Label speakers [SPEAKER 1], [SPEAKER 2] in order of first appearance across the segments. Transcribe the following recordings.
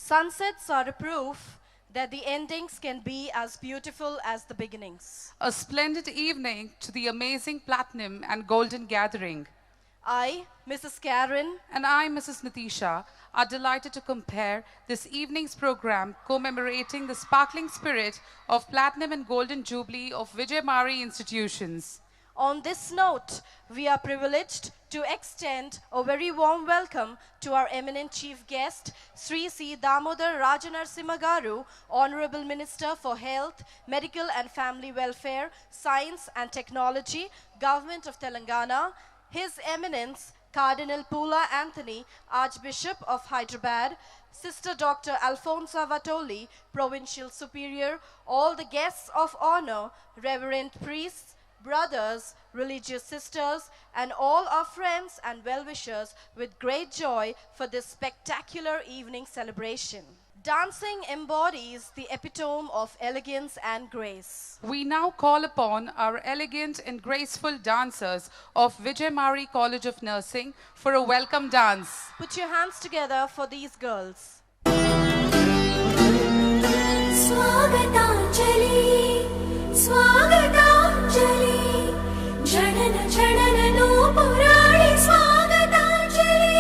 [SPEAKER 1] Sunsets are a proof that the endings can be as beautiful as the beginnings.
[SPEAKER 2] A splendid evening to the amazing Platinum and Golden Gathering.
[SPEAKER 1] I, Mrs. Karen,
[SPEAKER 2] And I, Mrs. Natisha, are delighted to compare this evening's program commemorating the sparkling spirit of Platinum and Golden Jubilee of Vijay Marie institutions.
[SPEAKER 1] On this note, we are privileged to extend a very warm welcome to our eminent chief guest, Sri C. Damodar Rajanarsimha Garu, Honorable Minister for Health, Medical and Family Welfare, Science and Technology, Government of Telangana, His Eminence Cardinal Pula Anthony, Archbishop of Hyderabad, Sister Dr. Alfonso Vatoli, Provincial Superior, all the guests of honor, Reverend priests, brothers, religious sisters, and all our friends and well-wishers with great joy for this spectacular evening celebration. Dancing embodies the epitome of elegance and grace.
[SPEAKER 2] We now call upon our elegant and graceful dancers of Vijay Marie College of Nursing for a welcome dance.
[SPEAKER 1] Put your hands together for these girls.
[SPEAKER 3] Swagatanjali, Swagatanjali, Janana Janana no Purani Swagatanjali.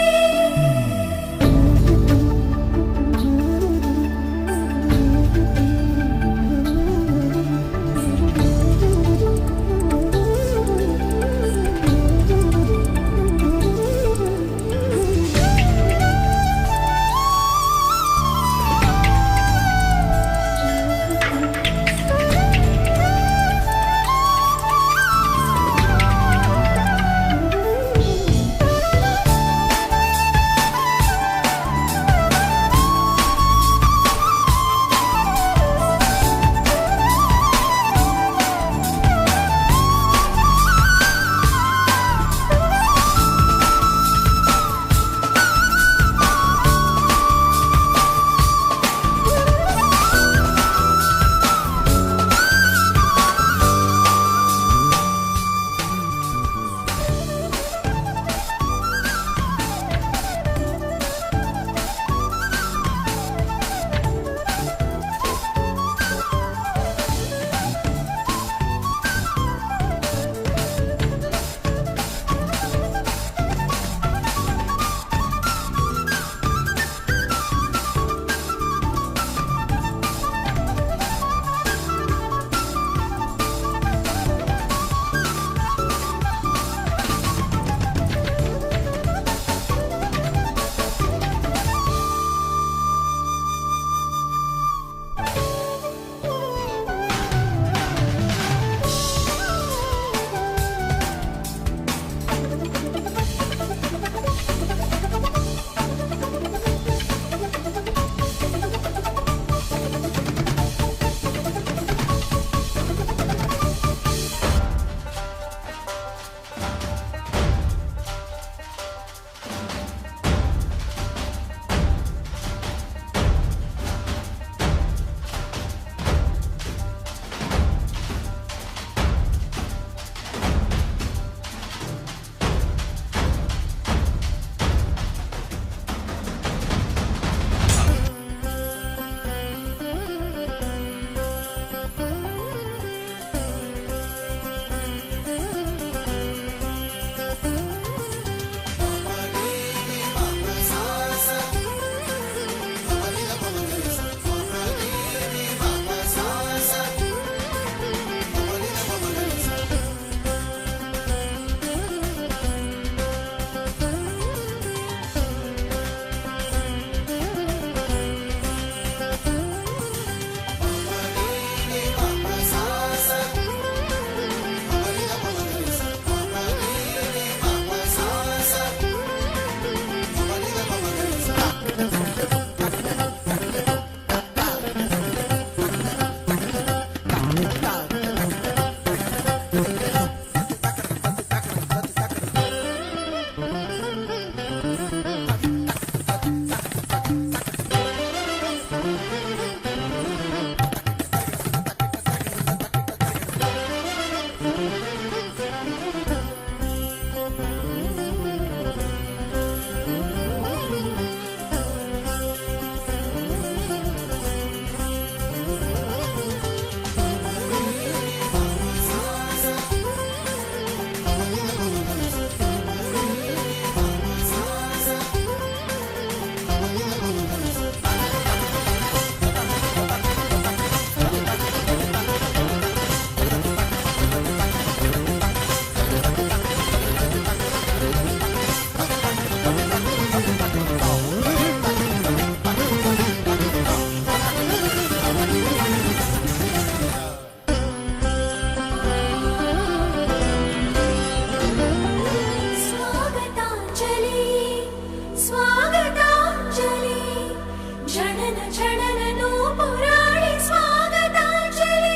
[SPEAKER 3] झणन झणन नूपुराणि स्वागताञ्जलि.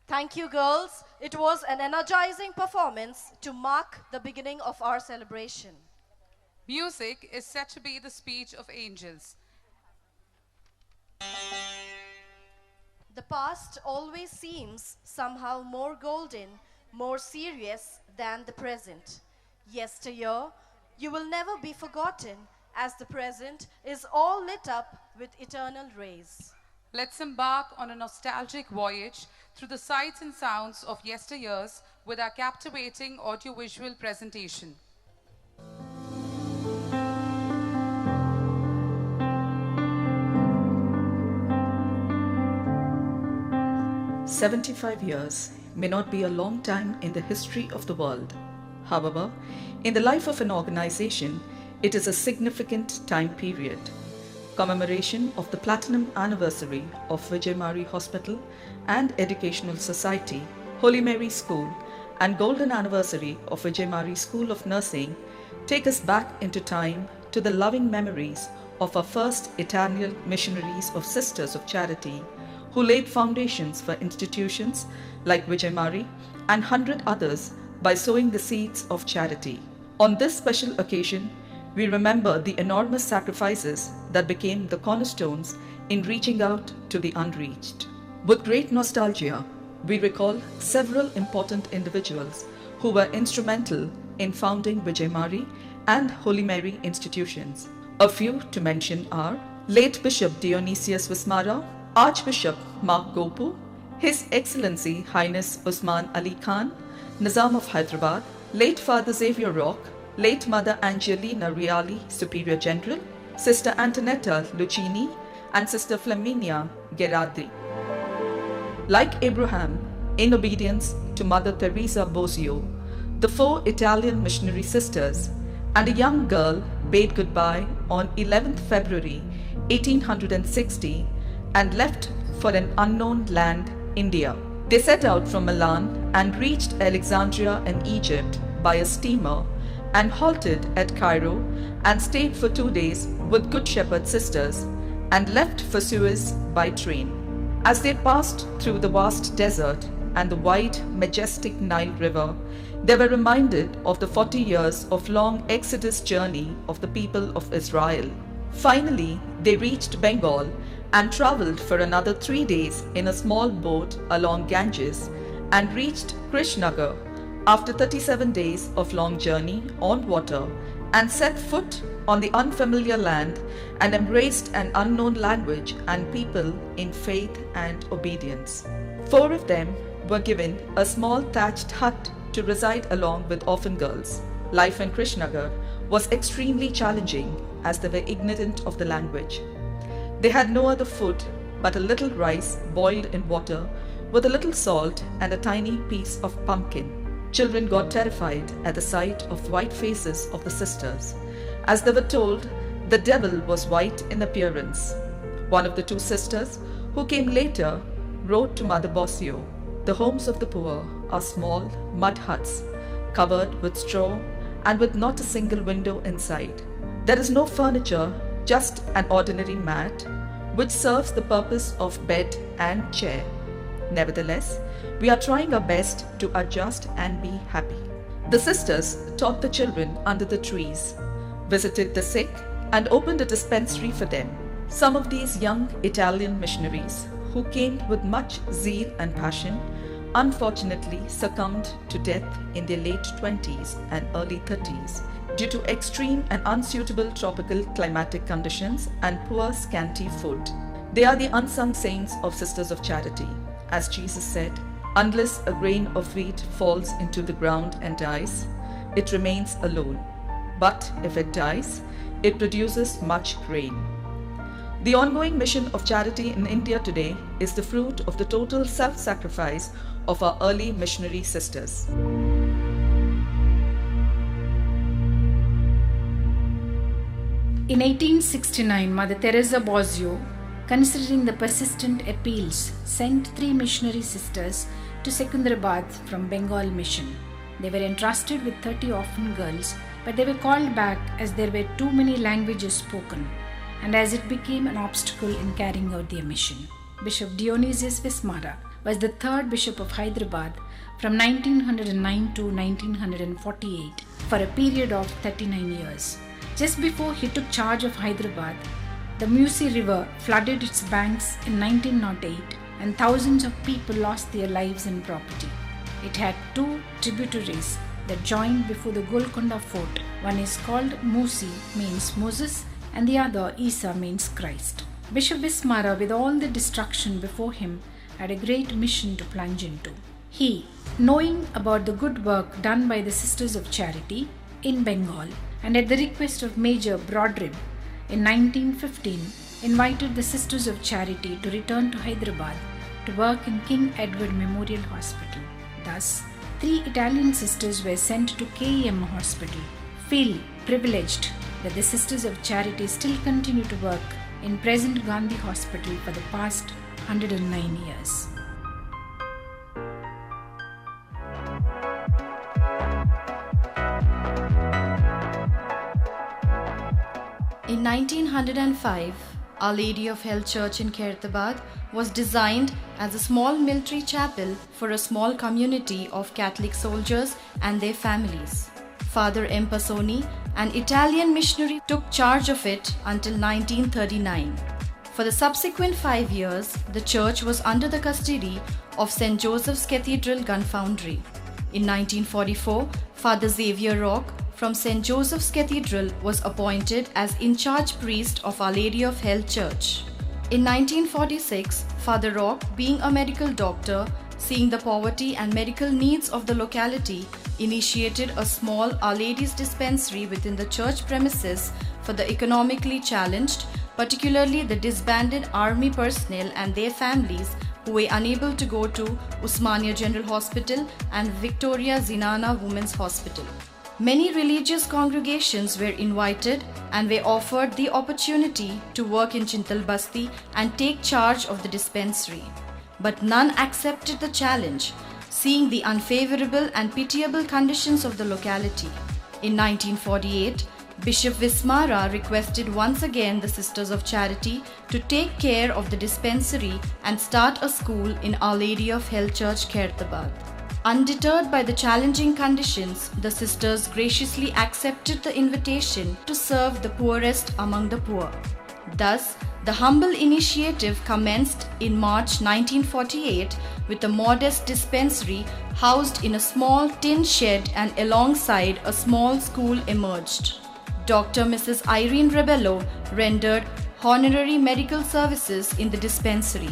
[SPEAKER 1] Thank you, girls. It was an energizing performance to mark the beginning of our celebration.
[SPEAKER 2] Music is said to be the speech of angels.
[SPEAKER 1] The past always seems somehow more golden, more serious than the present. Yesteryear, you will never be forgotten, as the present is all lit up with eternal rays.
[SPEAKER 2] Let's embark on a nostalgic voyage through the sights and sounds of yesteryears with our captivating audiovisual presentation.
[SPEAKER 4] "75 years may not be a long time in the history of the world. However, in the life of an organization, it is a significant time period. Commemoration of the Platinum Anniversary of Vijay Marie Hospital and Educational Society, Holy Mary School, and Golden Anniversary of Vijay Marie School of Nursing take us back into time to the loving memories of our first Italian missionaries of Sisters of Charity, who laid foundations for institutions like Vijay Marie and 100 others by sowing the seeds of charity. On this special occasion, we remember the enormous sacrifices that became the cornerstones in reaching out to the unreached. With great nostalgia, we recall several important individuals who were instrumental in founding Vijay Marie and Holy Mary institutions. A few to mention are late Bishop Dionysius Vismara, Archbishop Mark Gopu, His Excellency Highness Usman Ali Khan, Nizam of Hyderabad, late Father Xavier Rock, late Mother Angelina Reali, Superior General, Sister Antonetta Lucchini, and Sister Flaminia Gerardi. Like Abraham, in obedience to Mother Teresa Bosio, the 4 Italian missionary sisters and a young girl bade goodbye on 11th February 1860 and left for an unknown land, India. They set out from Milan and reached Alexandria in Egypt by a steamer and halted at Cairo and stayed for 2 days with Good Shepherd sisters and left for Suez by train. As they passed through the vast desert and the wide, majestic Nile River, they were reminded of the 40 years of long exodus journey of the people of Israel. Finally, they reached Bengal and traveled for another 3 days in a small boat along Ganges and reached Krishnagar after 37 days of long journey on water and set foot on the unfamiliar land and embraced an unknown language and people in faith and obedience. 4 of them were given a small thatched hut to reside along with orphan girls. Life in Krishnagar was extremely challenging as they were ignorant of the language. They had no other food but a little rice boiled in water with a little salt and a tiny piece of pumpkin. Children got terrified at the sight of white faces of the sisters. As they were told, the devil was white in appearance. One of the 2 sisters, who came later, wrote to Mother Bosio, "The homes of the poor are small mud huts, covered with straw and with not a single window inside. There is no furniture, just an ordinary mat, which serves the purpose of bed and chair. Nevertheless, we are trying our best to adjust and be happy." The sisters taught the children under the trees, visited the sick, and opened a dispensary for them. Some of these young Italian missionaries, who came with much zeal and passion, unfortunately succumbed to death in their late 20s and early 30s due to extreme and unsuitable tropical climatic conditions and poor, scanty food. They are the unsung saints of Sisters of Charity. As Jesus said, "Unless a grain of wheat falls into the ground and dies, it remains alone. But if it dies, it produces much grain." The ongoing mission of charity in India today is the fruit of the total self-sacrifice of our early missionary sisters.
[SPEAKER 5] In 1869, Mother Teresa Bosio, considering the persistent appeals, sent 3 missionary sisters to Secunderabad from Bengal Mission. They were entrusted with 30 orphan girls but they were called back as there were too many languages spoken and as it became an obstacle in carrying out their mission. Bishop Dionysius Vismara was the third bishop of Hyderabad from 1909 to 1948 for a period of 39 years. Just before he took charge of Hyderabad, the Musi River flooded its banks in 1908 and thousands of people lost their lives and property. It had two tributaries that joined before the Golconda fort. One is called Musi, means Moses, and the other Isa, means Christ. Bishop Vismara, with all the destruction before him, had a great mission to plunge into. He, knowing about the good work done by the Sisters of Charity in Bengal, and at the request of Major Brodribb in 1915, invited the Sisters of Charity to return to Hyderabad to work in King Edward Memorial Hospital. Thus, 3 Italian sisters were sent to KEM Hospital. Feel privileged that the Sisters of Charity still continue to work in present Gandhi Hospital for the past 109 years.
[SPEAKER 1] In 1905, Our Lady of Health Church in Khairtabad was designed as a small military chapel for a small community of Catholic soldiers and their families. Father M. Pasoni, an Italian missionary, took charge of it until 1939. For the subsequent 5 years, the church was under the custody of St. Joseph's Cathedral Gun Foundry. In 1944, Father Xavier Rock from St. Joseph's Cathedral was appointed as in-charge priest of Our Lady of Health Church. In 1946, Father Rock, being a medical doctor, seeing the poverty and medical needs of the locality, initiated a small Our Lady's dispensary within the church premises for the economically challenged, particularly the disbanded army personnel and their families who were unable to go to Usmania General Hospital and Victoria Zinana Women's Hospital. Many religious congregations were invited and were offered the opportunity to work in Chintal Basti and take charge of the dispensary. But none accepted the challenge, seeing the unfavorable and pitiable conditions of the locality. In 1948, Bishop Vismara requested once again the Sisters of Charity to take care of the dispensary and start a school in Our Lady of Health Church, Khairtabad. Undeterred by the challenging conditions, the sisters graciously accepted the invitation to serve the poorest among the poor. Thus, the humble initiative commenced in March 1948 with a modest dispensary housed in a small tin shed, and alongside a small school emerged. Dr. Mrs. Irene Rebello rendered honorary medical services in the dispensary.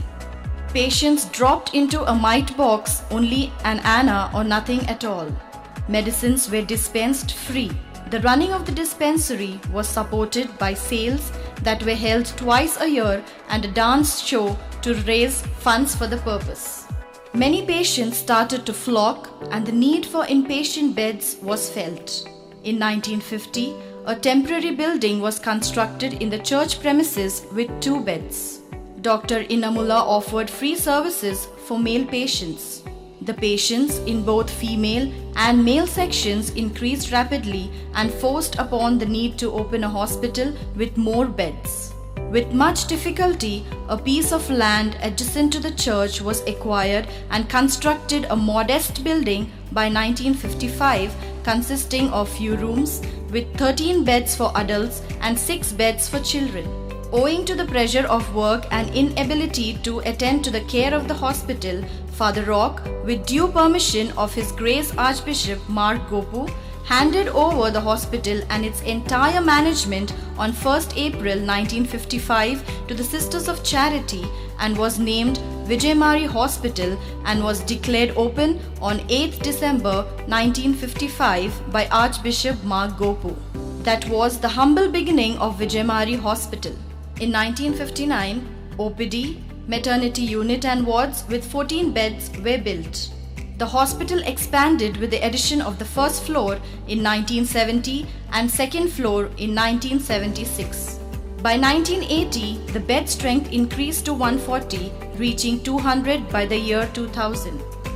[SPEAKER 1] Patients dropped into a mite box only an anna or nothing at all. Medicines were dispensed free. The running of the dispensary was supported by sales that were held twice a year and a dance show to raise funds for the purpose. Many patients started to flock and the need for inpatient beds was felt. In 1950, a temporary building was constructed in the church premises with 2 beds. Dr. Inamullah offered free services for male patients. The patients in both female and male sections increased rapidly and forced upon the need to open a hospital with more beds. With much difficulty, a piece of land adjacent to the church was acquired and constructed a modest building by 1955 consisting of few rooms with 13 beds for adults and 6 beds for children. Owing to the pressure of work and inability to attend to the care of the hospital, Father Rock, with due permission of His Grace Archbishop Mark Gopu, handed over the hospital and its entire management on 1st April 1955 to the Sisters of Charity and was named Vijay Marie Hospital and was declared open on 8th December 1955 by Archbishop Mark Gopu. That was the humble beginning of Vijay Marie Hospital. In 1959, OPD, maternity unit and wards with 14 beds were built. The hospital expanded with the addition of the first floor in 1970 and second floor in 1976. By 1980, the bed strength increased to 140, reaching 200 by the year 2000.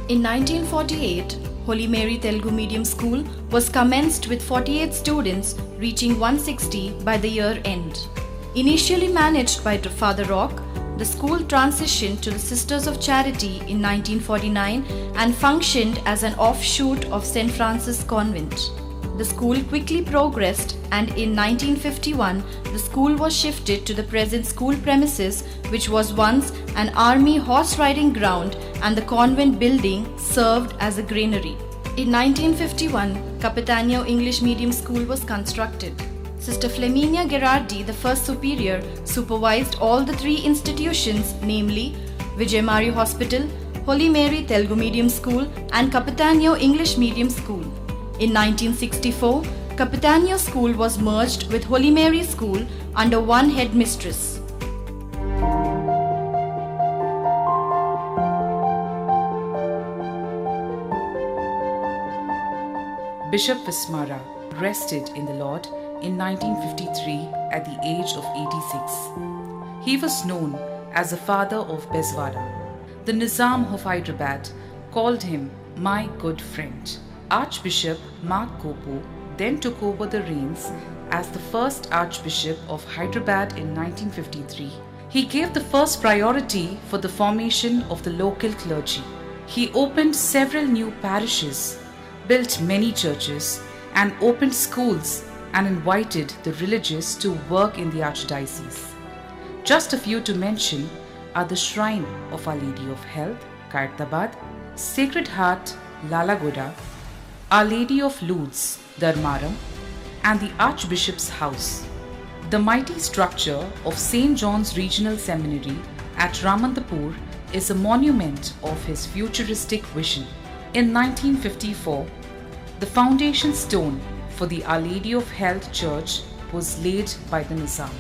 [SPEAKER 1] In 1948,
[SPEAKER 6] Holy Mary Telugu Medium School was commenced with 48 students, reaching 160 by the year end. Initially managed by Father Rock, the school transitioned to the Sisters of Charity in 1949 and functioned as an offshoot of St. Francis Convent. The school quickly progressed, and in 1951 the school was shifted to the present school premises, which was once an army horse riding ground, and the convent building served as a granary. In 1951, Capitanio English Medium School was constructed. Sister Flaminia Gerardi, the first superior, supervised all the three institutions, namely Vijay Marie Hospital, Holy Mary Telugu Medium School, and Capitanio English Medium School. In 1964, Capitanio School was merged with Holy Mary School under one headmistress.
[SPEAKER 2] Bishop Vismara rested in the Lord in 1953 at the age of 86. He was known as the father of Bezwara. The Nizam of Hyderabad called him my good friend. Archbishop Mark Gopu then took over the reins as the first Archbishop of Hyderabad in 1953. He gave the first priority for the formation of the local clergy. He opened several new parishes, built many churches, and opened schools and invited the religious to work in the archdiocese. Just a few to mention are the Shrine of Our Lady of Health, Khartabad, Sacred Heart, Lalagoda, Our Lady of Lourdes, Dharmaram, and the Archbishop's House. The mighty structure of St. John's Regional Seminary at Ramantapur is a monument of his futuristic vision. In 1954, the foundation stone for the Our Lady of Health Church was laid by the Nizam.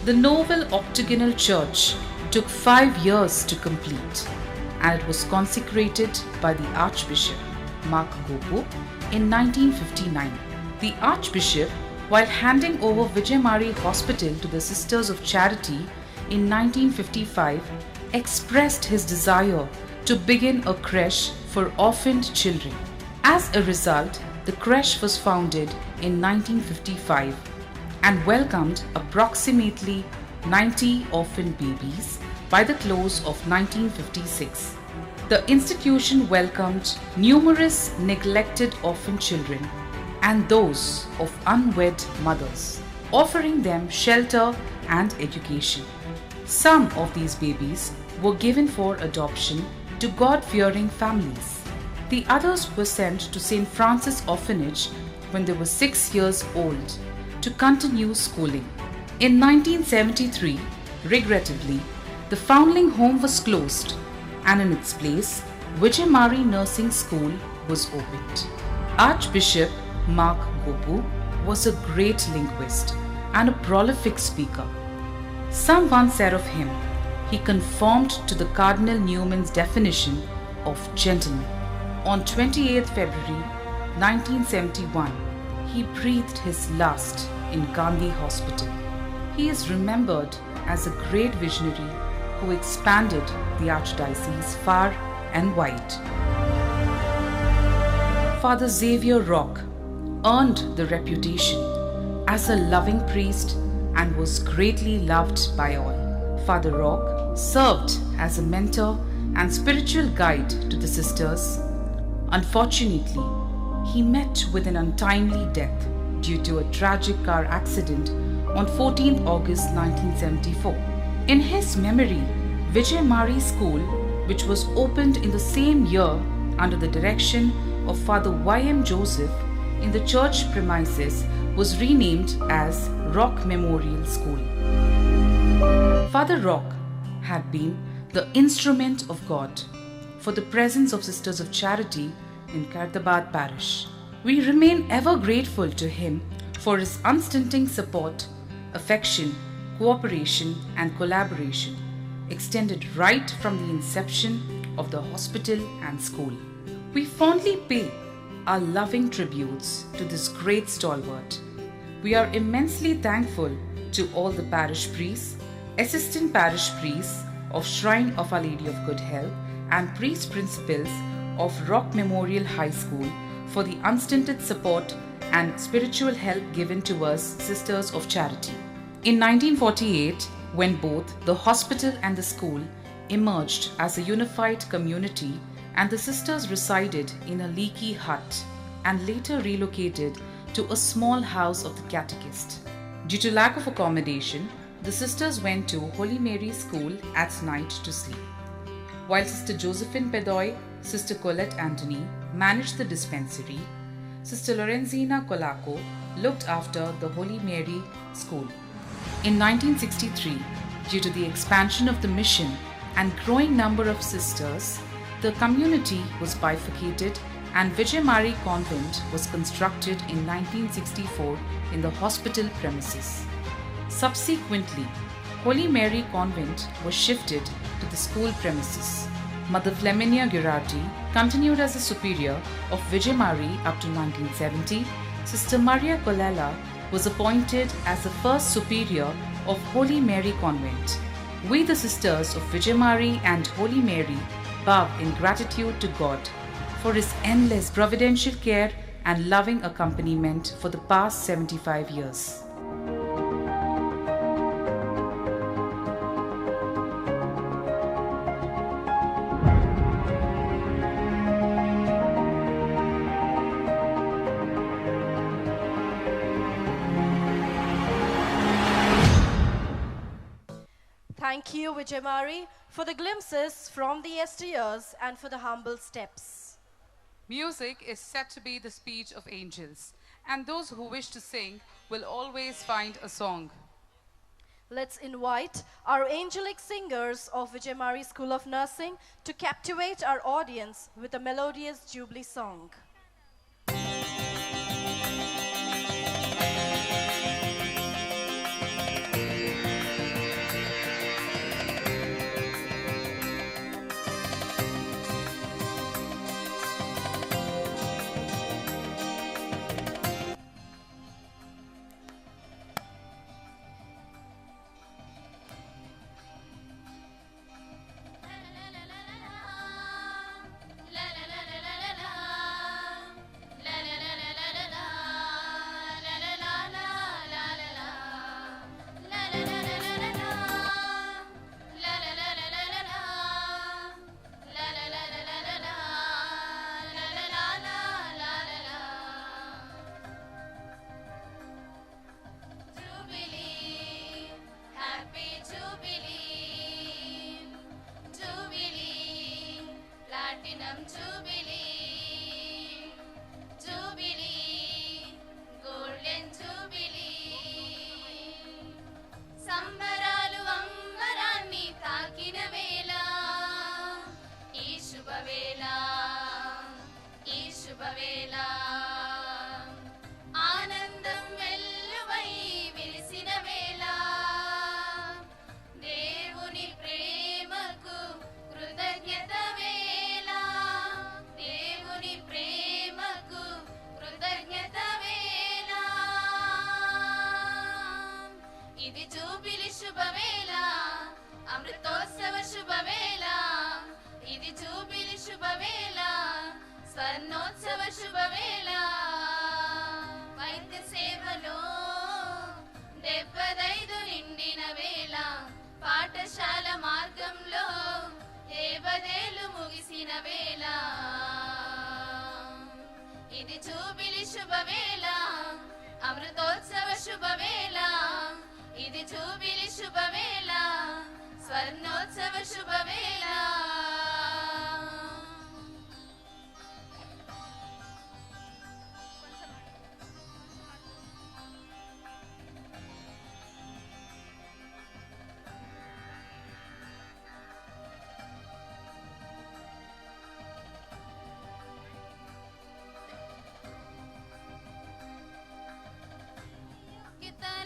[SPEAKER 2] The novel octagonal church took 5 years to complete, and it was consecrated by the Archbishop Mark Gopu in 1959. The Archbishop, while handing over Vijay Marie Hospital to the Sisters of Charity in 1955, expressed his desire to begin a creche for orphaned children. As a result, the creche was founded in 1955 and welcomed approximately 90 orphan babies by the close of 1956. The institution welcomed numerous neglected orphan children and those of unwed mothers, offering them shelter and education. Some of these babies were given for adoption to God-fearing families. The others were sent to St. Francis Orphanage when they were 6 years old to continue schooling. In 1973, regrettably, the foundling home was closed, and in its place, Vijay Marie Nursing School was opened. Archbishop Mark Gopu was a great linguist and a prolific speaker. Some once said of him, he conformed to the Cardinal Newman's definition of gentleman. On 28th February 1971, he breathed his last in Gandhi Hospital. He is remembered as a great visionary who expanded the archdiocese far and wide. Father Xavier Rock earned the reputation as a loving priest and was greatly loved by all. Father Rock served as a mentor and spiritual guide to the sisters. Unfortunately, he met with an untimely death due to a tragic car accident on 14th August 1974. In his memory, Vijay Marie School, which was opened in the same year under the direction of Father Y.M. Joseph in the church premises, was renamed as Rock Memorial School. Father Rock had been the instrument of God for the presence of Sisters of Charity in Khartabad Parish. We remain ever grateful to him for his unstinting support, affection, cooperation, and collaboration, extended right from the inception of the hospital and school. We fondly pay our loving tributes to this great stalwart. We are immensely thankful to all the parish priests, assistant parish priests of Shrine of Our Lady of Good Health, and priest principals of Rock Memorial High School for the unstinted support and spiritual help given to us Sisters of Charity. In 1948, when both the hospital and the school emerged as a unified community and the sisters resided in a leaky hut and later relocated to a small house of the catechist. Due to lack of accommodation, the sisters went to Holy Mary School at night to sleep. While Sister Josephine Pedoy, Sister Colette Anthony managed the dispensary, Sister Lorenzina Colaco looked after the Holy Mary School. In 1963, due to the expansion of the mission and growing number of sisters, the community was bifurcated and Vijay Marie Convent was constructed in 1964 in the hospital premises. Subsequently, Holy Mary Convent was shifted to the school premises. Mother Flaminia Girardi continued as a superior of Vijay Marie up to 1970. Sister Maria Colella was appointed as the first superior of Holy Mary Convent. We, the sisters of Vijay Marie and Holy Mary, bow in gratitude to God for His endless providential care and loving accompaniment for the past 75 years.
[SPEAKER 1] Thank you, Vijay Marie, for the glimpses from the yesteryears and for the humble steps.
[SPEAKER 2] Music is said to be the speech of angels, and those who wish to sing will always find a song.
[SPEAKER 1] Let's invite our angelic singers of Vijay Marie School of Nursing to captivate our audience with a melodious Jubilee song.
[SPEAKER 3] ఇది jubilee శుభవేళ అమృతోత్సవ శుభవేళ ఇది jubilee శుభవేళ స్వర్ణోత్సవ శుభవేళ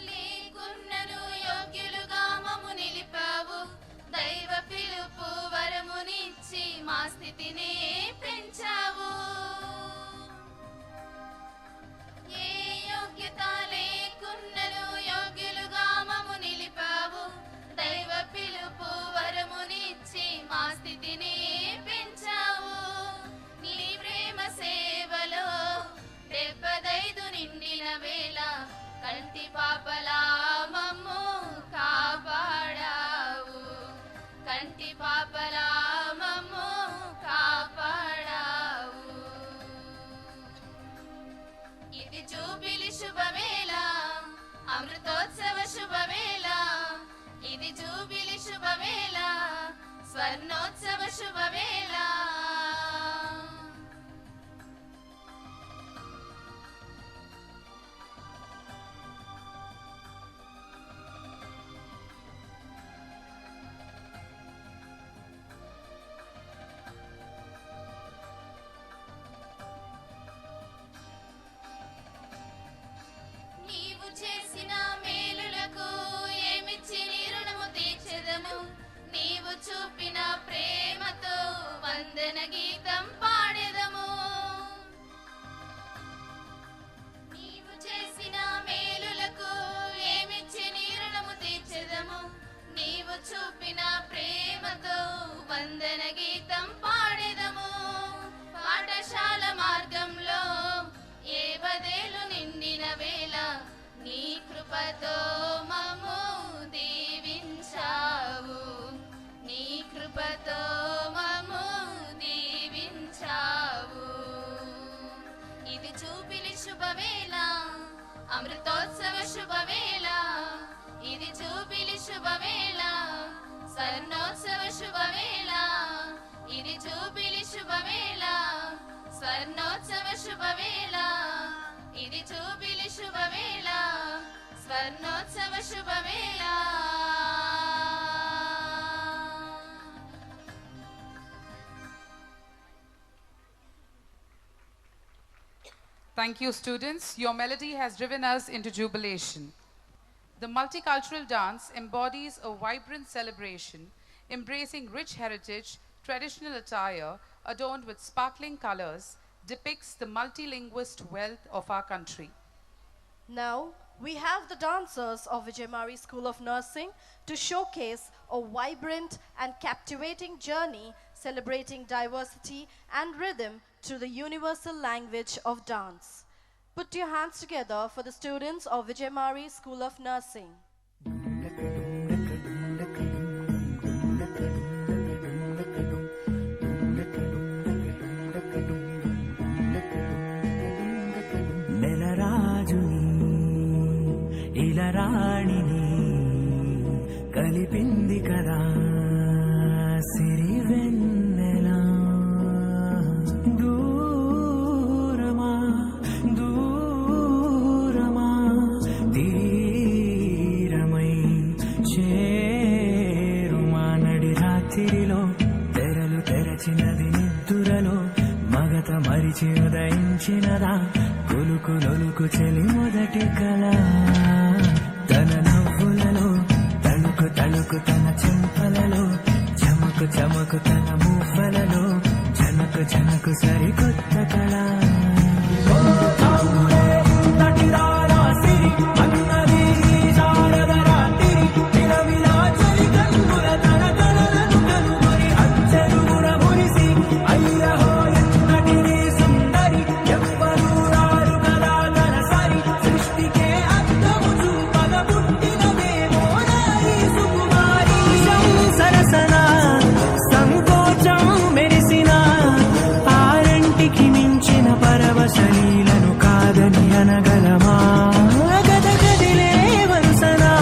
[SPEAKER 3] లేకున్నను యోగ్యులుగా మమ్ము నిలిపావు దైవ పిలుపు వరమునిచ్చి శుభవేళ స్వర్ణోత్సవ శుభవేళ నీవు చేసిన మేలులకు ఏమిచ్చి నీ రుణము తీర్చెదము నీవు చూపిన ప్రేమతో వందన గీతం పాడెదము నీవు చేసిన మేలులకు ఏమిచ్చి నీ రుణము తీర్చెదము నీవు చూపిన ప్రేమతో వందన గీతం పాడెదము పాఠశాల మార్గంలో ఏ బదేలు నిండిన వేళ నీ కృపతో మమ్ము దీవించావు నీ కృపతో మమ్ము దీవించావు ఇది జూబిలీ శుభవేళ అమృతోత్సవ శుభవేళ ఇది జూబిలీ శుభవేళ స్వర్ణోత్సవ శుభవేళ ఇది జూబిలీ శుభవేళ స్వర్ణోత్సవ శుభవేళ ఇది జూబిలీ శుభవేళ స్వర్ణోత్సవ శుభవేళ
[SPEAKER 2] Thank you, students. Your melody has driven us into jubilation. The multicultural dance embodies a vibrant celebration, embracing rich heritage, traditional attire, adorned with sparkling colors, depicts the multilinguist wealth of our country.
[SPEAKER 1] Now, we have the dancers of Vijay Marie School of Nursing to showcase a vibrant and captivating journey celebrating diversity and rhythm through the universal language of dance. Put your hands together for the students of Vijay Marie School of Nursing.
[SPEAKER 7] ఇలరాణిని కలిపింది కదా సిరివెన్నెలా దూరమా దూరమా తీరమై చేరుమా నడి రాత్రిలో తెరలు తెరచినది నిద్దురలో మగత మరిచి ఉదయించినదా కొలుకు నొలుకు చెలి మొదటి కళ తన నవ్వులలో తణుకు తణుకు తన చెంపలలో చమకు చమకు తన మూఫలలో జనకు జనకు సరికొత్త కళ శైలను కాదని అనగలమా గదగదిలే వరుసనా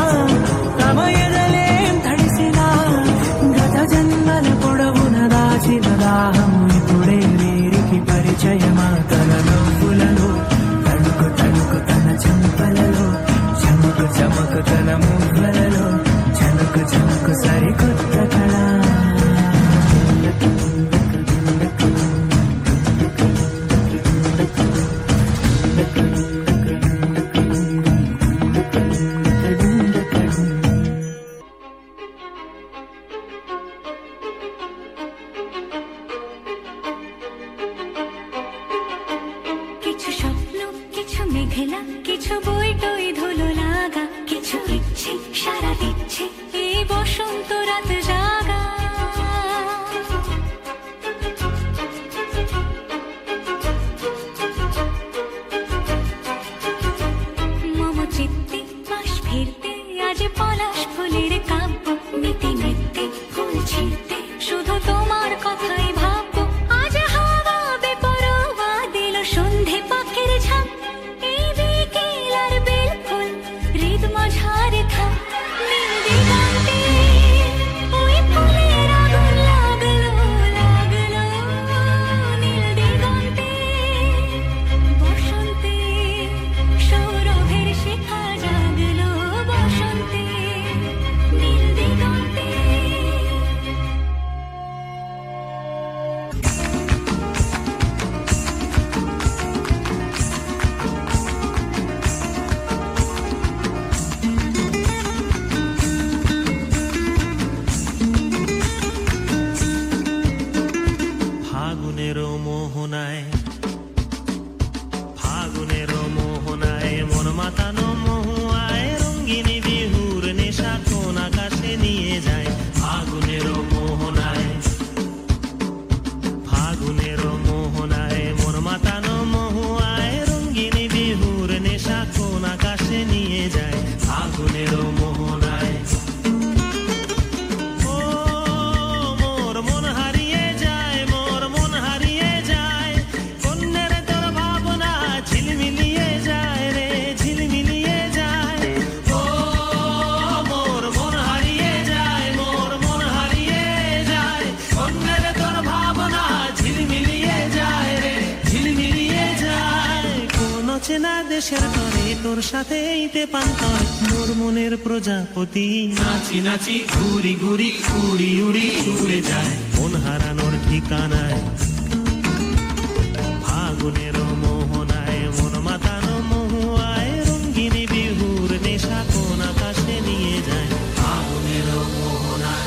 [SPEAKER 7] తమ ఎదలేం తడిసినా గత జన్మల పొడవున దాచిన దాహము ఇప్పుడే వీరికి పరిచయమా తన నవ్వులలో తణుకు తణుకు తన చెంపలలో చమకు చమకు తన మువ్వలలో చనుకు చనుకు సరికొత్త కళ
[SPEAKER 8] মেঘলা কিছু বইটই ধুলো লাগা কিছু ইচ্ছে সারা দিচ্ছে এই বসন্ত রাতে
[SPEAKER 7] ফাগুনেরও মোহনায় ও মোর মন হারিয়ে যায়, মোর মন হারিয়ে যায়, কন্যের তোর ভাবনা ঝিলমিলিয়ে যায় রে, ঝিলমিলিয়ে যায়। ও মোর মন হারিয়ে যায়, মোর মন হারিয়ে যায়, কন্যের তোর ভাবনা ঝিলমিলিয়ে যায় রে, ঝিলমিলিয়ে যায়। কোন চেনা দেশের তরে তোর সাথে এইতে পান্তর, মোর মনের প্রজাপতি নাচি নাচি ঘুরি ঘুরি উড়ি উড়ি উড়ে যায় মন হারানোর ঠিকানায়। ফাগুনের মোহনায় মন মাতানো মহুয়ায়, রঙ্গিনী বিহুর নেশা কোন আকাশে নিয়ে যায় ফাগুনের মোহনায়।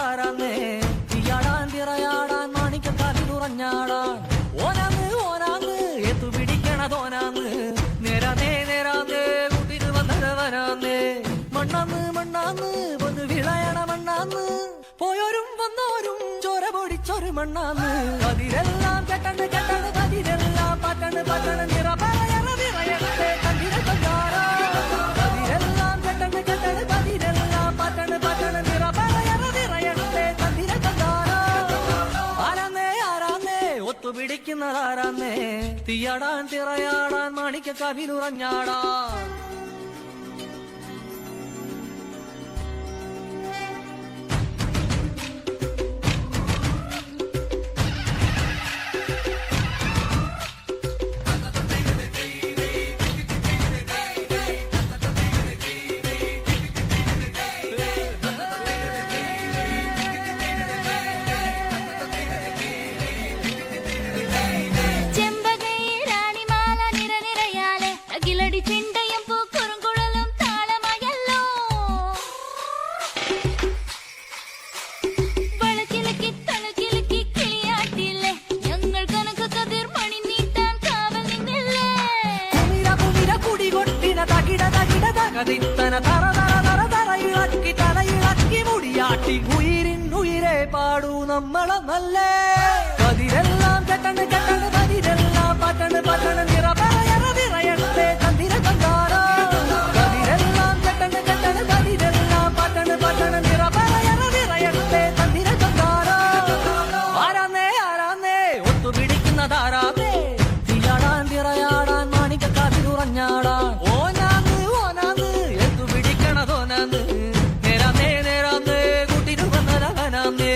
[SPEAKER 9] പിടിക്കുന്നതാരാന്നേ തീയാടാൻ തിറയാടാൻ മാണിക്കക്കാതി തുറഞ്ഞാടാൻ ഓനാന്ന് ഓനാന്ന് എത്തു പിടിക്കണതോനാന്ന് നേരാന്നേ നേരാന്നേ കൂട്ടിന് വന്നവനാന്നേ മണ്ണാന്ന് മണ്ണാന്ന് വന്ന് വിളയണ മണ്ണാന്ന് പോയോരും വന്നോരും ചോര പൊടിച്ചൊരു മണ്ണാന്ന് അതിരെല്ലാം കെട്ടണ് കെട്ടണ് അതിരെല്ലാം പറ്റണ് പറ്റണ് നിറ പറയണ നിറയണേ കണ്ടിര കണ്ടാര അതിരെല്ലാം കെട്ടണ് കെട്ടണ് അതിരെല്ലാം പറ്റണ് പറ്റണ് നിറ പറയണ നിറയണേ കണ്ടിര കണ്ടാര ആരാന്നേ ആരാന്നേ ഒത്തുപിടിക്കുന്നതാരാന്നേ തീയാടാൻ തിറയാടാൻ മാണിക്ക കവിലുറഞ്ഞാടാൻ കതിത്തന തറ തറ തറ തറ ഇളക്കി തലയിളക്കി മുടിയാട്ടി ഉയിരിൻ ഉയിരെ പാടൂ നമ്മളെ നല്ലേ കതിരെല്ലാം കെട്ടണ് കെട്ടണ് കതിരെല്ലാം പറ്റണ് പറ്റണ് നിറ പറയണ നിറയണേ തന്തിര കണ്ടാര കതിരെല്ലാം കെട്ടണ് കെട്ടണ് കതിരെല്ലാം പറ്റണ് പറ്റണ് നിറ പറയണ നിറയണേ തന്തിര കണ്ടാര ആരാന്നേ ആരാന്നേ ഒത്തുപിടിക്കുന്നതാരാന്നേ തീയാടാൻ തിറയാടാൻ മാണിക്ക കാതിലുറഞ്ഞാടാൻ നേരാന്നേ നേരാന്നേ കൂട്ടിനു വന്നവനാന്നേ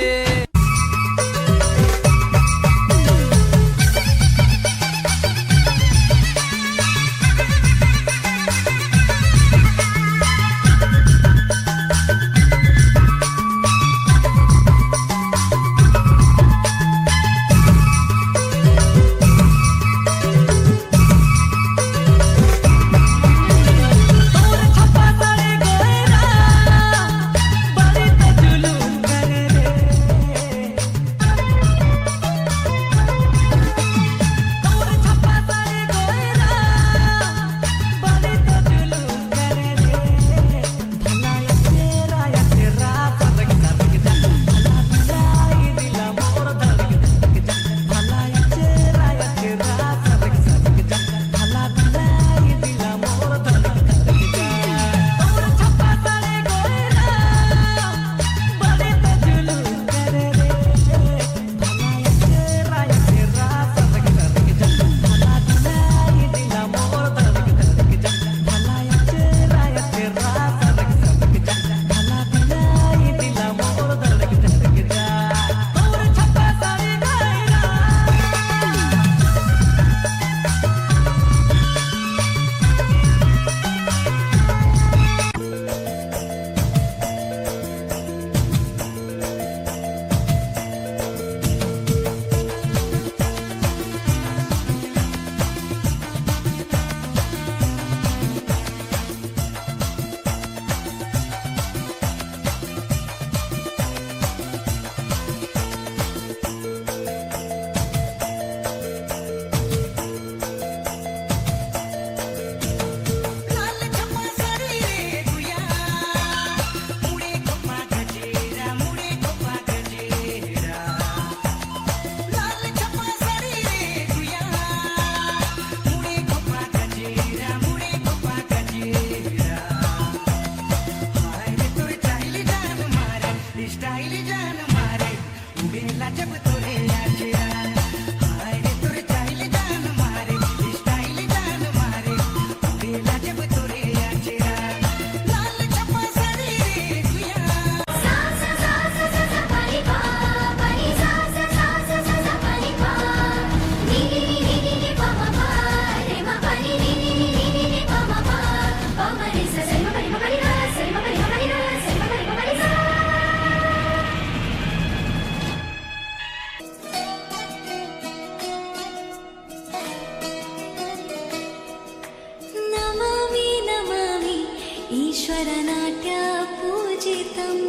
[SPEAKER 8] ईश्वरनाट्य पूजितम्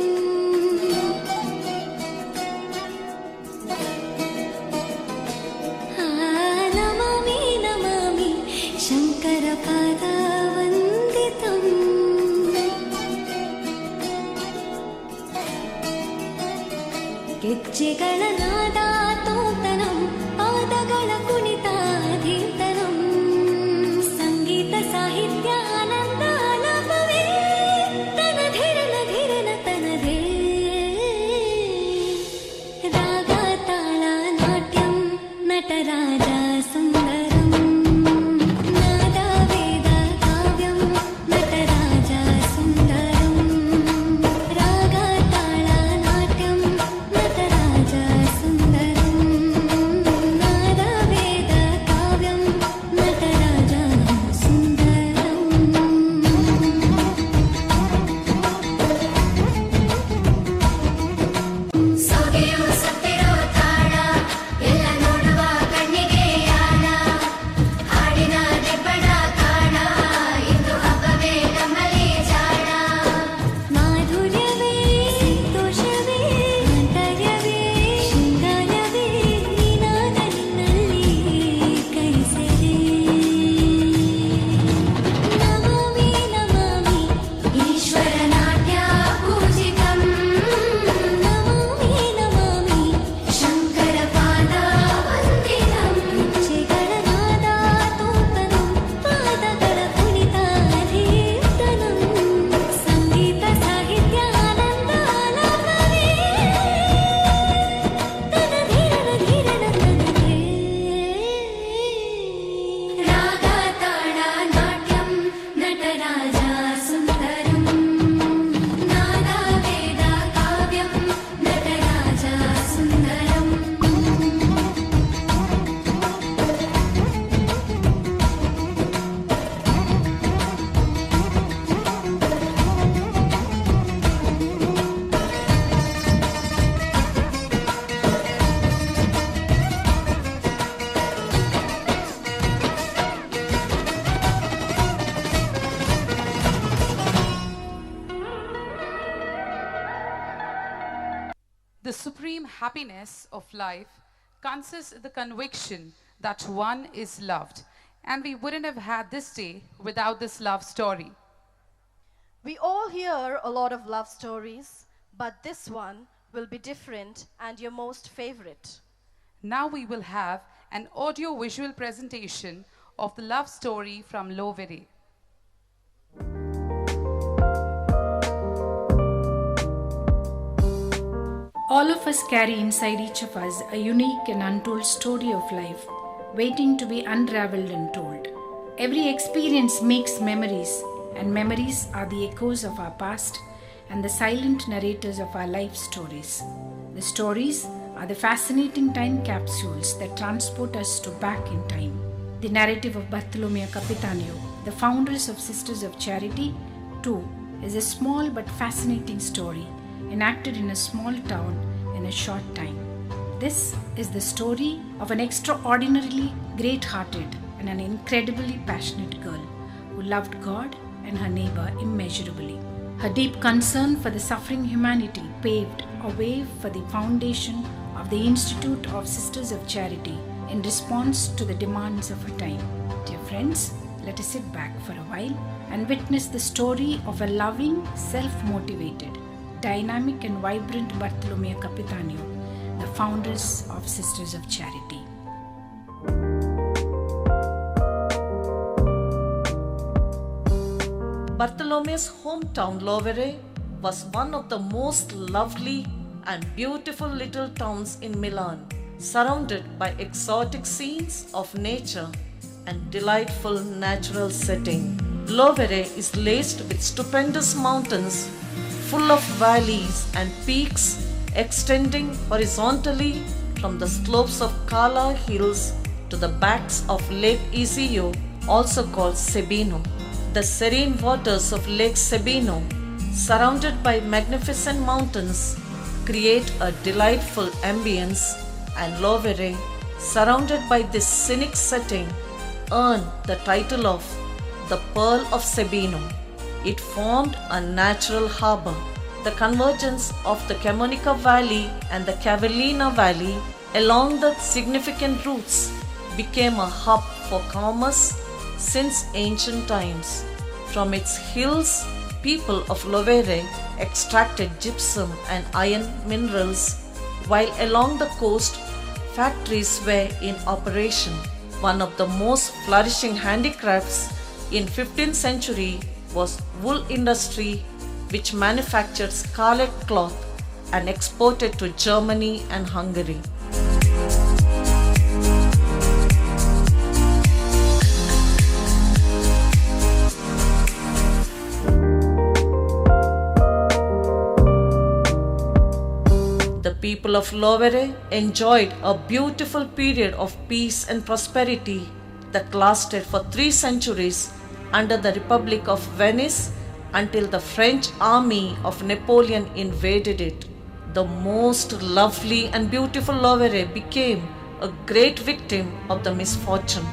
[SPEAKER 8] ಗೆಜ್ಜೆಗಳ ನಾದ ತೋತನಂ ಪಾದಗಳ ಕುಣಿತ ಧೀರ್ತನಂ ಸಂಗೀತ ಸಾಹಿತ್ಯ ಆನಂದ ಆಲಾಪವೇ ತನಧೆರನ ಧೀರನ ತನದೇ ರಾಗ ತಾಳ ನಾಟ್ಯಂ ನಟರಾಜ ಸುಂದರಂ ನಾದ ವೇದ ಕಾವ್ಯಂ ನಟರಾಜ ಸುಂದರಂ ರಾಗ ತಾಳ ನಾಟ್ಯಂ ನಟರಾಜ ಸುಂದರಂ ನಾದ ವೇದ ಕಾವ್ಯಂ ನಟರಾಜ ಸುಂದರಂ ಸೊಗೆಯು ಸತ್ತಿರೋ ತಾಳ ಎಲ್ಲ ನೋಡುವ ಕಣ್ಣಿಗೆ ಯಾಣ ಹಾಡಿನ ದಿಬ್ಬಣ ಕಾಣ ಇಂದು ಹಬ್ಬವೇ ನಮ್ಮಲ್ಲಿ ಜಾಣ ಮಾಧುರ್ಯವೇ ದೋಷವೇ ಆಂತರ್ಯವೇ ಶೃಂಗಾರವೇ ನೀನಾದ ನಿನ್ನಲ್ಲಿ ಕೈಸೆರೆ ನಮಾಮಿ ನಮಾಮಿ ಈಶ್ವರ ನಾಟ್ಯ ಪೂಜಿತಂ ನಮಾಮಿ ನಮಾಮಿ ಶಂಕರ ಪಾದ ವಂದಿತಂ ಗೆಜ್ಜೆಗಳ ನಾದ ತೋತನಂ ಪಾದಗಳ ಕುಣಿತ ಧೀರ್ತನಂ ಸಂಗೀತ ಸಾಹಿತ್ಯ ಆನಂದ ಆಲಾಪವೇ ತನಧೀರನ ಧೀರನ ತನದೇ ರಾಗ ತಾಳ ನಾಟ್ಯಂ ನಟರಾಜ ಸುಂದರಂ ನಾದ ವೇದ ಕಾವ್ಯಂ ನಟರಾಜ ಸುಂದರಂ
[SPEAKER 2] The supreme happiness of life consists in the conviction that one is loved, and we wouldn't have had this day without this love story.
[SPEAKER 1] We all hear a lot of love stories, but this one will be different and your most favorite.
[SPEAKER 2] Now we will have an audio-visual presentation of the love story from Lovere.
[SPEAKER 5] All of us carry inside each of us a unique and untold story of life, waiting to be unraveled and told. Every experience makes memories, and memories are the echoes of our past and the silent narrators of our life stories. The stories are the fascinating time capsules that transport us to back in time. The narrative of Bartolomeo Capitanio, the founders of Sisters of Charity, too, is a small but fascinating story enacted in a small town in a short time. This is the story of an extraordinarily great-hearted and an incredibly passionate girl who loved God and her neighbor immeasurably. Her deep concern for the suffering humanity paved a way for the foundation of the Institute of Sisters of Charity in response to the demands of her time. Dear friends, let us sit back for a while and witness the story of a loving, self-motivated, dynamic and vibrant Bartolomeo Capitanio, the founders of Sisters of Charity.
[SPEAKER 10] Bartolomeo's hometown Lovere was one of the most lovely and beautiful little towns in Milan, surrounded by exotic scenes of nature and delightful natural setting. Lovere is laced with stupendous mountains, full of valleys and peaks extending horizontally from the slopes of Cala Hills to the backs of Lake Iseo, also called Sebino. The serene waters of Lake Sebino, surrounded by magnificent mountains, create a delightful ambience, and Lovere, surrounded by this scenic setting, earned the title of the Pearl of Sebino. It formed a natural harbor. The convergence of the Camonica Valley and the Cavallina Valley along the significant routes became a hub for commerce since ancient times. From its hills, people of Lovere extracted gypsum and iron minerals, while along the coast, factories were in operation. One of the most flourishing handicrafts in 15th century was wool industry, which manufactured scarlet cloth and exported to Germany and Hungary. The people of Lovere enjoyed a beautiful period of peace and prosperity that lasted for 3 centuries under the Republic of Venice until the French army of Napoleon invaded it. The most lovely and beautiful Lovere became a great victim of the misfortune.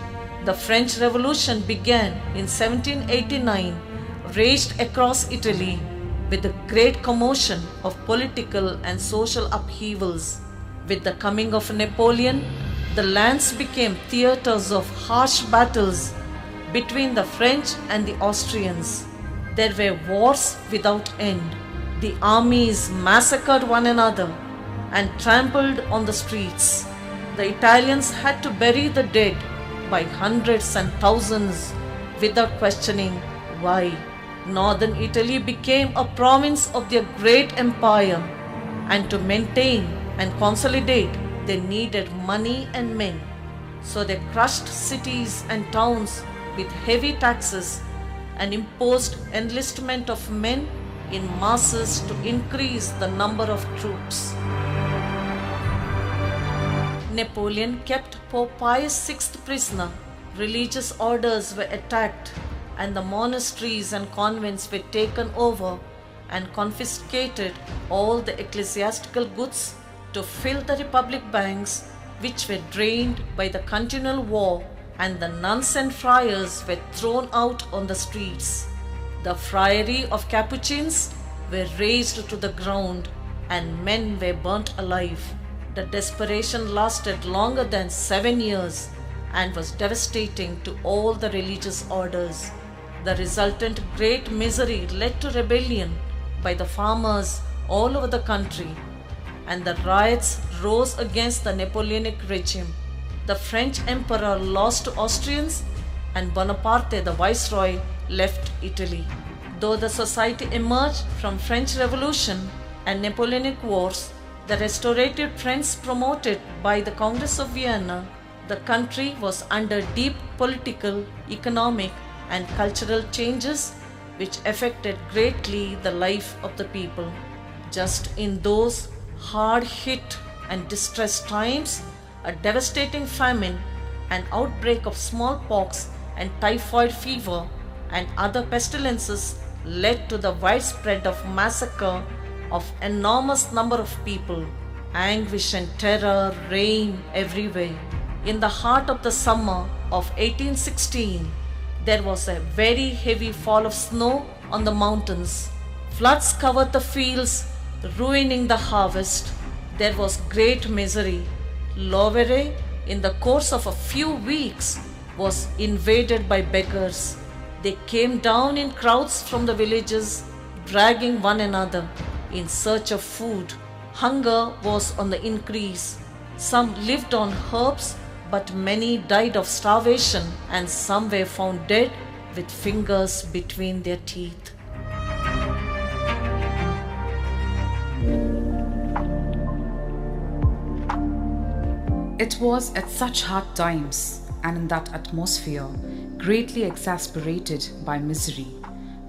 [SPEAKER 10] The French Revolution began in 1789, raged across Italy with a great commotion of political and social upheavals. With the coming of Napoleon, the lands became theatres of harsh battles between the French and the Austrians. There were wars without end. The armies massacred one another and trampled on the streets. The Italians had to bury the dead by hundreds and thousands without questioning why. Northern Italy became a province of their great empire, and to maintain and consolidate they needed money and men. So they crushed cities and towns with heavy taxes and imposed enlistment of men in masses to increase the number of troops. Napoleon kept Pope Pius VI prisoner. Religious orders were attacked, and the monasteries and convents were taken over and confiscated all the ecclesiastical goods to fill the republic banks, which were drained by the continual war, and the nuns and friars were thrown out on the streets. The friary of Capuchins were razed to the ground, and men were burnt alive. The desperation lasted longer than 7 years and was devastating to all the religious orders. The resultant great misery led to rebellion by the farmers all over the country, and the riots rose against the Napoleonic regime. The French emperor lost to Austrians, and Bonaparte, the viceroy, left Italy. Though the society emerged from French Revolution and Napoleonic Wars, the restorative trends promoted by the Congress of Vienna, the country was under deep political, economic, and cultural changes which affected greatly the life of the people. Just in those hard-hit and distressed times, a devastating famine, an outbreak of smallpox and typhoid fever, and other pestilences led to the widespread of massacre of enormous number of people. Anguish and terror reigned everywhere. In the heart of the summer of 1816, there was a very heavy fall of snow on the mountains. Floods covered the fields, ruining the harvest. There was great misery. Lovere, in the course of a few weeks, was invaded by beggars. They came down in crowds from the villages, dragging one another in search of food. Hunger was on the increase. Some lived on herbs, but many died of starvation, and some were found dead with fingers between their teeth.
[SPEAKER 2] It was at such hard times and in that atmosphere, greatly exasperated by misery,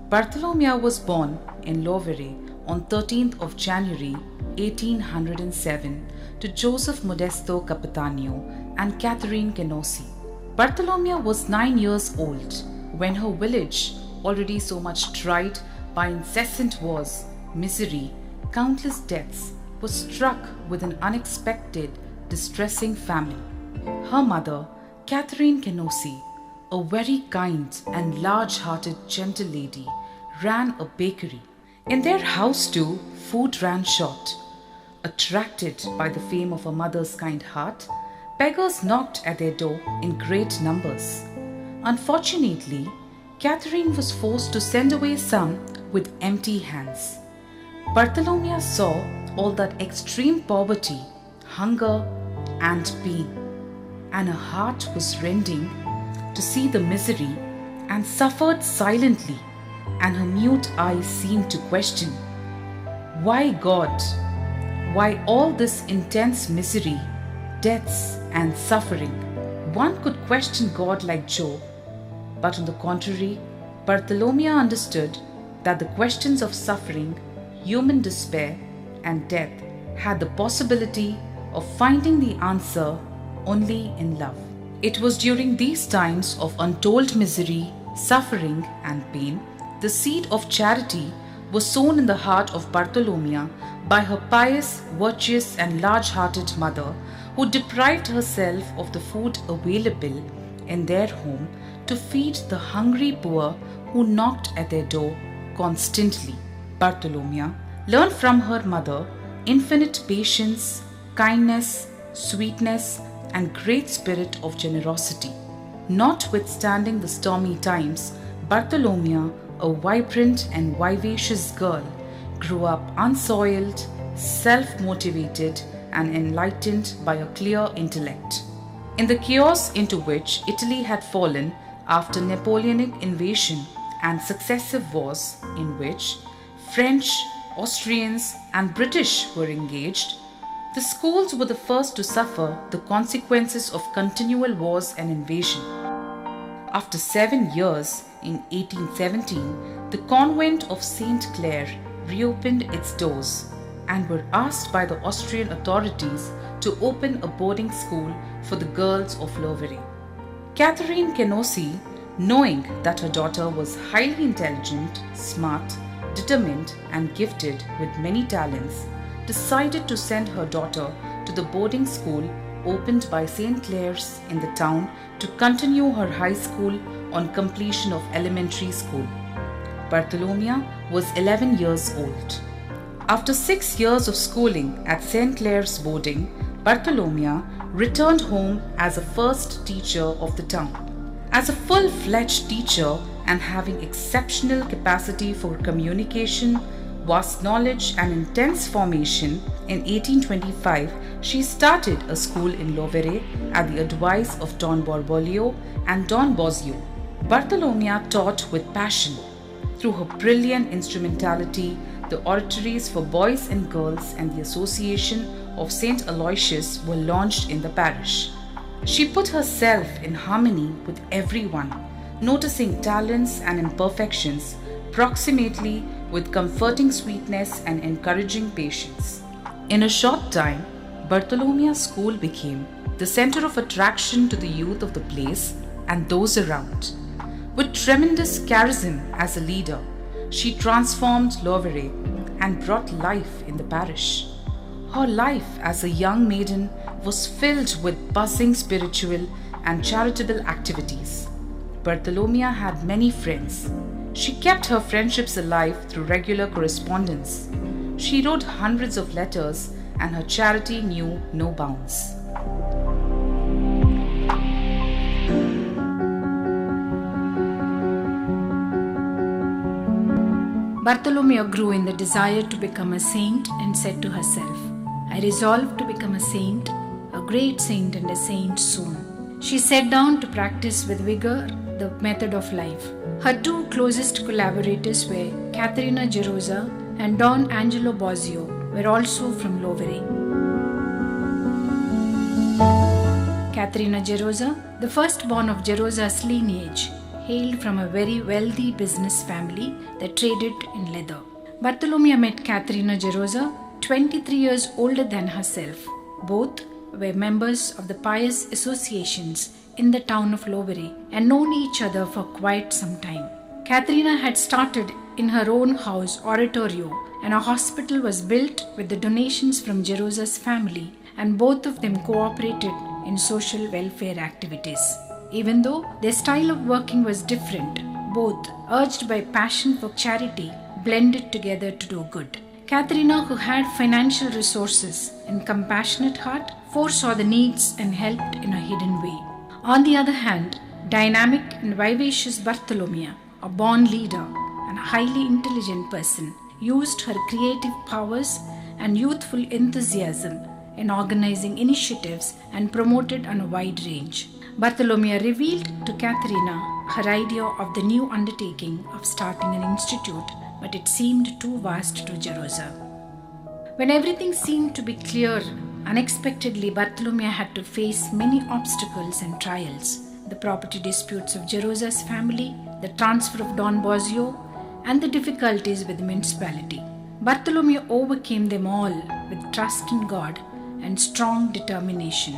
[SPEAKER 2] Bartholomew was born in Lovere on 13th of January 1807 to Joseph Modesto Capitanio and Catherine Kenosi. Bartholomew was 9 years old when her village, already so much tried by incessant wars, misery, countless deaths, was struck with an unexpected, distressing famine. Her mother, Catherine Kenosi, a very kind and large-hearted gentle lady, ran a bakery. In their house too, food ran short. Attracted by the fame of her mother's kind heart, beggars knocked at their door in great numbers. Unfortunately, Catherine was forced to send away some with empty hands. Bartholomew saw all that extreme poverty, hunger, and pain, and her heart was rending to see the misery, and suffered silently, and her mute eyes seemed to question, why God? Why all this intense misery, deaths, and suffering? One could question God like Job, but on the contrary, Bartholomew understood that the questions of suffering, human despair, and death had the possibility of finding the answer only in love. It was during these times of untold misery, suffering, and pain, the seed of charity was sown in the heart of Bartholomew by her pious, virtuous, and large-hearted mother, who deprived herself of the food available in their home to feed the hungry poor who knocked at their door constantly. Bartholomew learned from her mother infinite patience, kindness, sweetness, and great spirit of generosity. Notwithstanding the stormy times, Bartholomew, a vibrant and vivacious girl, grew up unsoiled, self-motivated, and enlightened by a clear intellect. In the chaos into which Italy had fallen after Napoleonic invasion and successive wars in which French, Austrians, and British were engaged, the schools were the first to suffer the consequences of continual wars and invasion. After 7 years, in 1817, the convent of St. Clare reopened its doors and were asked by the Austrian authorities to open a boarding school for the girls of Lovere. Catherine Kenosi, knowing that her daughter was highly intelligent, smart, determined, and gifted with many talents, decided to send her daughter to the boarding school opened by St. Clare's in the town to continue her high school on completion of elementary school. Bartholomew was 11 years old. After 6 years of schooling at St. Clare's boarding, Bartholomew returned home as a first teacher of the town. As a full-fledged teacher and having exceptional capacity for communication, vast knowledge, and intense formation, in 1825 she started a school in Lovere at the advice of Don Borbolio and Don Bosio. Bartholomew taught with passion. Through her brilliant instrumentality, the oratories for boys and girls and the Association of St. Aloysius were launched in the parish. She put herself in harmony with everyone, noticing talents and imperfections proximately with comforting sweetness and encouraging patience. In a short time, Bartholomew's school became the center of attraction to the youth of the place and those around. With tremendous charism as a leader, she transformed Lovere and brought life in the parish. Her life as a young maiden was filled with buzzing spiritual and charitable activities. Bartholomew had many friends. She kept her friendships alive through regular correspondence. She wrote hundreds of letters, and her charity knew no bounds.
[SPEAKER 5] Bartholomew grew in the desire to become a saint and said to herself, I resolved to become a saint, a great saint and a saint soon. She sat down to practice with vigor the method of life. Her two closest collaborators were Caterina Gerosa and Don Angelo Bosio, were also from Lovere. Caterina Gerosa, the firstborn of Gerosa's lineage, hailed from a very wealthy business family that traded in leather. Bartholomew met Caterina Gerosa, 23 years older than herself. Both were members of the pious associations in the town of Lovere and known each other for quite some time. Caterina had started in her own house oratorio, and a hospital was built with the donations from Gerosa's family, and both of them cooperated in social welfare activities. Even though their style of working was different, both, urged by passion for charity, blended together to do good. Caterina, who had financial resources and compassionate heart, foresaw the needs and helped in a hidden way. On the other hand, dynamic and vivacious Bartholomew, a born leader and a highly intelligent person, used her creative powers and youthful enthusiasm in organizing initiatives and promoted on a wide range. Bartholomew revealed to Katharina her idea of the new undertaking of starting an institute, but it seemed too vast to Gerosa. When everything seemed to be clear, unexpectedly Bartholomew had to face many obstacles and trials. The property disputes of Gerosa's family, the transfer of Don Bosio, and the difficulties with the municipality. Bartholomew overcame them all with trust in God and strong determination.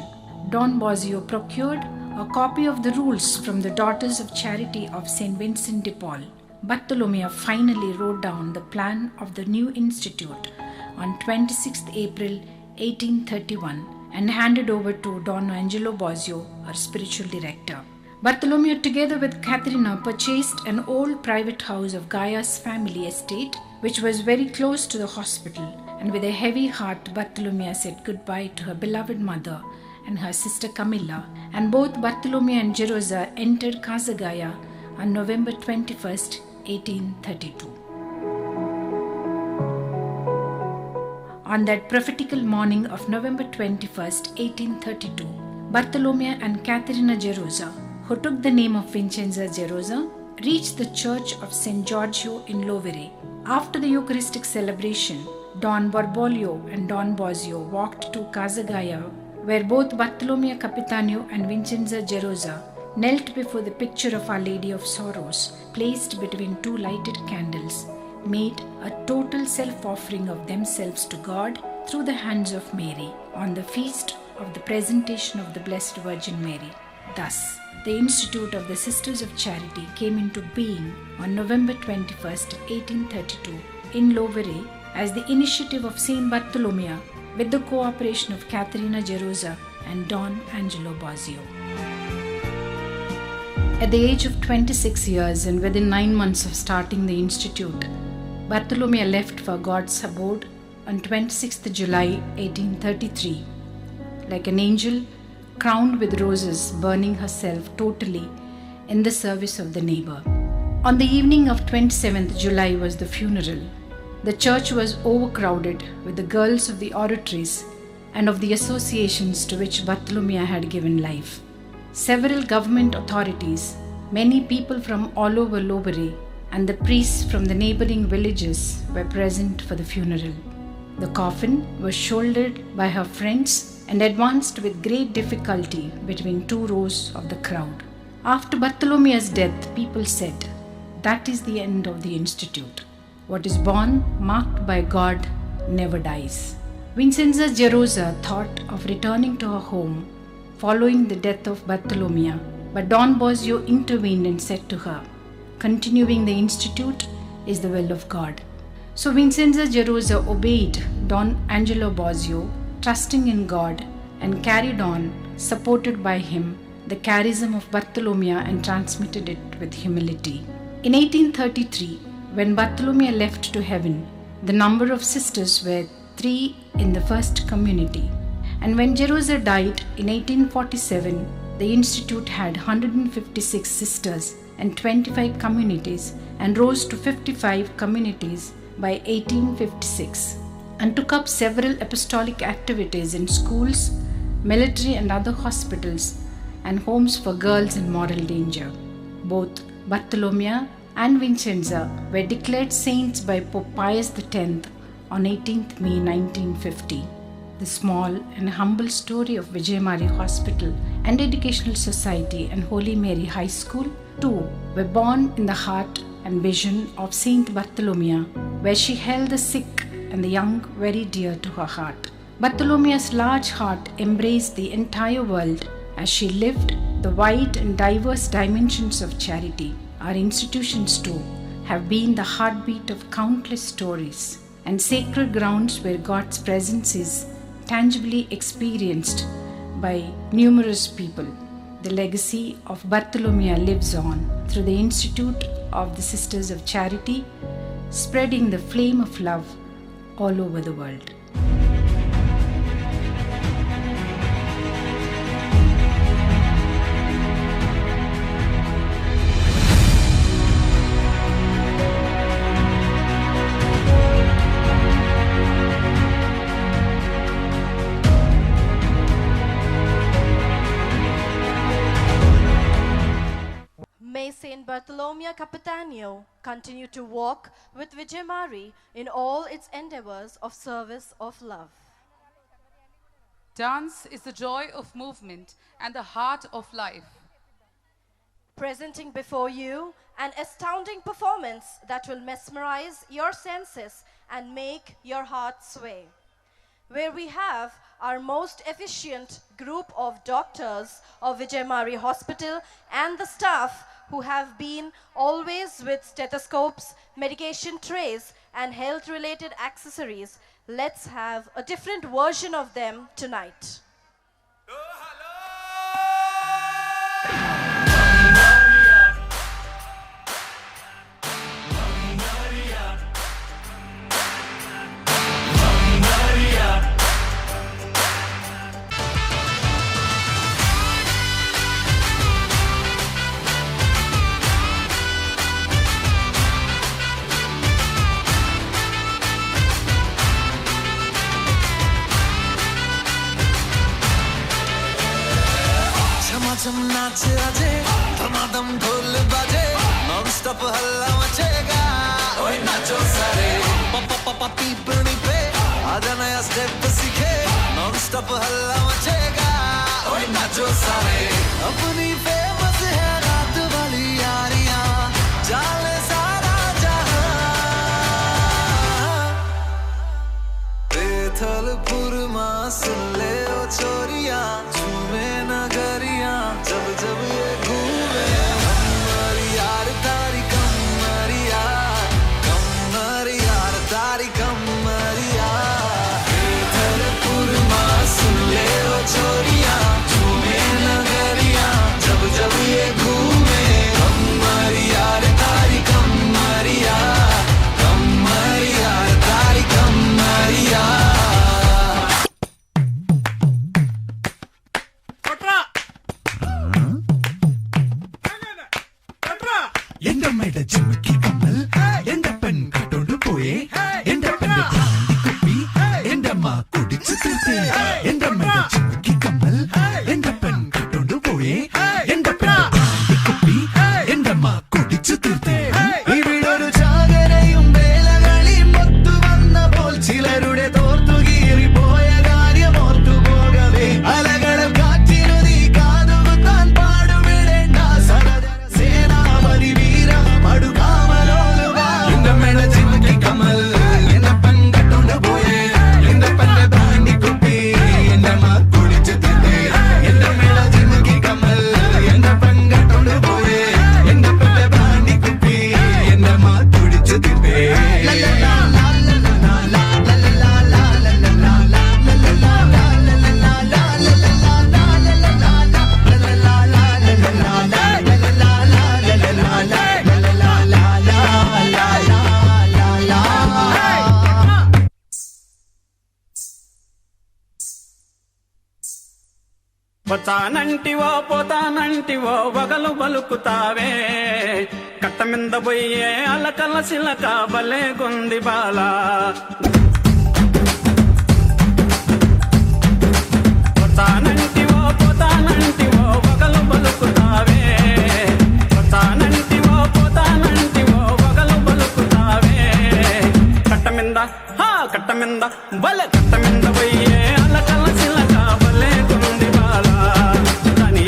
[SPEAKER 5] Don Bosio procured a copy of the rules from the Daughters of Charity of St. Vincent de Paul. Bartholomew finally wrote down the plan of the new institute on 26 April 1831 and handed over to Don Angelo Bosio, our spiritual director. Bartholomew, together with Katharina, purchased an old private house of Gaia's family estate, which was very close to the hospital, and with a heavy heart Bartholomew said goodbye to her beloved mother and her sister Camilla, and both Bartholomew and Gerosa entered Casa Gaia on November 21st, 1832. On that prophetical morning of November 21st, 1832, Bartholomew and Katharina Gerosa, who took the name of Vincenza Gerosa, reached the church of St. Giorgio in Lovere. After the Eucharistic celebration, Don Borbolio and Don Bosio walked to Casa Gaia, where both Bartholomew Capitanio and Vincenza Gerosa knelt before the picture of Our Lady of Sorrows, placed between two lighted candles, made a total self-offering of themselves to God through the hands of Mary on the feast of the presentation of the Blessed Virgin Mary. Thus, the Institute of the Sisters of Charity came into being on November 21st, 1832 in Lovere as the initiative of Saint Bartholomew with the cooperation of Katharina Gerosa and Don Angelo Bosio. At the age of 26 years and within 9 months of starting the institute, Bartholomew left for God's abode on 26th July 1833, like an angel crowned with roses, burning herself totally in the service of the neighbor. On the evening of 27th July was the funeral. The church was overcrowded with the girls of the oratories and of the associations to which Bartholomew had given life. Several government authorities, many people from all over Lovere, and the priests from the neighboring villages were present for the funeral. The coffin was shouldered by her friends and advanced with great difficulty between 2 rows of the crowd. After Bartholomew's death, people said, "That is the end of the institute. What is born, marked by God, never dies." Vincenza Gerosa thought of returning to her home following the death of Bartholomew, but Don Bosio intervened and said to her, "Continuing the institute is the will of God." So Vincenza Gerosa obeyed Don Angelo Bosio, trusting in God, and carried on, supported by him, the charism of Bartholomew and transmitted it with humility. In 1833, when Bartholomew left to heaven, the number of sisters were 3 in the first community. And when Gerosa died in 1847, the institute had 156 sisters and 25 communities, and rose to 55 communities by 1856, and took up several apostolic activities in schools, military and other hospitals, and homes for girls in moral danger. Both Bartholomew and Vincenza were declared saints by Pope Pius X on 18th May 1950. The small and humble story of Vijay Marie Hospital and Educational Society and Holy Mary High School too were born in the heart and vision of Saint Bartholomew, where she held the sick and the young very dear to her heart. Bartholomew's large heart embraced the entire world as she lived the wide and diverse dimensions of charity. Our institutions too have been the heartbeat of countless stories and sacred grounds where God's presence is tangibly experienced by numerous people. The legacy of Bartholomew lives on through the Institute of the Sisters of Charity, spreading the flame of love all over the world.
[SPEAKER 1] St. Bartholomew Capitano continue to walk with Vijay Marie in all its endeavors of service of love.
[SPEAKER 2] Dance is the joy of movement and the heart of life.
[SPEAKER 1] Presenting before you an astounding performance that will mesmerize your senses and make your heart sway. Where we have our most efficient group of doctors of Vijay Marie Hospital and the staff who have been always with stethoscopes, medication trays, and health-related accessories, let's have a different version of them tonight.
[SPEAKER 9] झमाझम नाच आजे धमाधम ढोल बाजे non stop हल्ला मचेगा ओए नाचो सारे पापा पापा पीपनी पे आजा नया स्टेप सीखे नॉन स्टॉप हल्ला मचेगा ओए नाचो सारे अपनी फेमस है रात वाली यारियां जाले सारा जहां बेथलपुर मां सुन ले ओ छोरियां झूमे नगरियां जब जब ये घूमे हमारी यार तारी कमरिया तारी कमरिया बेथलपुर मां सुन ले ओ छोरियां झूमे नगरियां जब जब ये घूमे हमारी यार तारी कमरिया तारी कमरिया
[SPEAKER 11] എന്റെ അമ്മയുടെ ജിമ്മിക്ക് കമ്മൽ എന്റെ പെൺ കട്ടോണ്ട് പോയേ എന്റെ പെണ്ണ് കുപ്പി എന്റെ അമ്മ കുടിച്ചു തീർത്തേ എന്റെ അമ്മയുടെ ജിമ്മിക്ക് കമ്മൽ എന്റെ പെൺ കട്ടോണ്ട് പോയേ എന്റെ പെണ്ണ് കുപ്പി എന്റെ അമ്മ കുടിച്ചു തീർത്തേ
[SPEAKER 9] ഇവിടൊരു ചാകരയും വേലകളിയും ഒത്തു വന്നപ്പോൾ ചിലരുടെ തോർത്തു കീറി പോയ കാര്യം ഓർത്തു പോകവേ അലകളും കാറ്റിനു നീ കാതുകുത്താൻ പാടുവിടേണ്ട സഹചര സേനാപതി വീര മടുകാമലോലുവ എന്റെ മേള ജിമ്മിക്ക് കമ്മൽ എന്റെ പെൺ കട്ടോണ്ട് പോയേ എന്റെ പെണ്ണ് ബ്രാൻഡി കുപ്പി എന്റെ അമ്മ കുടിച്ചു തീർത്തേ എന്റെ മേള ജിമ്മിക്ക് കമ്മൽ എന്റെ പെൺ കട്ടോണ്ട് പോയേ എന്റെ പെണ്ണ് ബ്രാൻഡി കുപ്പി എന്റെ അമ്മ കുടിച്ചു തീർത്തേ
[SPEAKER 12] పోతానంటివో వగలు బలుకుతావే కట్ట మింద పోయే అలకల సిలక బలే గుంది బాలా పోతానంటివో వగలు బలుకుతావే పోతానంటివో వగలు బలుకుతావే కట్ట మింద బల కట్ట మింద పోయే అలకల సిలక బలే గుంది బాలా దాని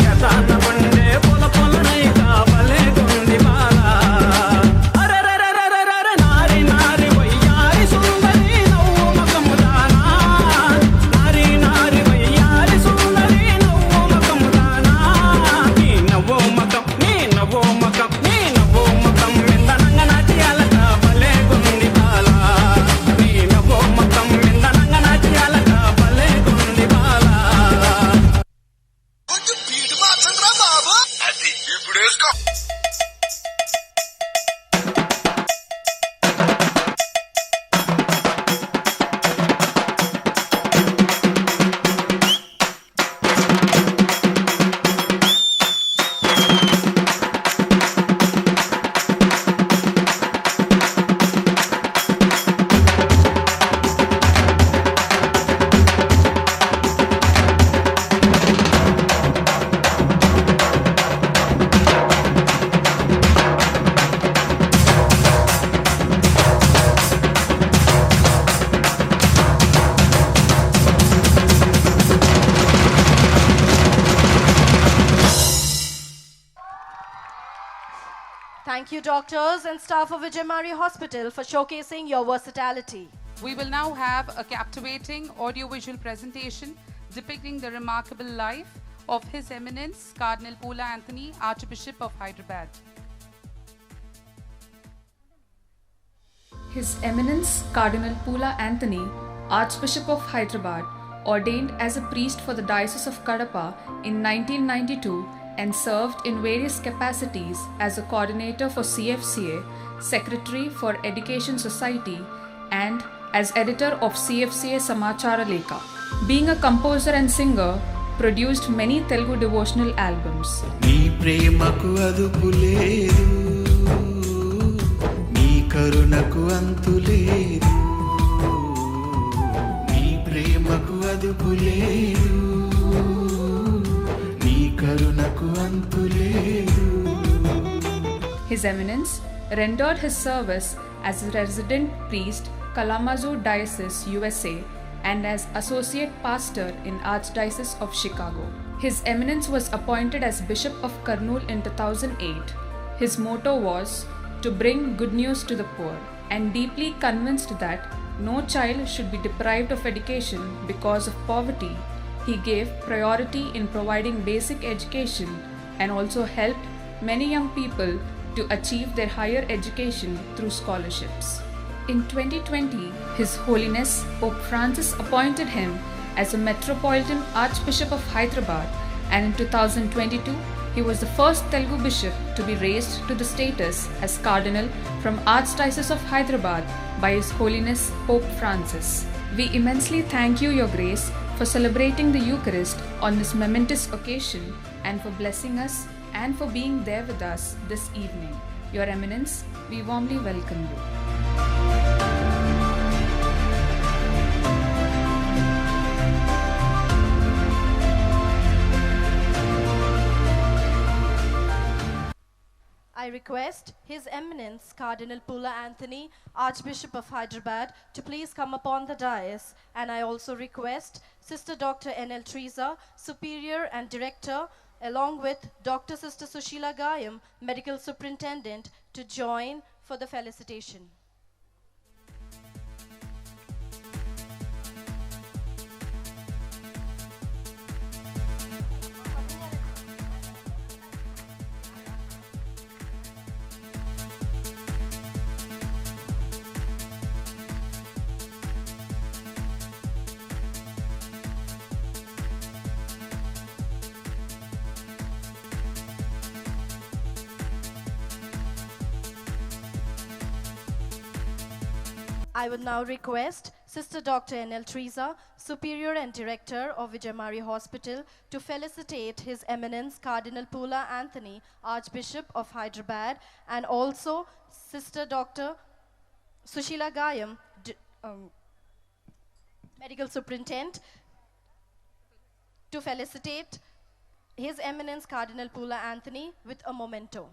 [SPEAKER 12] యతాన బండే పొల పొలనై కావలే గుంది Bala అరెరెరెరెరెరె
[SPEAKER 1] Thank you, doctors and staff of Vijay Marie Hospital, for showcasing your versatility.
[SPEAKER 2] We will now have a captivating audiovisual presentation depicting the remarkable life of His Eminence Cardinal Poola Anthony, Archbishop of Hyderabad.
[SPEAKER 5] His Eminence Cardinal Poola Anthony, Archbishop of Hyderabad, ordained as a priest for the Diocese of Kadapa in 1992 and served in various capacities as a coordinator for CFCA, Secretary for Education Society, and as editor of CFCA Samachara Lekha. Being a composer and singer, produced many Telugu devotional albums.
[SPEAKER 9] నీ ప్రేమకు అదుపు లేదు, నీ కరుణకు అంతు లేదు, నీ ప్రేమకు అదుపు లేదు, నీ కరుణకు అంతు లేదు.
[SPEAKER 5] His Eminence rendered his service as a resident priest, Kalamazoo Diocese, USA, and as associate pastor in Archdiocese of Chicago. His Eminence was appointed as Bishop of Kurnool in 2008. His motto was to bring good news to the poor, and deeply convinced that no child should be deprived of education because of poverty, he gave priority in providing basic education and also helped many young people to achieve their higher education through scholarships. In 2020, His Holiness Pope Francis appointed him as a Metropolitan Archbishop of Hyderabad, and in 2022, he was the first Telugu bishop to be raised to the status as Cardinal from Archdiocese of Hyderabad by His Holiness Pope Francis. We immensely thank you, Your Grace, for celebrating the Eucharist on this momentous occasion and for blessing us and for being there with us this evening. Your Eminence, we warmly welcome you.
[SPEAKER 1] I request His Eminence Cardinal Poola Anthony, Archbishop of Hyderabad, to please come upon the dais, and I also request Sister Dr. N.L. Teresa, Superior and Director, along with Dr. Sister Sushila Gayam, Medical Superintendent, to join for the felicitation. I would now request Sister Dr. N.L. Teresa, Superior and Director of Vijay Marie Hospital, to felicitate His Eminence Cardinal Poola Anthony, Archbishop of Hyderabad, and also Sister Dr. Sushila Gayam, Medical Superintendent, to felicitate His Eminence Cardinal Poola Anthony with a memento.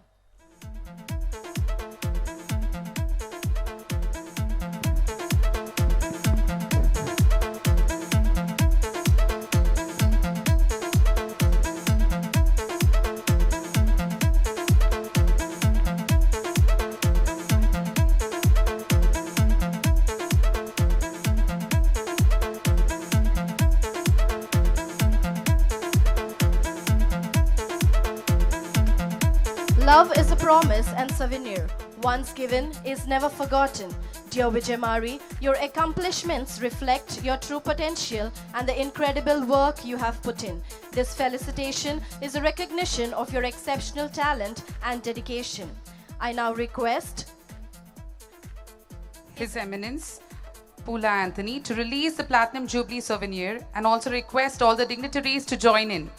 [SPEAKER 1] Love is a promise and souvenir. Once given is never forgotten. Dear Vijay Marie, your accomplishments reflect your true potential and the incredible work you have put in. This felicitation is a recognition of your exceptional talent and dedication. I now request
[SPEAKER 2] His Eminence Poola Anthony to release the Platinum Jubilee souvenir and also request all the dignitaries to join in.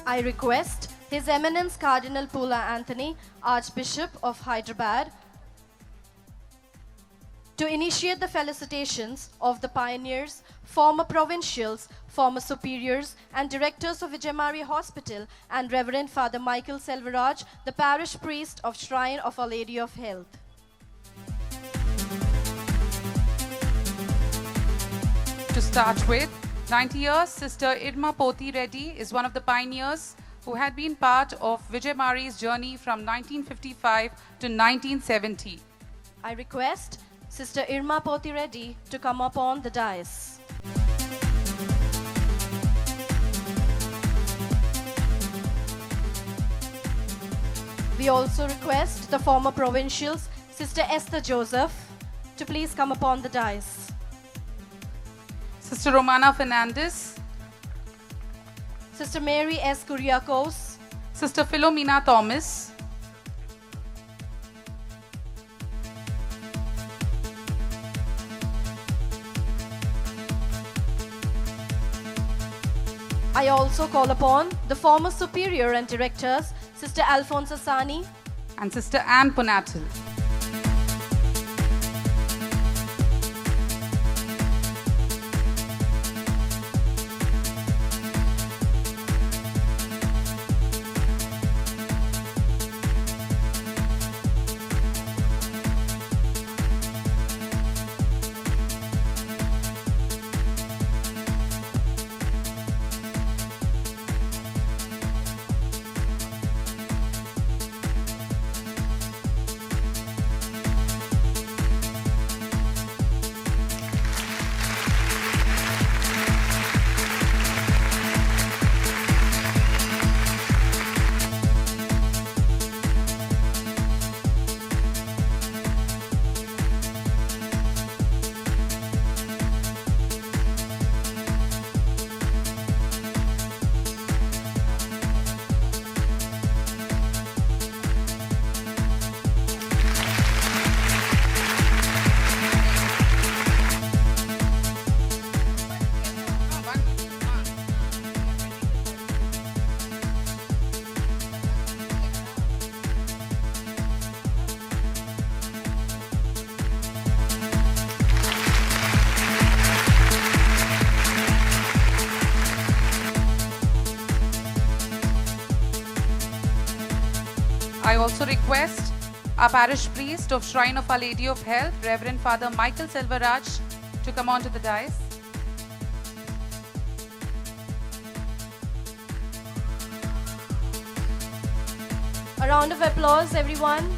[SPEAKER 1] I request His Eminence Cardinal Pula Anthony, Archbishop of Hyderabad, to initiate the felicitations of the pioneers, former provincials, former superiors, and directors of Vijay Marie Hospital, and Reverend Father Michael Selvaraj, the parish priest of Shrine of Our Lady of Health.
[SPEAKER 2] To start with, 90 years, Sister Irma Poti Reddy is one of the pioneers who had been part of Vijay Marie's journey from 1955 to 1970.
[SPEAKER 1] I request Sister Irma Poti Reddy to come up on the dais. We also request the former provincials, Sister Esther Joseph, to please come upon the dais.
[SPEAKER 2] Sister Romana Fernandez,
[SPEAKER 1] Sister Mary S. Kuriakos,
[SPEAKER 2] Sister Philomena Thomas,
[SPEAKER 1] I also call upon the former superior and directors, Sister Alphonsa Sani
[SPEAKER 2] and Sister Anne Punatil. I also request our parish priest of Shrine of Our Lady of Health, Reverend Father Michael Selvaraj, to come onto the dais.
[SPEAKER 1] A round of applause, everyone.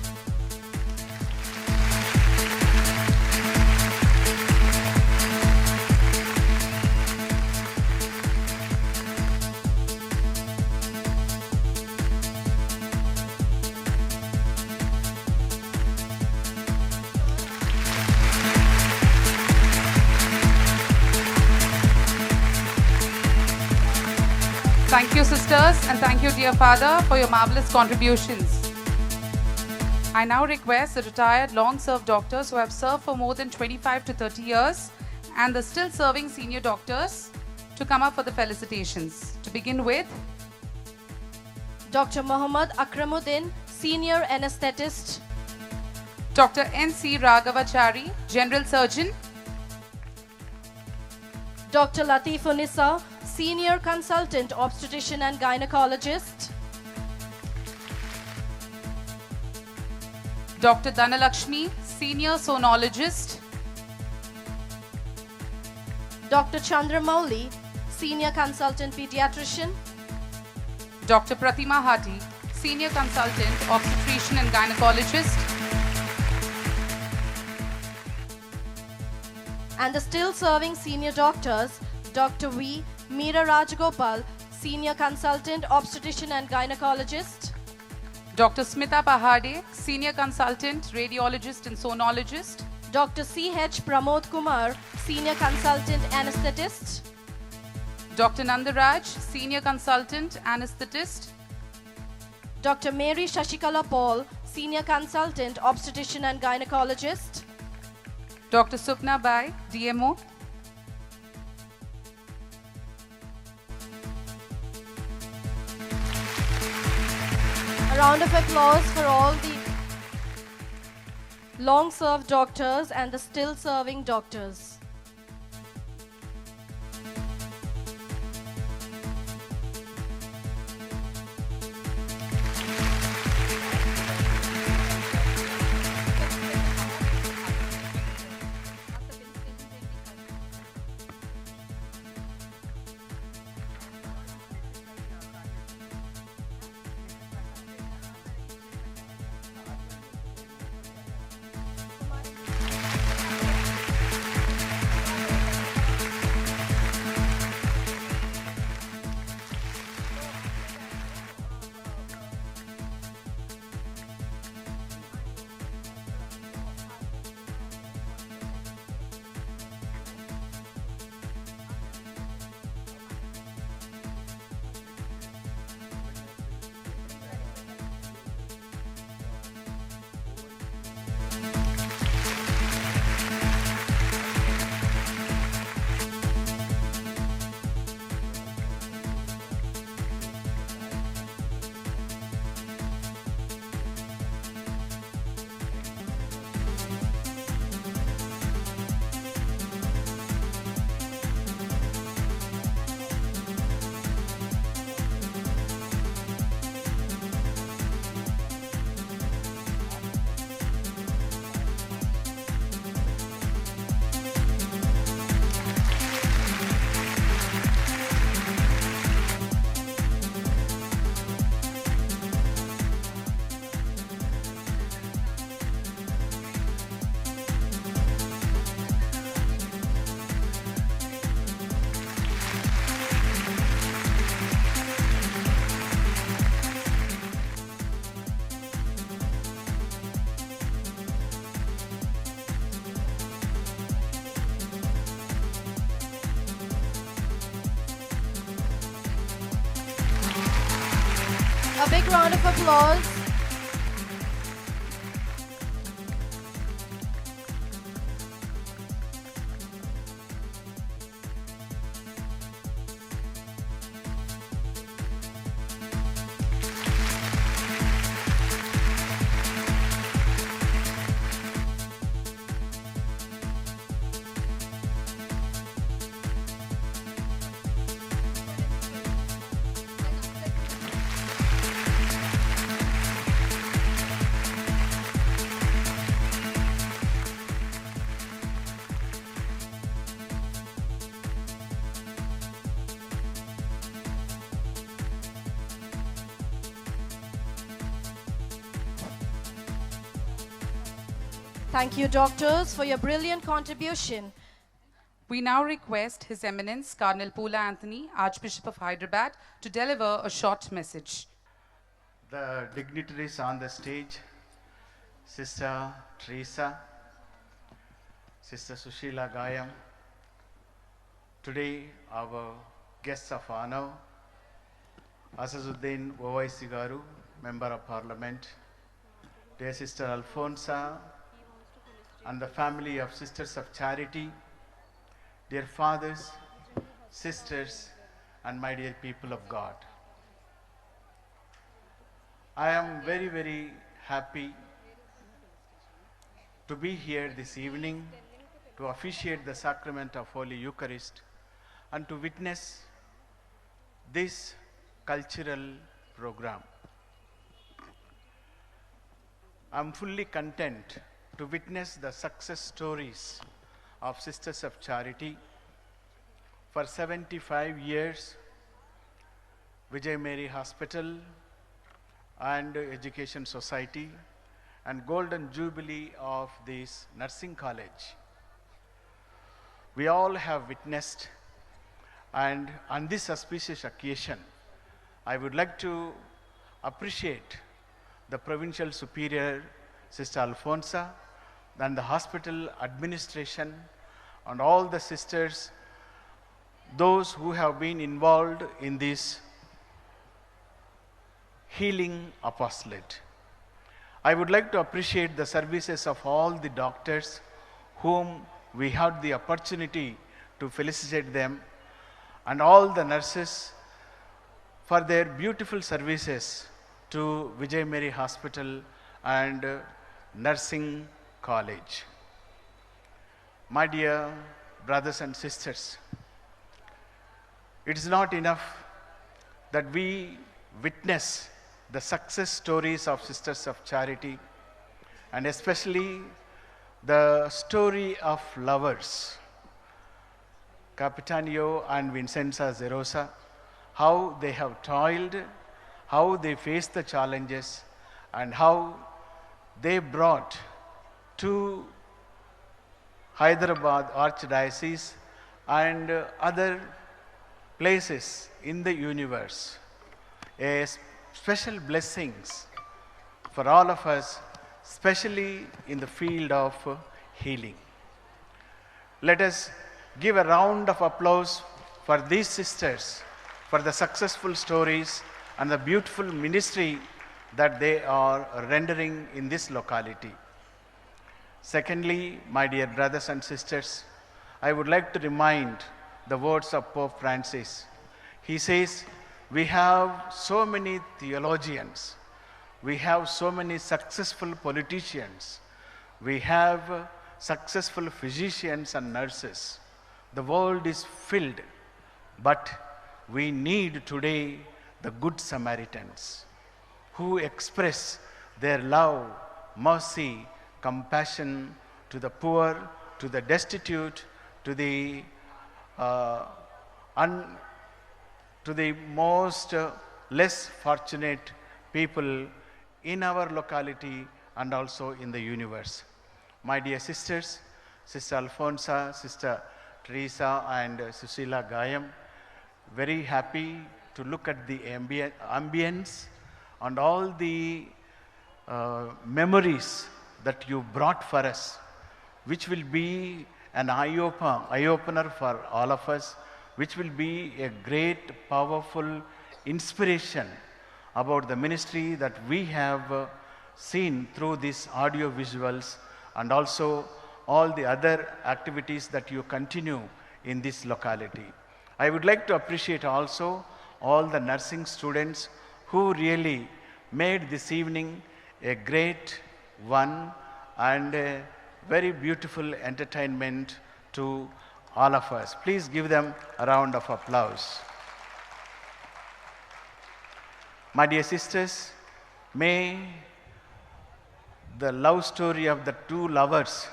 [SPEAKER 2] Thank you, sisters, and thank you, dear Father, for your marvelous contributions. I now request the retired long-served doctors who have served for more than 25 to 30 years and the still serving senior doctors to come up for the felicitations. To begin with,
[SPEAKER 1] Dr. Muhammad Akramuddin, Senior Anesthetist.
[SPEAKER 2] Dr. N.C. Raghavachari, General Surgeon.
[SPEAKER 1] Dr. Latifunisa, Senior Consultant Obstetrician and Gynecologist.
[SPEAKER 2] Dr. Dhanalakshmi, Senior Sonologist.
[SPEAKER 1] Dr. Chandramouli, Senior Consultant Pediatrician.
[SPEAKER 2] Dr. Pratima Hati, Senior Consultant Obstetrician and Gynecologist.
[SPEAKER 1] And the still serving senior doctors, Dr. V. Meera Rajagopal, Senior Consultant Obstetrician and Gynecologist.
[SPEAKER 2] Dr. Smita Pahade, Senior Consultant Radiologist and Sonologist.
[SPEAKER 1] Dr. C.H. Pramod Kumar, Senior Consultant Anesthetist.
[SPEAKER 2] Dr. Nandaraj, Senior Consultant Anesthetist.
[SPEAKER 1] Dr. Mary Shashikala Paul, Senior Consultant Obstetrician and Gynecologist.
[SPEAKER 2] Dr. Supna Bai, DMO.
[SPEAKER 1] round of applause for all the long-served doctors and the still-serving doctors. A big round of applause. Thank you, doctors, for your brilliant contribution.
[SPEAKER 2] We now request His Eminence Cardinal Poola Anthony, Archbishop of Hyderabad, to deliver a short message.
[SPEAKER 13] The dignitaries on the stage, Sister Teresa, Sister Sushila Gayam, today our guests of honor, Asazuddin Owaisi Garu, Member of Parliament, dear Sister Alfonsa, and the family of Sisters of Charity, dear fathers, sisters, and my dear people of God. I am very, very happy to be here this evening to officiate the sacrament of Holy Eucharist and to witness this cultural program. I am fully content to witness the success stories of Sisters of Charity. For 75 years, Vijay Marie Hospital and Education Society and Golden Jubilee of this nursing college, we all have witnessed, and on this auspicious occasion, I would like to appreciate the Provincial Superior, Sister Alfonsa, and the hospital administration, and all the sisters, those who have been involved in this healing apostolate. I would like to appreciate the services of all the doctors whom we had the opportunity to felicitate them, and all the nurses for their beautiful services to Vijay Marie Hospital and Nursing College. My dear brothers and sisters, it is not enough that we witness the success stories of Sisters of Charity, and especially the story of lovers, Capitanio and Vincenza Zerosa, how they have toiled, how they faced the challenges, and how they brought to Hyderabad Archdiocese and other places in the universe a special blessings for all of us, especially in the field of healing. Let us give a round of applause for these sisters, for the successful stories and the beautiful ministry that they are rendering in this locality. Secondly, my dear brothers and sisters, I would like to remind the words of Pope Francis. He says, we have so many theologians, we have so many successful politicians, we have successful physicians and nurses. The world is filled, but we need today the good Samaritans who express their love, mercy, compassion to the poor, to the destitute, to the most less fortunate people in our locality and also in the universe. My dear sisters, Sister Alfonsa, Sister Teresa and Susila Gayam, very happy to look at the ambience and all the memories that you brought for us, which will be an eye-opener for all of us, which will be a great, powerful inspiration about the ministry that we have seen through these audio visuals and also all the other activities that you continue in this locality. I would like to appreciate also all the nursing students who really made this evening a great one and a very beautiful entertainment to all of us. Please give them a round of applause. My dear sisters, may the love story of the two lovers,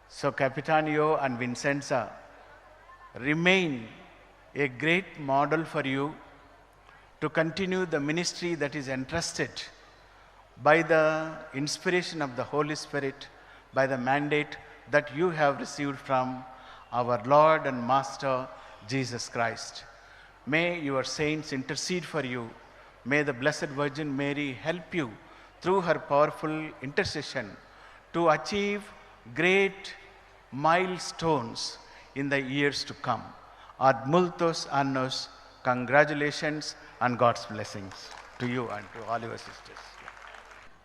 [SPEAKER 13] so Capitanio and Vincenza, remain a great model for you to continue the ministry that is entrusted by the inspiration of the Holy Spirit, by the mandate that you have received from our Lord and Master Jesus Christ. May your saints intercede for you. May the Blessed Virgin Mary help you through her powerful intercession to achieve great milestones in the years to come. Ad multos annos, congratulations and God's blessings to you and to all your sisters.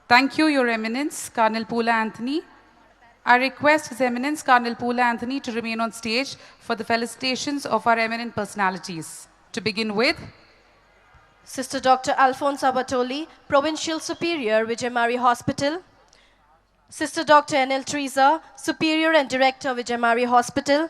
[SPEAKER 2] Thank you, Your Eminence, Cardinal Pula Anthony. I request His Eminence, Cardinal Pula Anthony, to remain on stage for the felicitations of our eminent personalities. To begin with,
[SPEAKER 1] Sister Dr. Alfonsa Batoli, Provincial Superior, Vijay Marie Hospital. Sister Dr. N.L. Teresa, Superior and Director, Vijay Marie Hospital.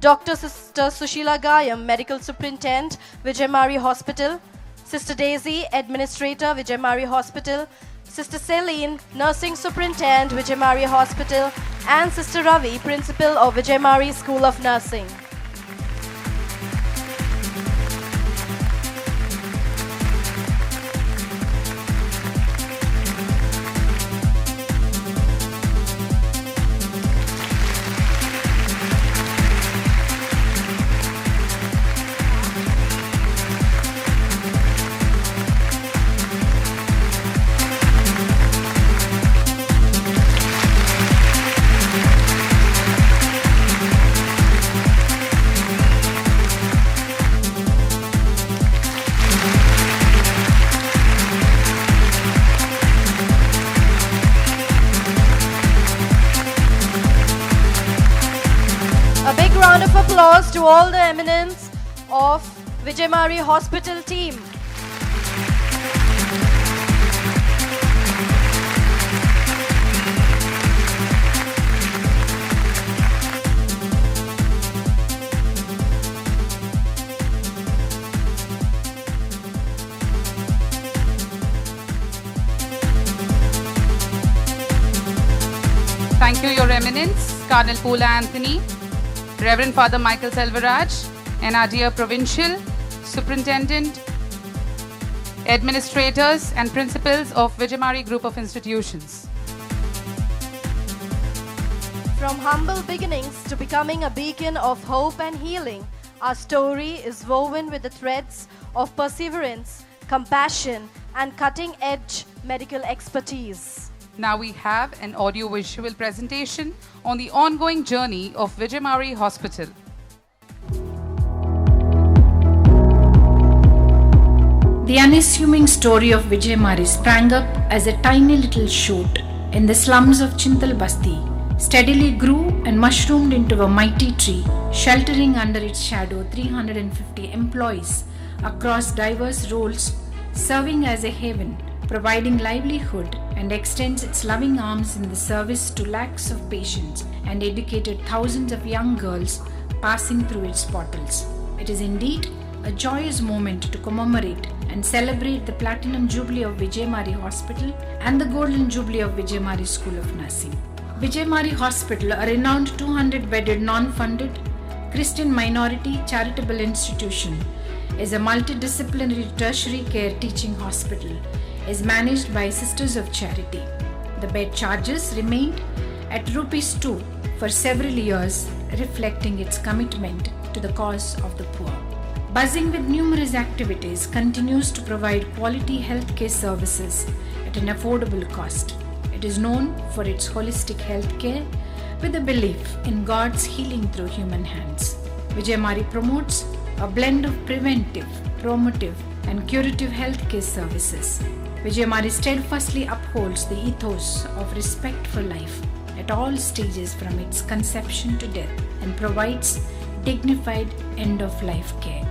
[SPEAKER 1] Dr. Sister Sushila Gayam, Medical Superintendent, Vijay Marie Hospital. Sister Daisy, Administrator, Vijay Marie Hospital. Sister Celine, Nursing Superintendent, Vijay Marie Hospital. And Sister Ravi, Principal of Vijay Marie School of Nursing. Round of applause to all the eminence of Vijay Marie Hospital team.
[SPEAKER 2] Thank you, Your Eminence, Cardinal Poola Anthony, Reverend Father Michael Selvaraj, and our dear Provincial, Superintendent, Administrators and Principals of Vijay Marie Group of Institutions.
[SPEAKER 1] From humble beginnings to becoming a beacon of hope and healing, our story is woven with the threads of perseverance, compassion, and cutting-edge medical expertise.
[SPEAKER 2] Now we have an audio-visual presentation on the ongoing journey of Vijay Marie Hospital.
[SPEAKER 5] The unassuming story of Vijay Marie sprang up as a tiny little shoot in the slums of Chintal Basti, steadily grew and mushroomed into a mighty tree, sheltering under its shadow 350 employees across diverse roles, serving as a haven, providing livelihood, and extends its loving arms in the service to lakhs of patients and educated thousands of young girls passing through its portals. It is indeed a joyous moment to commemorate and celebrate the Platinum Jubilee of Vijay Marie Hospital and the Golden Jubilee of Vijay Marie School of Nursing. Vijay Marie Hospital, a renowned 200-bedded non-funded Christian Minority Charitable Institution, is a multi-disciplinary tertiary care teaching hospital, is managed by Sisters of Charity. The bed charges remained at ₹2 for several years, reflecting its commitment to the cause of the poor. Buzzing with numerous activities, continues to provide quality healthcare services at an affordable cost. It is known for its holistic healthcare with a belief in God's healing through human hands. Vijay Marie promotes a blend of preventive, promotive, and curative healthcare services. Vijay Marie steadfastly upholds the ethos of respect for life at all stages from its conception to death and provides dignified end-of-life care.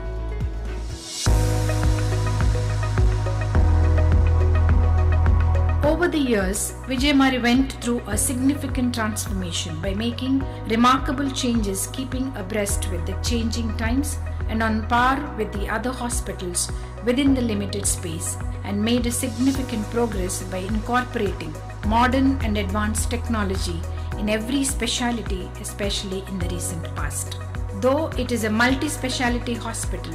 [SPEAKER 5] Over the years, Vijay Marie went through a significant transformation by making remarkable changes, keeping abreast with the changing times and on par with the other hospitals within the limited space, and made a significant progress by incorporating modern and advanced technology in every specialty, especially in the recent past. Though it is a multi-speciality hospital,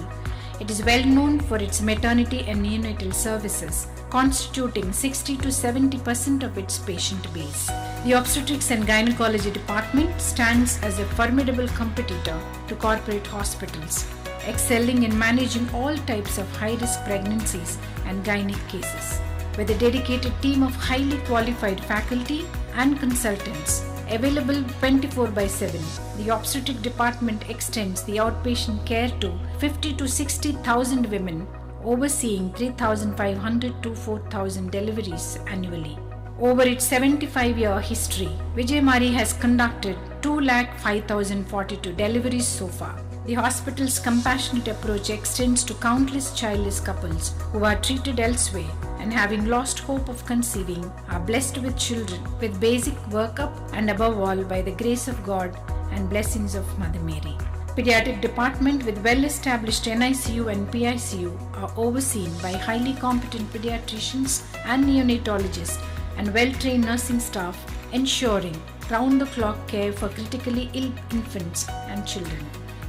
[SPEAKER 5] it is well known for its maternity and neonatal services, constituting 60 to 70% of its patient base. The obstetrics and gynecology department stands as a formidable competitor to corporate hospitals, excelling in managing all types of high-risk pregnancies and gynec cases. With a dedicated team of highly qualified faculty and consultants available 24/7, the obstetric department extends the outpatient care to 50 to 60,000 women, overseeing 3,500 to 4,000 deliveries annually. Over its 75-year history, Vijay Marie has conducted 205,042 deliveries so far. The hospital's compassionate approach extends to countless childless couples who are treated elsewhere and, having lost hope of conceiving, are blessed with children with basic workup and above all by the grace of God and blessings of Mother Mary. Pediatric department with well-established NICU and PICU are overseen by highly competent pediatricians and neonatologists and well-trained nursing staff, ensuring round-the-clock care for critically ill infants and children.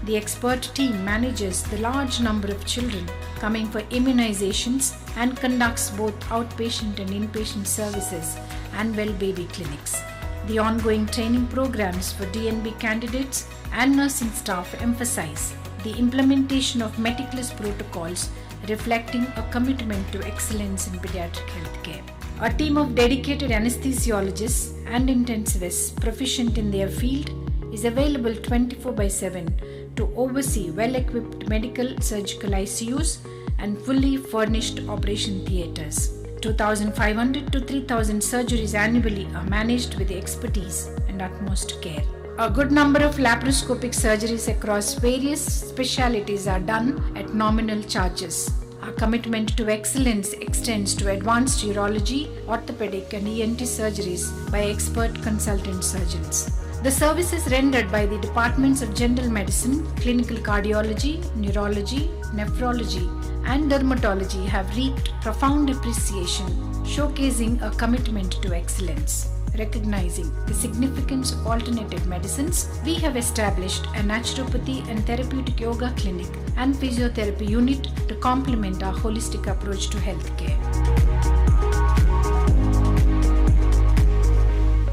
[SPEAKER 5] The expert team manages the large number of children coming for immunizations and conducts both outpatient and inpatient services and well baby clinics. The ongoing training programs for DNB candidates and nursing staff emphasize the implementation of meticulous protocols reflecting a commitment to excellence in pediatric healthcare. A team of dedicated anesthesiologists and intensivists proficient in their field is available 24/7 to oversee well-equipped medical surgical ICUs and fully furnished operation theatres. 2,500 to 3,000 surgeries annually are managed with expertise and utmost care. A good number of laparoscopic surgeries across various specialties are done at nominal charges. Our commitment to excellence extends to advanced urology, orthopedic and ENT surgeries by expert consultant surgeons. The services rendered by the departments of general medicine, clinical cardiology, neurology, nephrology, and dermatology have reaped profound appreciation, showcasing a commitment to excellence. Recognizing the significance of alternative medicines, we have established a naturopathy and therapeutic yoga clinic and physiotherapy unit to complement our holistic approach to healthcare.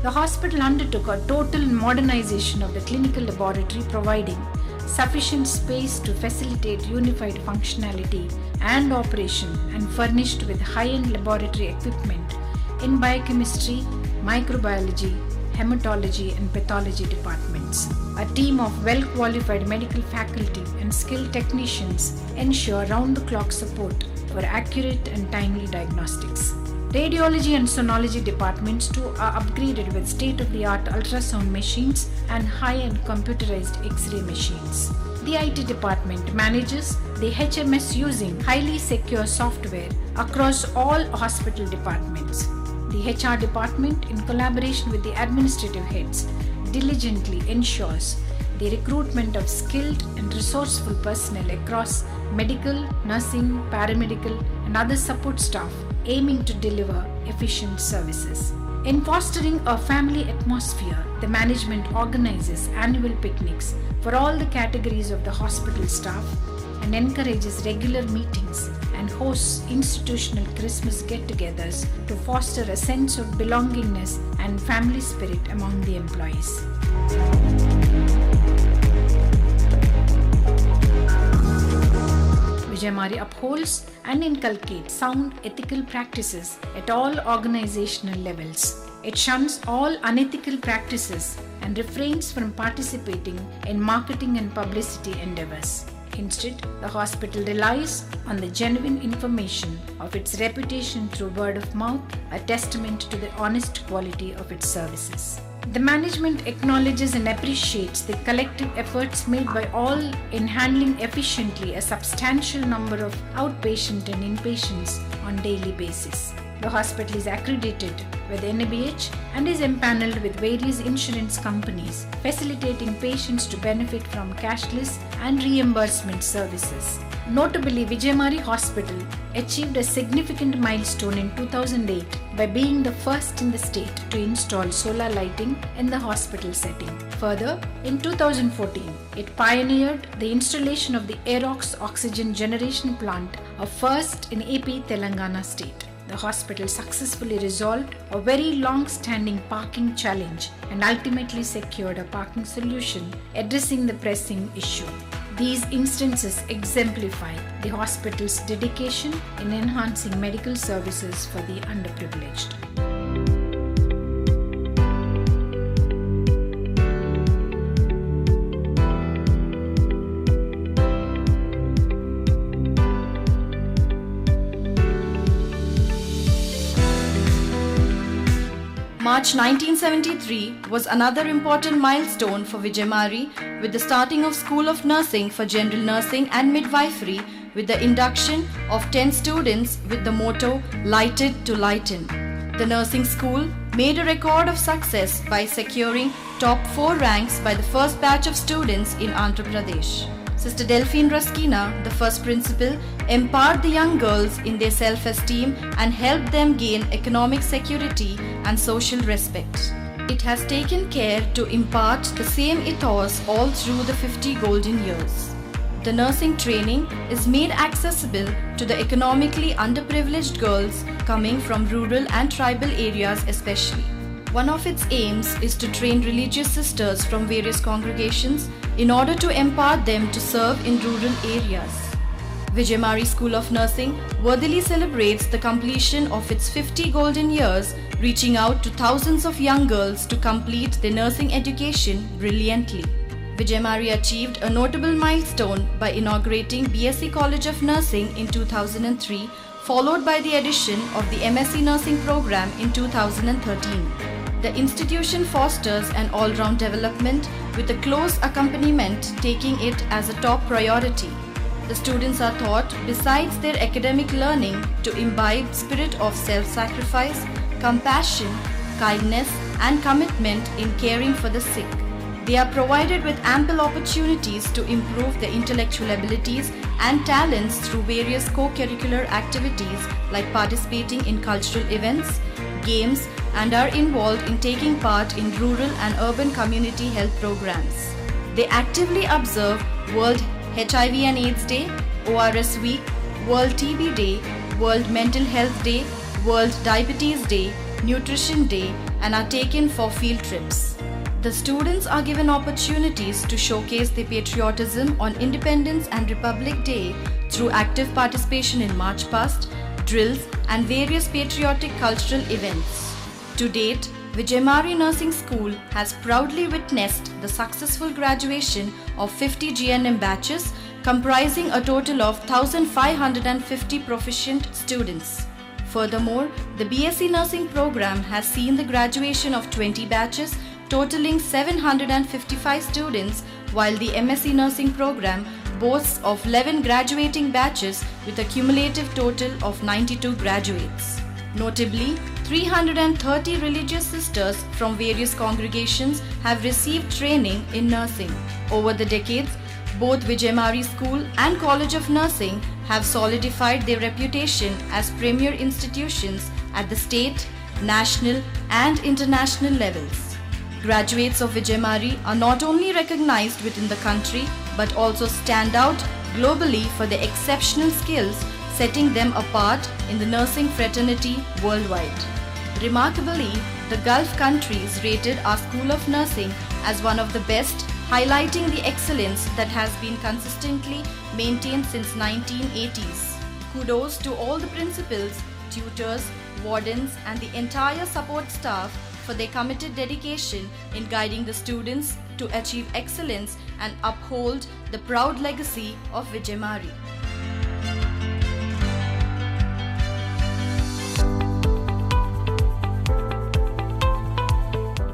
[SPEAKER 5] The hospital undertook a total modernization of the clinical laboratory, providing sufficient space to facilitate unified functionality and operation, and furnished with high-end laboratory equipment in biochemistry, microbiology, hematology and pathology departments. A team of well-qualified medical faculty and skilled technicians ensure round-the-clock support for accurate and timely diagnostics. Radiology and sonology departments too are upgraded with state-of-the-art ultrasound machines and high-end computerized X-ray machines. The IT department manages the HMS using highly secure software across all hospital departments. The HR department, in collaboration with the administrative heads, diligently ensures the recruitment of skilled and resourceful personnel across medical, nursing, paramedical, and other support staff, aiming to deliver efficient services. In fostering a family atmosphere, the management organizes annual picnics for all the categories of the hospital staff and encourages regular meetings and hosts institutional Christmas get-togethers to foster a sense of belongingness and family spirit among the employees. Vijay Marie upholds and inculcates sound ethical practices at all organizational levels. It shuns all unethical practices and refrains from participating in marketing and publicity endeavors. Instead, the hospital relies on the genuine information of its reputation through word of mouth, a testament to the honest quality of its services. The management acknowledges and appreciates the collective efforts made by all in handling efficiently a substantial number of outpatient and inpatients on daily basis. The hospital is accredited with NABH and is empaneled with various insurance companies, facilitating patients to benefit from cashless and reimbursement services. Notably, Vijay Marie Hospital achieved a significant milestone in 2008 by being the first in the state to install solar lighting in the hospital setting. Further, in 2014, it pioneered the installation of the Aerox oxygen generation plant, a first in AP Telangana state. The hospital successfully resolved a very long-standing parking challenge and ultimately secured a parking solution addressing the pressing issue. These instances exemplify the hospital's dedication in enhancing medical services for the underprivileged.
[SPEAKER 6] March 1973 was another important milestone for Vijay Marie, with the starting of School of Nursing for General Nursing and Midwifery, with the induction of 10 students with the motto "Lighted to Lighten." The nursing school made a record of success by securing top 4 ranks by the first batch of students in Andhra Pradesh. Sister Delphine Raskina, the first principal, empowered the young girls in their self-esteem and helped them gain economic security and social respect. It has taken care to impart the same ethos all through the 50 golden years. The nursing training is made accessible to the economically underprivileged girls coming from rural and tribal areas especially. One of its aims is to train religious sisters from various congregations in order to empower them to serve in rural areas. Vijay Marie School of Nursing worthily celebrates the completion of its 50 golden years, reaching out to thousands of young girls to complete their nursing education brilliantly. Vijay Marie achieved a notable milestone by inaugurating BSc College of Nursing in 2003, followed by the addition of the MSc Nursing program in 2013. The institution fosters an all-round development with a close accompaniment, taking it as a top priority. The students are taught, besides their academic learning, to imbibe spirit of self-sacrifice, compassion, kindness, and commitment in caring for the sick. They are provided with ample opportunities to improve their intellectual abilities and talents through various co-curricular activities like participating in cultural events, games, and are involved in taking part in rural and urban community health programs. They actively observe World HIV and AIDS Day, ORS Week, World TB Day, World Mental Health Day, World Diabetes Day, Nutrition Day, and are taken for field trips. The students are given opportunities to showcase their patriotism on Independence and Republic Day through active participation in March Past, drills, and various patriotic cultural events. To date, Vijay Marie Nursing School has proudly witnessed the successful graduation of 50 GNM batches comprising a total of 1,550 proficient students. Furthermore, the BSc Nursing program has seen the graduation of 20 batches totaling 755 students, while the MSc Nursing program boasts of 11 graduating batches with a cumulative total of 92 graduates. Notably, 330 religious sisters from various congregations have received training in nursing. Over the decades, both Vijay Marie School and College of Nursing have solidified their reputation as premier institutions at the state, national, and international levels. Graduates of Vijay Marie are not only recognized within the country but also stand out globally for their exceptional skills, setting them apart in the nursing fraternity worldwide. Remarkably, the Gulf countries rated our School of Nursing as one of the best, highlighting the excellence that has been consistently maintained since 1980s. Kudos to all the principals, tutors, wardens, and the entire support staff for their committed dedication in guiding the students to achieve excellence and uphold the proud legacy of Vijay Marie.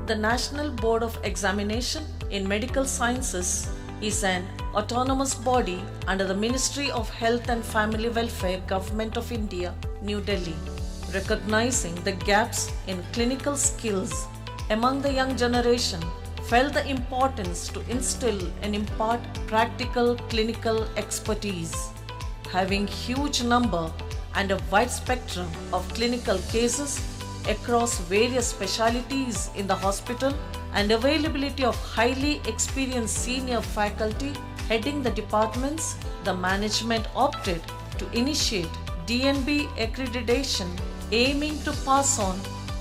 [SPEAKER 10] The National Board of Examination in Medical Sciences is an autonomous body under the Ministry of Health and Family Welfare, Government of India, New Delhi, recognizing the gaps in clinical skills among the young generation, felt the importance to instill and impart practical clinical expertise. Having huge number and a wide spectrum of clinical cases across various specialties in the hospital and availability of highly experienced senior faculty heading the departments, the management opted to initiate DNB accreditation aiming to pass on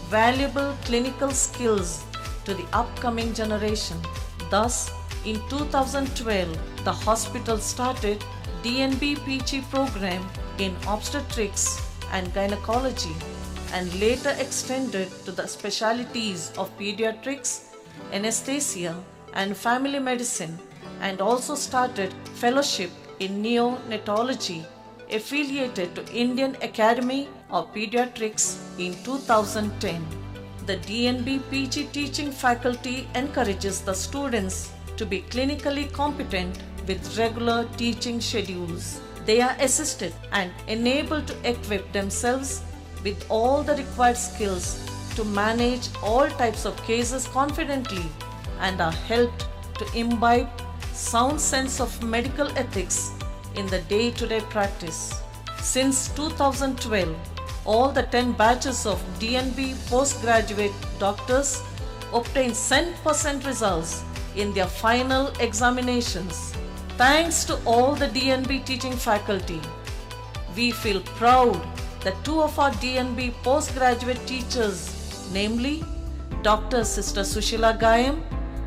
[SPEAKER 10] valuable clinical skills to the upcoming generation. Thus, in 2012, the hospital started DNB PG program in obstetrics and gynecology and later extended to the specialties of pediatrics, anesthesia, and family medicine, and also started fellowship in neonatology affiliated to Indian Academy of Pediatrics in 2010. The DNB PG teaching faculty encourages the students to be clinically competent with regular teaching schedules. They are assisted and enabled to equip themselves with all the required skills to manage all types of cases confidently and are helped to imbibe sound sense of medical ethics in the day-to-day practice. Since 2012, all the 10 batches of DNB postgraduate doctors obtained 100% results in their final examinations. Thanks to all the DNB teaching faculty, we feel proud that two of our DNB postgraduate teachers, namely Dr. Sister Sushila Gayam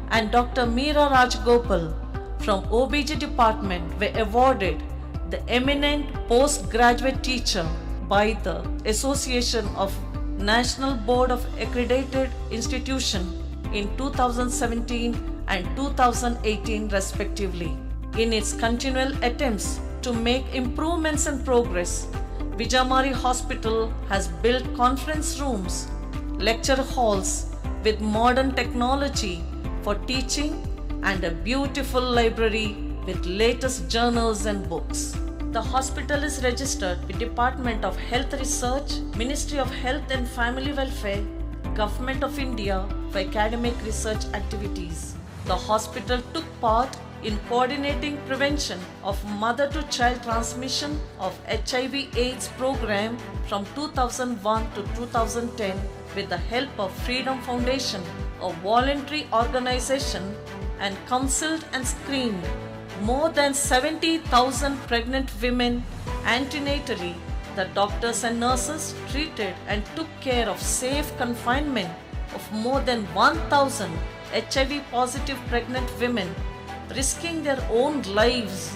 [SPEAKER 10] and Dr. Meera Rajgopal from OBG department, were awarded the eminent postgraduate teacher by the Association of National Board of Accredited Institution in 2017 and 2018 respectively. In its continual attempts to make improvements and progress, Vijay Marie Hospital has built conference rooms, lecture halls with modern technology for teaching and a beautiful library with latest journals and books. The hospital is registered with Department of Health Research, Ministry of Health and Family Welfare, Government of India for academic research activities. The hospital took part in coordinating prevention of mother-to-child transmission of HIV/AIDS program from 2001 to 2010 with the help of Freedom Foundation, a voluntary organization, and counseled and screened more than 70,000 pregnant women antenatally. The doctors and nurses treated and took care of safe confinement of more than 1,000 HIV positive pregnant women, risking their own lives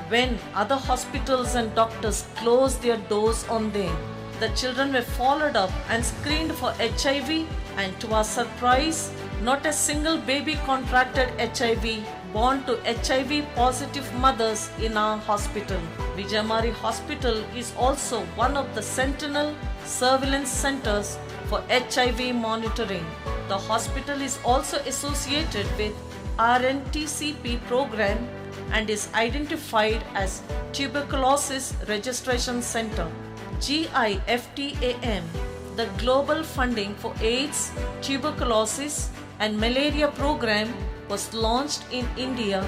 [SPEAKER 10] when other hospitals and doctors closed their doors on them. The children were followed up and screened for HIV, and to our surprise, not a single baby contracted HIV born to HIV positive mothers in our hospital. Vijay Marie Hospital is also one of the Sentinel surveillance centers for HIV monitoring. The hospital is also associated with RNTCP program and is identified as Tuberculosis Registration Center. GIFTAM, the global funding for AIDS, tuberculosis and malaria program, was launched in India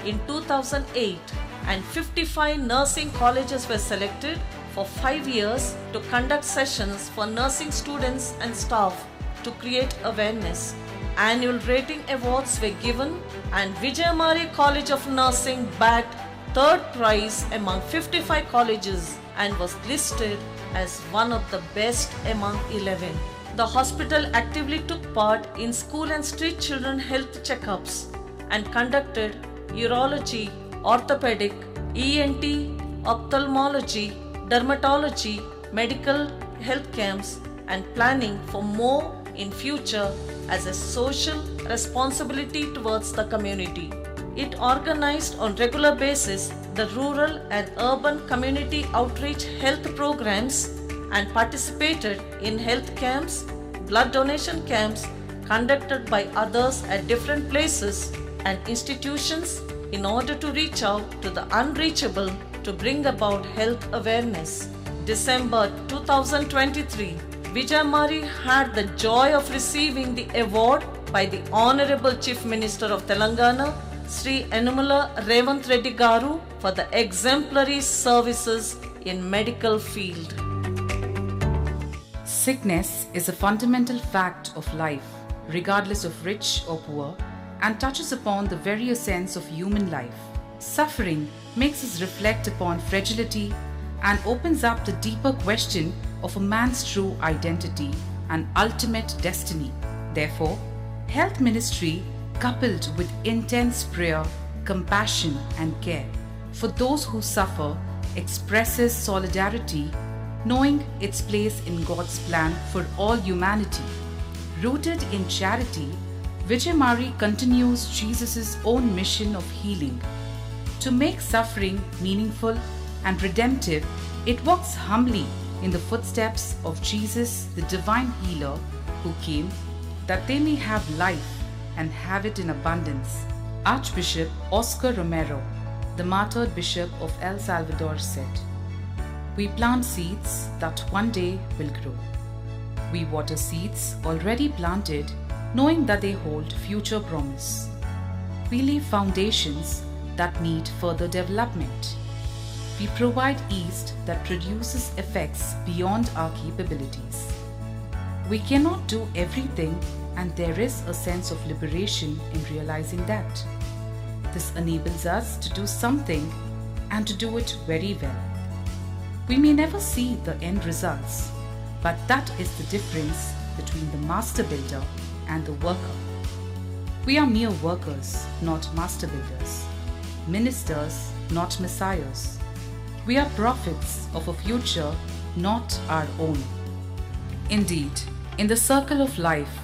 [SPEAKER 10] in 2008, and 55 nursing colleges were selected for 5 years to conduct sessions for nursing students and staff to create awareness. Annual rating awards were given, and Vijay Marie College of Nursing bagged third prize among 55 colleges and was listed as one of the best among 11. The hospital actively took part in school and street children health checkups and conducted urology, orthopedic, ENT, ophthalmology, dermatology, medical health camps, and planning for more in future as a social responsibility towards the community. It organized on regular basis the rural and urban community outreach health programs and participated in health camps, blood donation camps conducted by others at different places and institutions in order to reach out to the unreachable to bring about health awareness. December 2023, Vijay Marie had the joy of receiving the award by the Honorable Chief Minister of Telangana, Sri Enumala Revanth Reddy Garu, for the exemplary services in medical field.
[SPEAKER 2] Sickness is a fundamental fact of life, regardless of rich or poor, and touches upon the very essence of human life. Suffering makes us reflect upon fragility and opens up the deeper question of a man's true identity and ultimate destiny. Therefore, health ministry, coupled with intense prayer, compassion, and care for those who suffer, expresses solidarity, knowing its place in God's plan for all humanity. Rooted in charity, Vijay Marie continues Jesus' own mission of healing. To make suffering meaningful and redemptive, it walks humbly in the footsteps of Jesus, the divine healer, who came that they may have life and have it in abundance. Archbishop Oscar Romero, the martyred bishop of El Salvador, said, "We plant seeds that one day will grow. We water seeds already planted, knowing that they hold future promise. We lay foundations that need further development. We provide yeast that produces effects beyond our capabilities. We cannot do everything, and there is a sense of liberation in realizing that. This enables us to do something and to do it very well. We may never see the end results, but that is the difference between the master builder and the worker. We are mere workers, not master builders, ministers, not messiahs. We are prophets of a future not our own." Indeed, in the circle of life,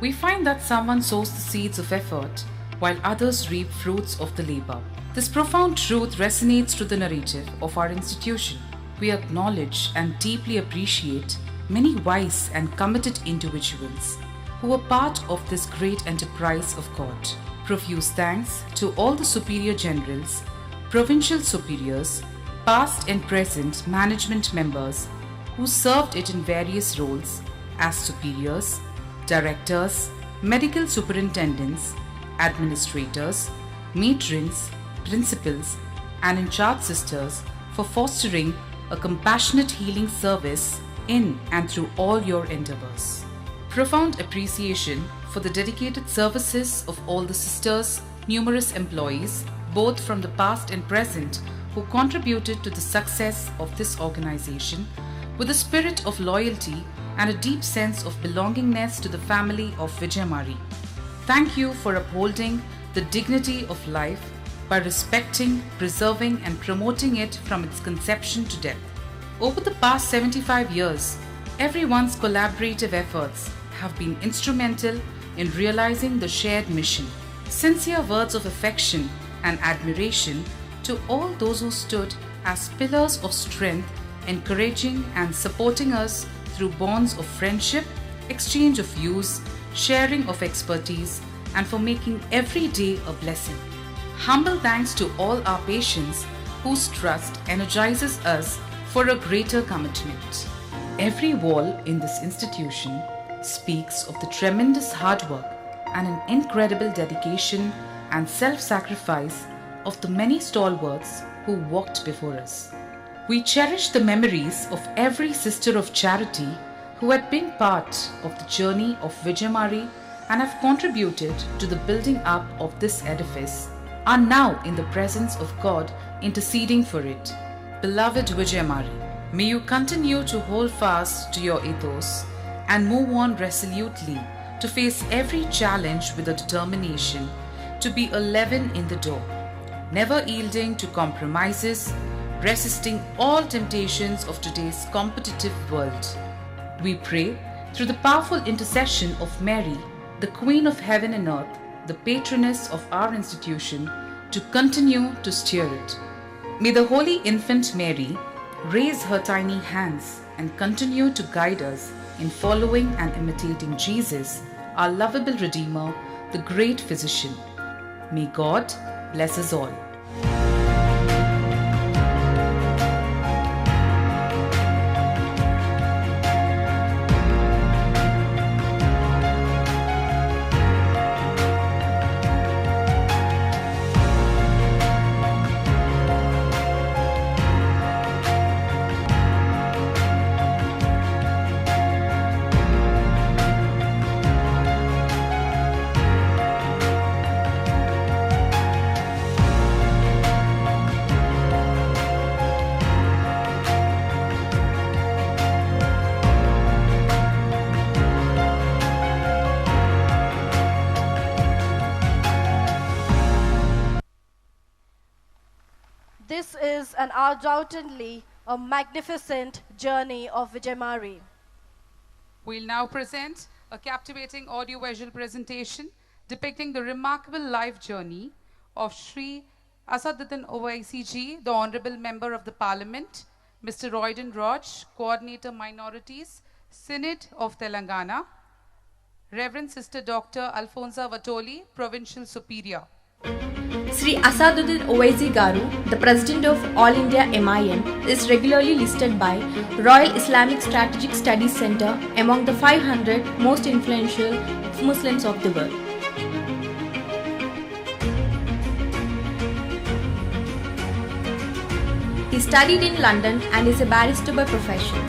[SPEAKER 2] we find that someone sows the seeds of effort while others reap fruits of the labor. This profound truth resonates to the narrative of our institution. We acknowledge and deeply appreciate many wise and committed individuals who are part of this great enterprise of God. Profuse thanks to all the superior generals, provincial superiors, past and present management members who served it in various roles as superiors, directors, medical superintendents, administrators, matrons, principals, and in-charge sisters for fostering a compassionate healing service in and through all your endeavors. Profound appreciation for the dedicated services of all the sisters, numerous employees, both from the past and present, who contributed to the success of this organization with a spirit of loyalty and a deep sense of belongingness to the family of Vijay Marie. Thank you for upholding the dignity of life by respecting, preserving and promoting it from its conception to death. Over the past 75 years, everyone's collaborative efforts have been instrumental in realizing the shared mission. Sincere words of affection and admiration to all those who stood as pillars of strength, encouraging and supporting us through bonds of friendship, exchange of views, sharing of expertise, and for making every day a blessing. Humble thanks to all our patients whose trust energizes us for a greater commitment. Every wall in this institution speaks of the tremendous hard work and an incredible dedication and self-sacrifice of the many stalwarts who walked before us. We cherish the memories of every sister of charity who had been part of the journey of Vijay Marie and have contributed to the building up of this edifice, are now in the presence of God interceding for it. Beloved Vijay Marie, may you continue to hold fast to your ethos and move on resolutely to face every challenge with a determination to be a leaven in the door, never yielding to compromises, resisting all temptations of today's competitive world. We pray through the powerful intercession of Mary, the Queen of Heaven and Earth, the patroness of our institution, to continue to steer it. May the Holy Infant Mary raise her tiny hands and continue to guide us in following and imitating Jesus, our lovable Redeemer, the great Physician. May God bless us all.
[SPEAKER 1] This is undoubtedly a magnificent journey of Vijay Marie.
[SPEAKER 2] We'll now present a captivating audio-visual presentation depicting the remarkable life journey of Sri Asaduddin Owaisi Ji, the Honorable Member of the Parliament, Mr. Royden Raj, Coordinator Minorities, Synod of Telangana, Reverend Sister Dr. Alfonsa Vatoli, Provincial Superior.
[SPEAKER 6] Sri Asaduddin Owaisi Garu, the President of All India MIM, is regularly listed by Royal Islamic Strategic Studies Center among the 500 most influential Muslims of the world. He studied in London and is a barrister by profession.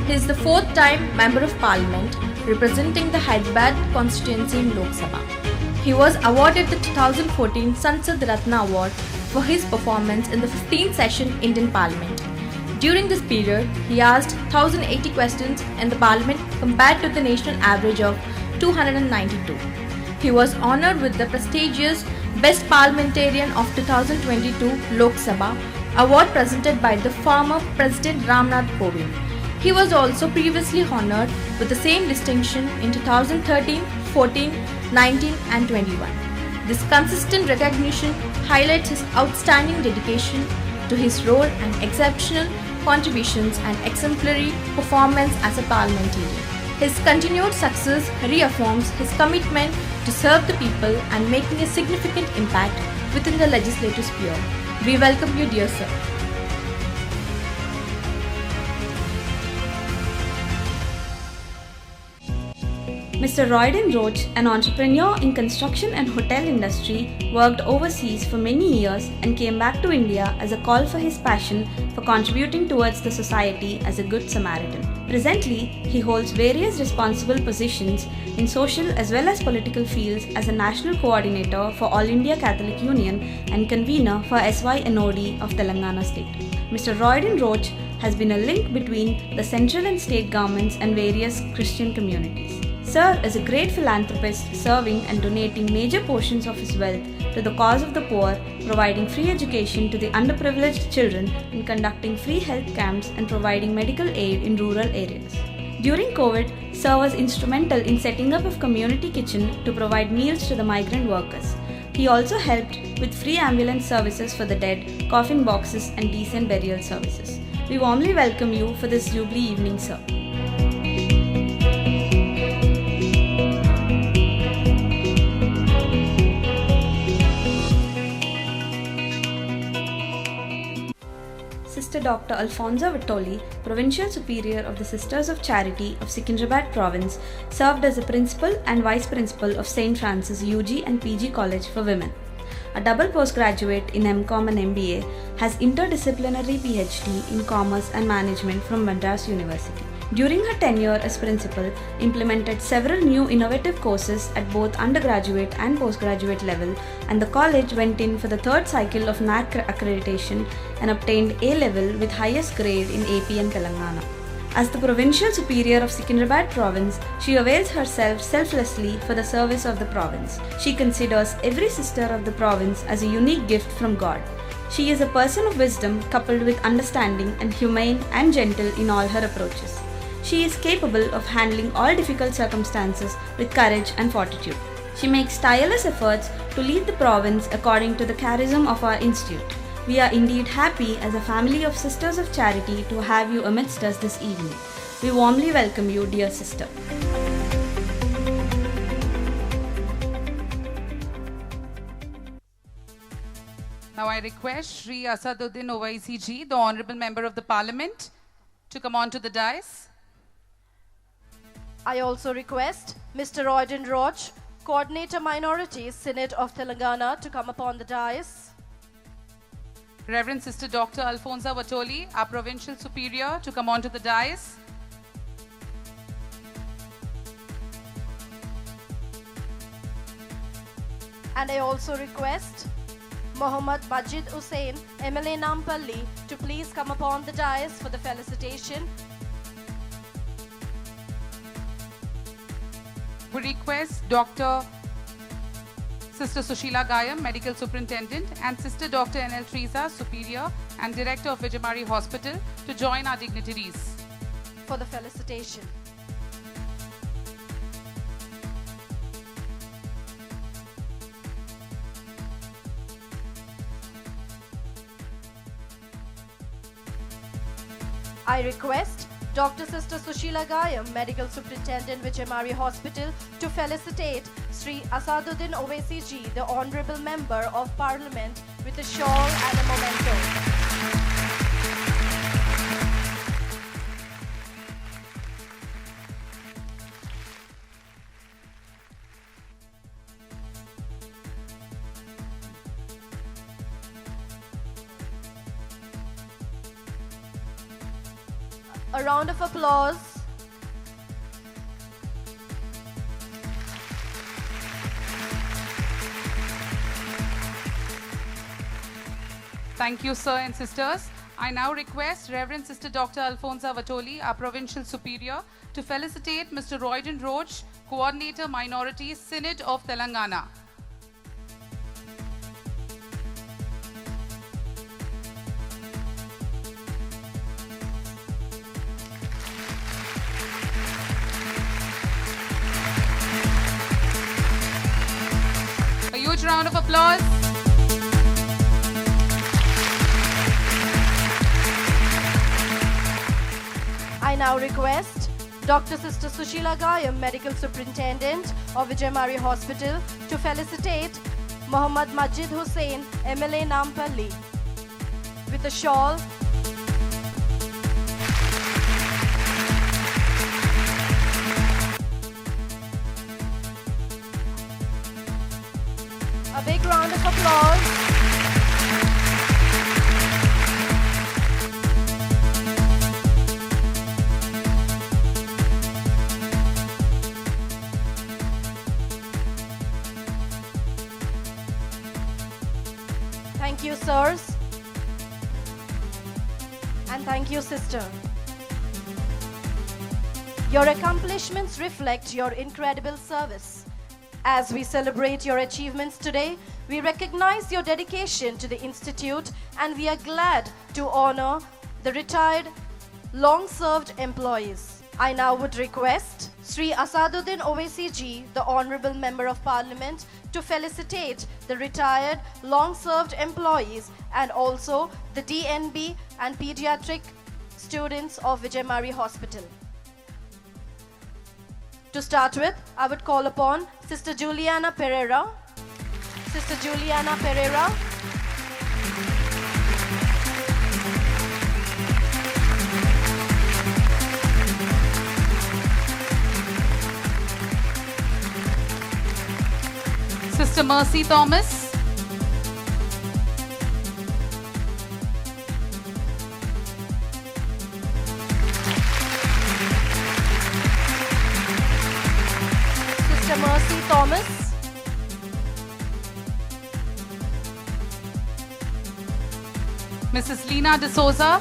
[SPEAKER 6] He is the fourth time Member of Parliament representing the Hyderabad constituency in Lok Sabha. He was awarded the 2014 Sansad Ratna Award for his performance in the 15th session Indian Parliament. During this period, he asked 1080 questions in the Parliament compared to the national average of 292. He was honored with the prestigious Best Parliamentarian of 2022 Lok Sabha award presented by the former President Ramnath Kovind. He was also previously honored with the same distinction in 2013, 14, 19 and 21. This consistent recognition highlights his outstanding dedication to his role and exceptional contributions and exemplary performance as a parliamentarian. His continued success reaffirms his commitment to serve the people and making a significant impact within the legislative sphere. We welcome you, dear sir.
[SPEAKER 14] Mr. Royden Roach, an entrepreneur in construction and hotel industry, worked overseas for many years and came back to India as a call for his passion for contributing towards the society as a good Samaritan. Presently, he holds various responsible positions in social as well as political fields as a national coordinator for All India Catholic Union and convener for SYNOD of Telangana State. Mr. Royden Roach has been a link between the central and state governments and various Christian communities. Sir is a great philanthropist, serving and donating major portions of his wealth to the cause of the poor, providing free education to the underprivileged children, and conducting free health camps and providing medical aid in rural areas. During COVID, Sir was instrumental in setting up a community kitchen to provide meals to the migrant workers. He also helped with free ambulance services for the dead, coffin boxes, and decent burial services. We warmly welcome you for this Jubilee evening, sir. Sister Dr. Alfonso Vitoli, Provincial Superior of the Sisters of Charity of Secunderabad Province, served as a Principal and Vice Principal of St. Francis UG and PG College for Women. A double postgraduate in MCom and MBA, has interdisciplinary PhD in Commerce and Management from Madras University. During her tenure as principal, implemented several new innovative courses at both undergraduate and postgraduate level, and the college went in for the third cycle of NAC accreditation and obtained A level with highest grade in AP and Telangana. As the Provincial Superior of Secunderabad Province, she avails herself selflessly for the service of the province. She considers every sister of the province as a unique gift from God. She is a person of wisdom coupled with understanding and humane and gentle in all her approaches. She is capable of handling all difficult circumstances with courage and fortitude. She makes tireless efforts to lead the province according to the charism of our institute. We are indeed happy as a family of Sisters of Charity to have you amidst us this evening. We warmly welcome you, dear sister.
[SPEAKER 2] Now I request Sri Asaduddin Owaisi ji, the Honorable Member of the Parliament, to come on to the dais.
[SPEAKER 1] I also request Mr. Royden Roach, Coordinator Minorities, Synod of Telangana, to come upon the dais.
[SPEAKER 2] Reverend Sister Dr. Alfonso Vitoli, our Provincial Superior, to come on to the dais.
[SPEAKER 1] And I also request Mohammad Majid Hussain, MLA Nampalli, to please come upon the dais for the felicitation.
[SPEAKER 2] We request Dr. Sister Sushila Gayam, Medical Superintendent, and Sister Dr. N.L. Teresa, Superior and Director of Vijay Marie Hospital, to join our dignitaries
[SPEAKER 1] for the felicitation. I request Dr. Sister Sushila Gayam, Medical Superintendent, Vijay Marie Hospital, to felicitate Sri Asaduddin Owaisi ji, the Honorable Member of Parliament, with a shawl and a memento. A round of applause.
[SPEAKER 2] Thank you, sir and sisters. I now request Reverend Sister Dr. Alfonso Vitoli, our Provincial Superior, to felicitate Mr. Royden Roach, Coordinator Minorities, Synod of Telangana. A huge round of applause.
[SPEAKER 1] I now request Dr. Sister Sushila Gayam, Medical Superintendent of Vijay Marie Hospital, to felicitate Mohammad Majid Hussain, MLA Nampalli, with a shawl. A big round of applause. Thank you, sirs. And thank you, sister. Your accomplishments reflect your incredible service. As we celebrate your achievements today, we recognize your dedication to the Institute and we are glad to honor the retired, long-served employees. I now would request Sri Asaduddin Owaisi Ji, the Honorable Member of Parliament, to felicitate the retired, long-served employees and also the DNB and pediatric students of Vijay Marie Hospital. To start with, I would call upon Sister Juliana Pereira. Sister Juliana Pereira.
[SPEAKER 2] Sister Mercy Thomas.
[SPEAKER 1] Sister Mercy Thomas.
[SPEAKER 2] Mrs. Lena D'Souza.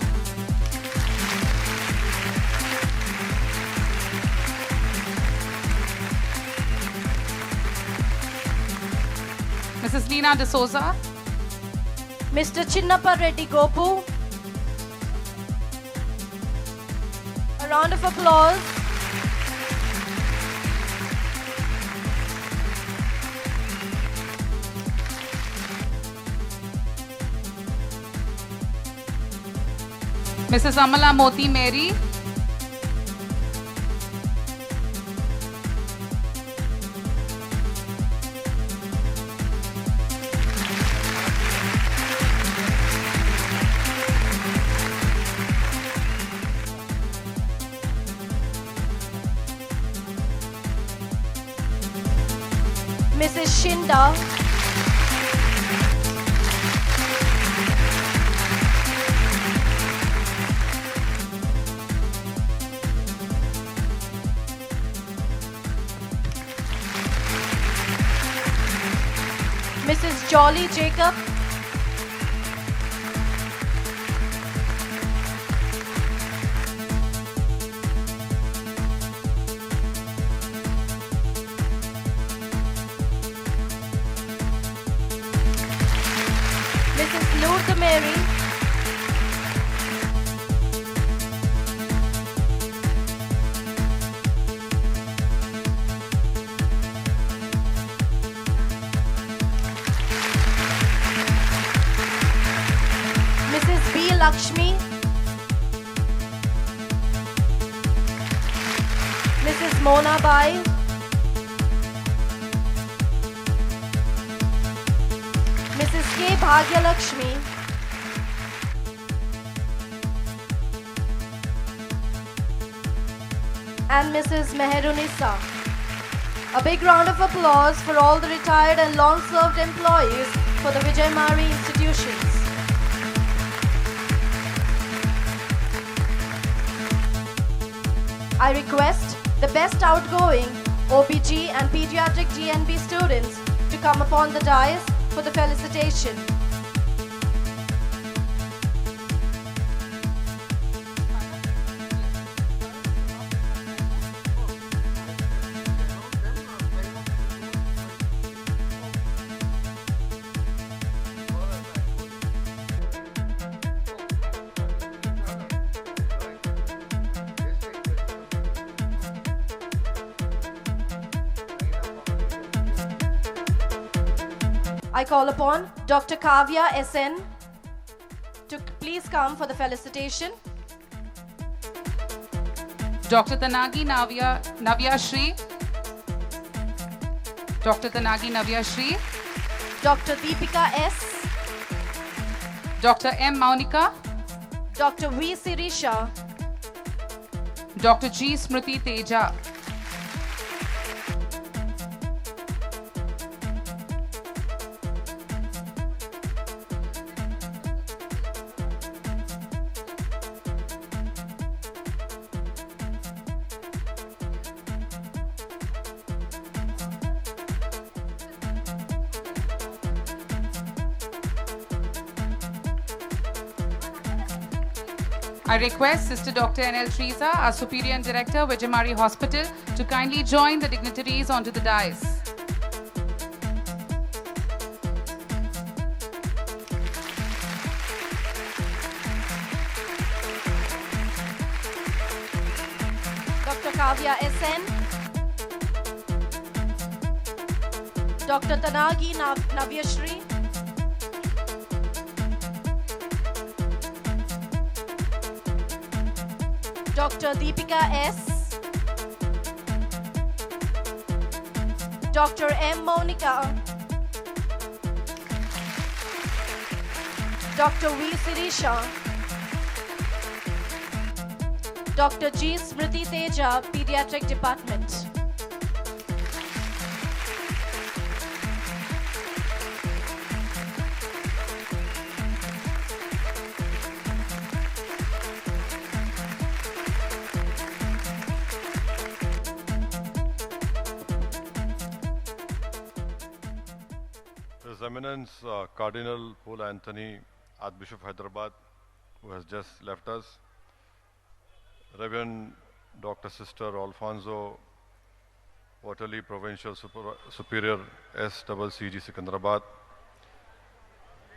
[SPEAKER 2] Mrs. Lena D'Souza.
[SPEAKER 1] Mr. Chinnappa Reddy Gopu. A round of applause.
[SPEAKER 2] Mrs. Amala Moti Mary.
[SPEAKER 1] Mrs. Shinda. Mrs. Jolly Jacob. Mrs. Lourdes Mary. Mrs. B. Lakshmi. Mrs. Mona Bai. Mrs. K. Bhagyalakshmi. And Mrs. Meherunissa. A big round of applause for all the retired and long-served employees for the Vijay Marie institutions. I request the best outgoing OBG and pediatric GNB students to come upon the dais for the felicitation. I call upon Dr. Kavya SN to please come for the felicitation.
[SPEAKER 2] Dr. Tanagi Navya Shri. Dr. Tanagi Navya Shri.
[SPEAKER 1] Dr. Deepika S.
[SPEAKER 2] Dr. M. Maunika.
[SPEAKER 1] Dr. V. Sirisha.
[SPEAKER 2] Dr. G. Smriti Teja. I request Sister Dr. N.L. Teresa, our Superior and Director, Vijay Marie Hospital, to kindly join the dignitaries onto the dais.
[SPEAKER 1] Dr. Kavya S.N., Dr. Tanagi Navyashri, Dr. Deepika S., Dr. M. Monica, Dr. V. Sirisha, Dr. G. Smriti Teja, Pediatric Department.
[SPEAKER 15] His Eminence Cardinal Paul Anthony, Archbishop Hyderabad, who has just left us, Reverend Dr. Sister Alfonso Waterley, Provincial Superior SCCG Secunderabad,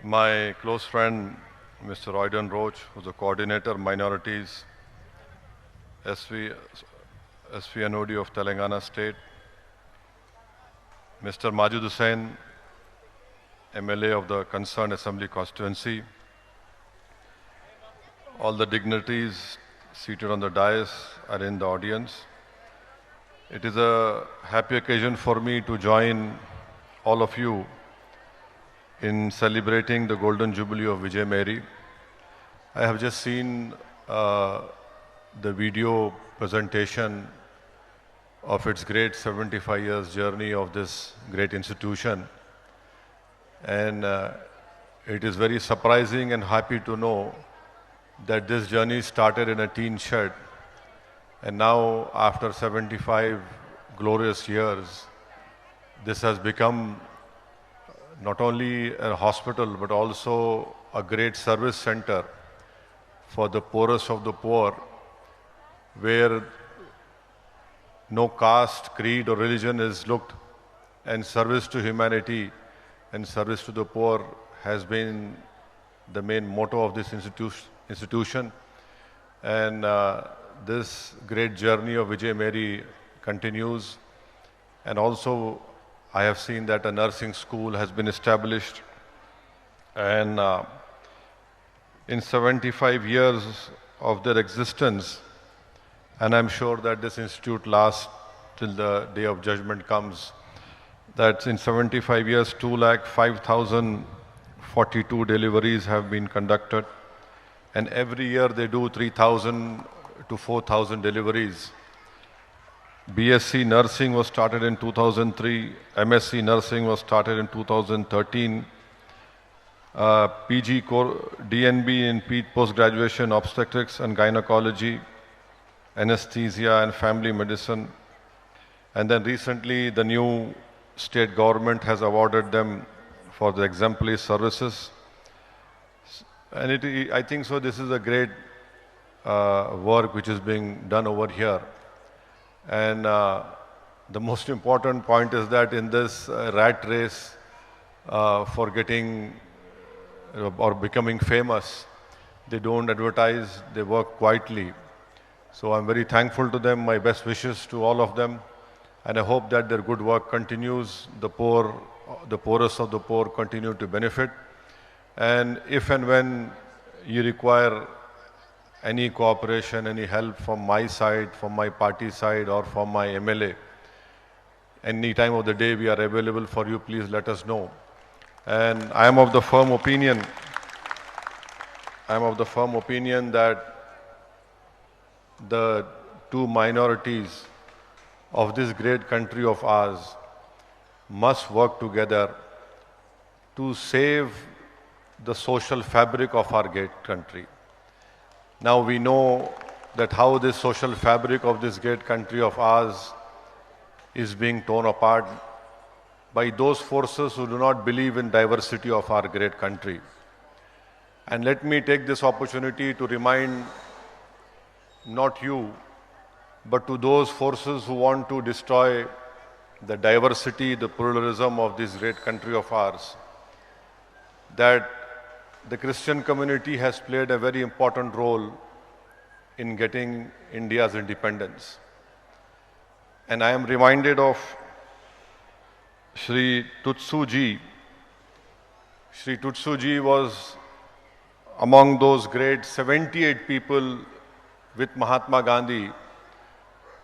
[SPEAKER 15] my close friend Mr. Royden Roach, who's the Coordinator Minorities SVNOD of Telangana State, Mr. Majid Hussain, MLA of the concerned Assembly constituency, all the dignitaries seated on the dais are in the audience. It is a happy occasion for me to join all of you in celebrating the Golden Jubilee of Vijay Marie. I have just seen the video presentation of its great 75 years journey of this great institution. And it is very surprising and happy to know that this journey started in a teen shed. And now, after 75 glorious years, this has become not only a hospital, but also a great service center for the poorest of the poor, where no caste, creed, or religion is looked, and service to humanity and service to the poor has been the main motto of this institution. And this great journey of Vijay Marie continues. And also, I have seen that a nursing school has been established. And in 75 years of their existence, and I'm sure that this institute lasts till the day of judgment comes, that in 75 years, 205,042 deliveries have been conducted. And every year they do 3,000 to 4,000 deliveries. BSc Nursing was started in 2003. MSc Nursing was started in 2013. PG DNB in Post-Graduation Obstetrics and Gynecology, Anesthesia and Family Medicine. And then recently the new state government has awarded them for the exemplary services. And I think so this is a great work which is being done over here. And the most important point is that in this rat race for getting or becoming famous, they don't advertise, they work quietly. So I'm very thankful to them, my best wishes to all of them. And I hope that their good work continues, the poor, the poorest of the poor continue to benefit. And if and when you require any cooperation, any help from my side, from my party side, or from my MLA, any time of the day we are available for you, please let us know. And I am of the firm opinion that the two minorities of this great country of ours must work together to save the social fabric of our great country. Now we know that how this social fabric of this great country of ours is being torn apart by those forces who do not believe in diversity of our great country. And let me take this opportunity to remind not you, but to those forces who want to destroy the diversity, the pluralism of this great country of ours, that the Christian community has played a very important role in getting India's independence. And I am reminded of Sri Tutsu Ji. Sri Tutsu Ji was among those great 78 people with Mahatma Gandhi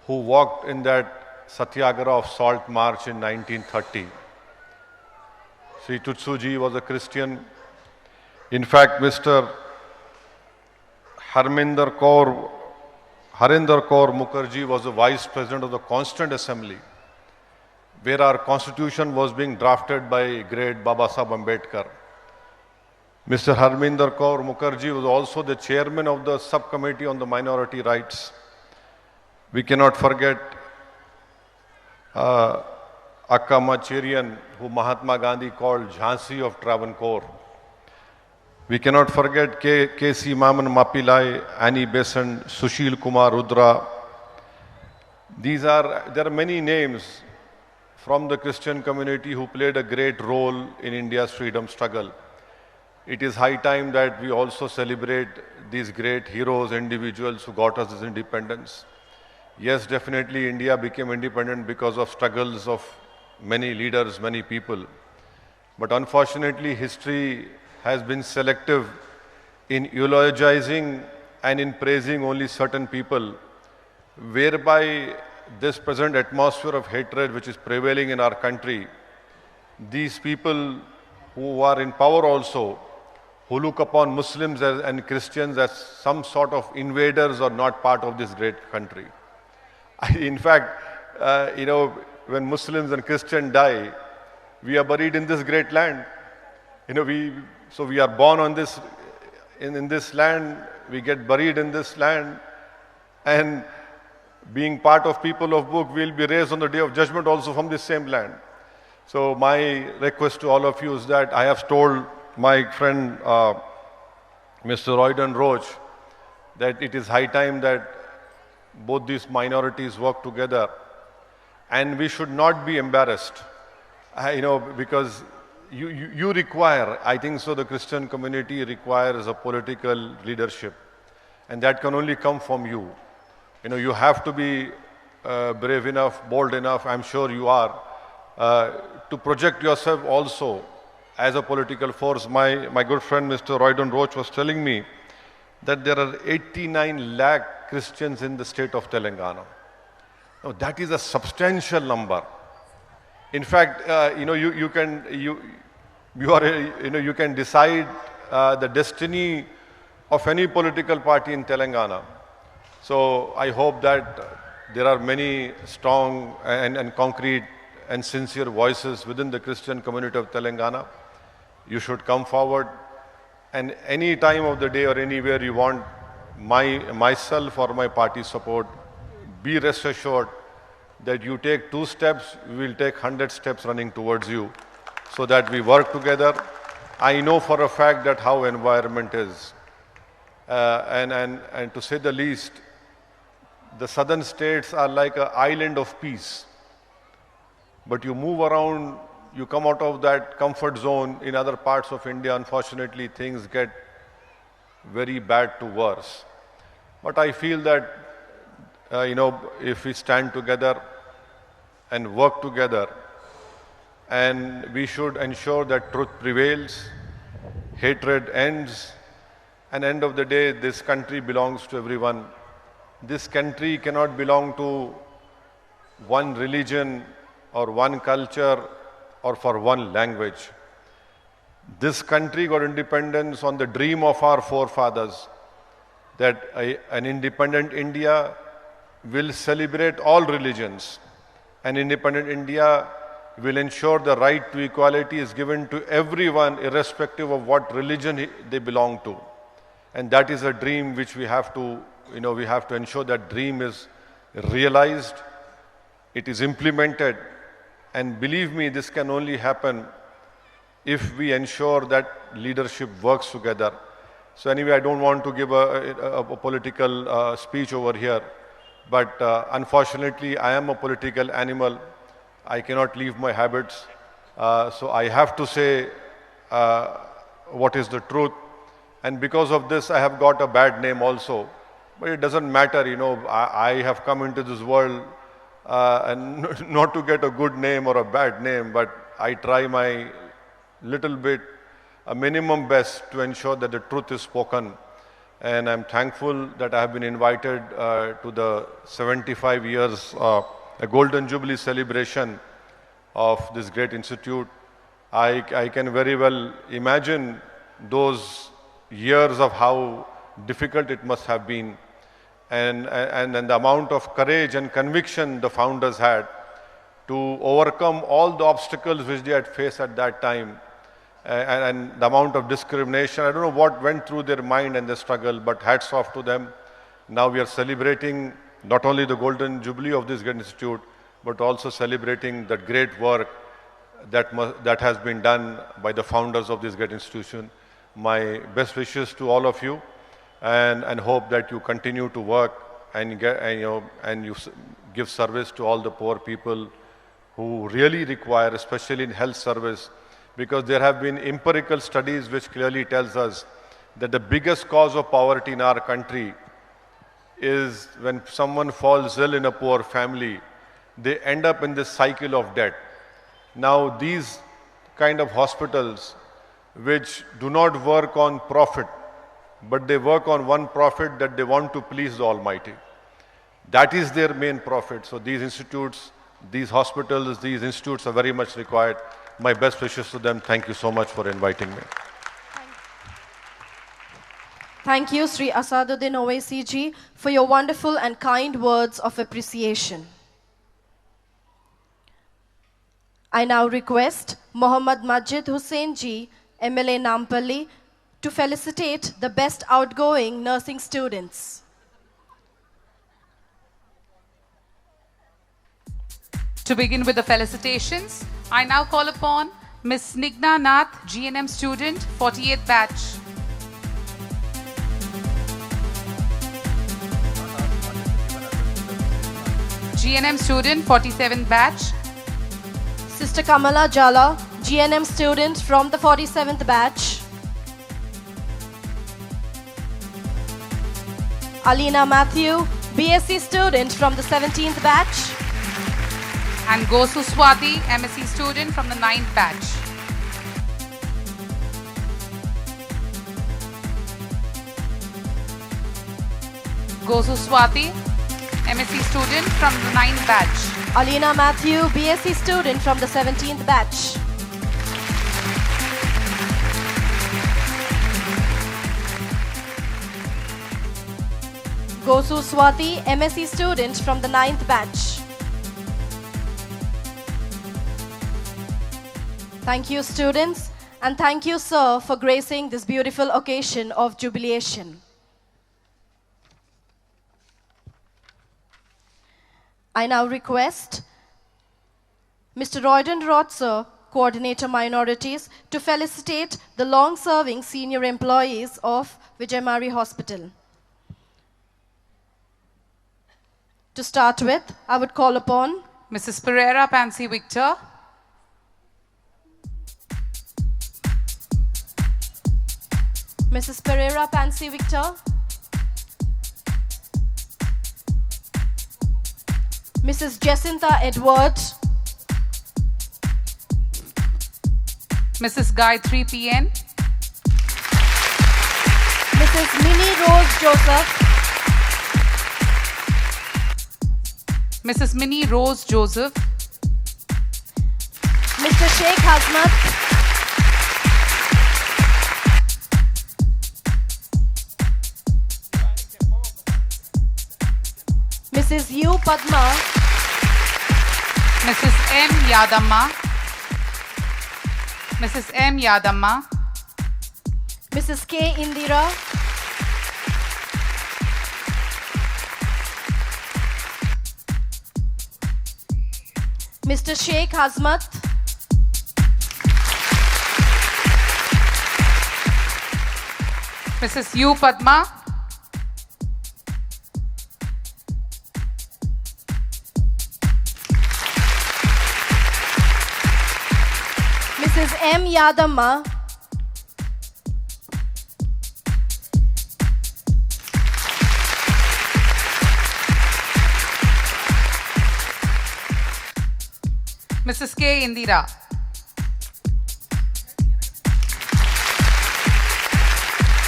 [SPEAKER 15] who walked in that Satyagraha of Salt March in 1930. Sri Tutsu Ji was a Christian. In fact, Mr. Harinder Kaur Mukherjee was the Vice President of the Constituent Assembly, where our constitution was being drafted by great Baba Saheb Ambedkar. Mr. Harinder Kaur Mukherjee was also the chairman of the subcommittee on the minority rights. We cannot forget Akka Macherian, who Mahatma Gandhi called Jhansi of Travancore. We cannot forget K.C. Maman Mapilai, Annie Besant, Sushil Kumar Rudra. There are many names from the Christian community who played a great role in India's freedom struggle. It is high time that we also celebrate these great heroes, individuals who got us this independence. Yes, definitely India became independent because of struggles of many leaders, many people. But unfortunately, history has been selective in eulogizing and in praising only certain people, whereby this present atmosphere of hatred which is prevailing in our country, these people who are in power also, who look upon Muslims and Christians as some sort of invaders or not part of this great country. In fact, when Muslims and Christians die, we are buried in this great land. So we are born on this, in this land, we get buried in this land, and being part of people of book, we'll be raised on the day of judgment also from this same land. So my request to all of you is that I have told my friend Mr. Royden Roach that it is high time that both these minorities work together, and we should not be embarrassed, because you require, I think so, the Christian community requires a political leadership, and that can only come from you. You have to be brave enough, bold enough, I'm sure you are, to project yourself also as a political force. My good friend Mr. Royden Roach was telling me that there are 89 lakh Christians in the state of Telangana. Now, that is a substantial number. In fact, you can decide the destiny of any political party in Telangana. So I hope that there are many strong and concrete and sincere voices within the Christian community of Telangana. You should come forward, and any time of the day or anywhere you want myself or my party support, be rest assured that you take 2 steps, we will take 100 steps running towards you, so that we work together. I know for a fact that how environment is, and to say the least, the southern states are like an island of peace. But you move around, you come out of that comfort zone in other parts of India, unfortunately things get very bad to worse. But I feel that, if we stand together and work together, and we should ensure that truth prevails, hatred ends, and end of the day, this country belongs to everyone. This country cannot belong to one religion or one culture or for one language. This country got independence on the dream of our forefathers, that an independent India will celebrate all religions. An independent India will ensure the right to equality is given to everyone, irrespective of what religion they belong to. And that is a dream which we have to, we have to ensure that dream is realized, it is implemented. And believe me, this can only happen if we ensure that leadership works together. So anyway, I don't want to give a political speech over here, but unfortunately, I am a political animal. I cannot leave my habits. So I have to say what is the truth. And because of this, I have got a bad name also. But it doesn't matter, I have come into this world and not to get a good name or a bad name, but I try my little bit, a minimum best to ensure that the truth is spoken. And I'm thankful that I have been invited to the 75 years, a Golden Jubilee celebration of this great institute. I can very well imagine those years of how difficult it must have been, and the amount of courage and conviction the founders had to overcome all the obstacles which they had faced at that time, and the amount of discrimination. I don't know what went through their mind and their struggle, but hats off to them. Now we are celebrating not only the Golden Jubilee of this great institute, but also celebrating that great work that has been done by the founders of this great institution. My best wishes to all of you, and hope that you continue to work and you give service to all the poor people who really require, especially in health service, because there have been empirical studies which clearly tells us that the biggest cause of poverty in our country is when someone falls ill in a poor family, they end up in this cycle of debt. Now these kind of hospitals which do not work on profit, but they work on one profit, that they want to please the Almighty. That is their main profit. So these institutes, these hospitals, these institutes are very much required. My best wishes to them. Thank you so much for inviting me.
[SPEAKER 1] Thank you, Sri Asaduddin Owaisi ji, for your wonderful and kind words of appreciation. I now request Mohammad Majid Hussain ji, MLA Nampalli, to felicitate the best outgoing nursing students.
[SPEAKER 2] To begin with the felicitations, I now call upon Ms. Snigna Nath, GNM student, 48th batch. GNM student, 47th batch.
[SPEAKER 1] Sister Kamala Jala, GNM student from the 47th batch. Alina Matthew, BSc student from the 17th batch.
[SPEAKER 2] And Gosu Swati, MSc student from the 9th batch. Gosu Swati, MSc student from the 9th batch.
[SPEAKER 1] Alina Matthew, BSc student from the 17th batch. Gosu Swati, MSc student from the 9th batch. Thank you, students, and thank you, sir, for gracing this beautiful occasion of jubilation. I now request Mr. Royden Roth, sir, Coordinator Minorities, to felicitate the long-serving senior employees of Vijay Marie Hospital. To start with, I would call upon
[SPEAKER 2] Mrs. Pereira Pansy Victor,
[SPEAKER 1] Mrs. Pereira Pansy Victor, Mrs. Jacinta Edward,
[SPEAKER 2] Mrs. Gayatri PN,
[SPEAKER 1] Mrs. Minnie Rose Joseph,
[SPEAKER 2] Mrs. Minnie Rose Joseph,
[SPEAKER 1] Mr. Sheikh Hazmat, Mrs. U. Padma,
[SPEAKER 2] Mrs. M. Yadamma, Mrs. M. Yadamma,
[SPEAKER 1] Mrs. K. Indira, Mr. Sheikh Hazmat,
[SPEAKER 2] Mrs. U. Padma.
[SPEAKER 1] Mrs. M. Yadamma.
[SPEAKER 2] Mrs. K. Indira.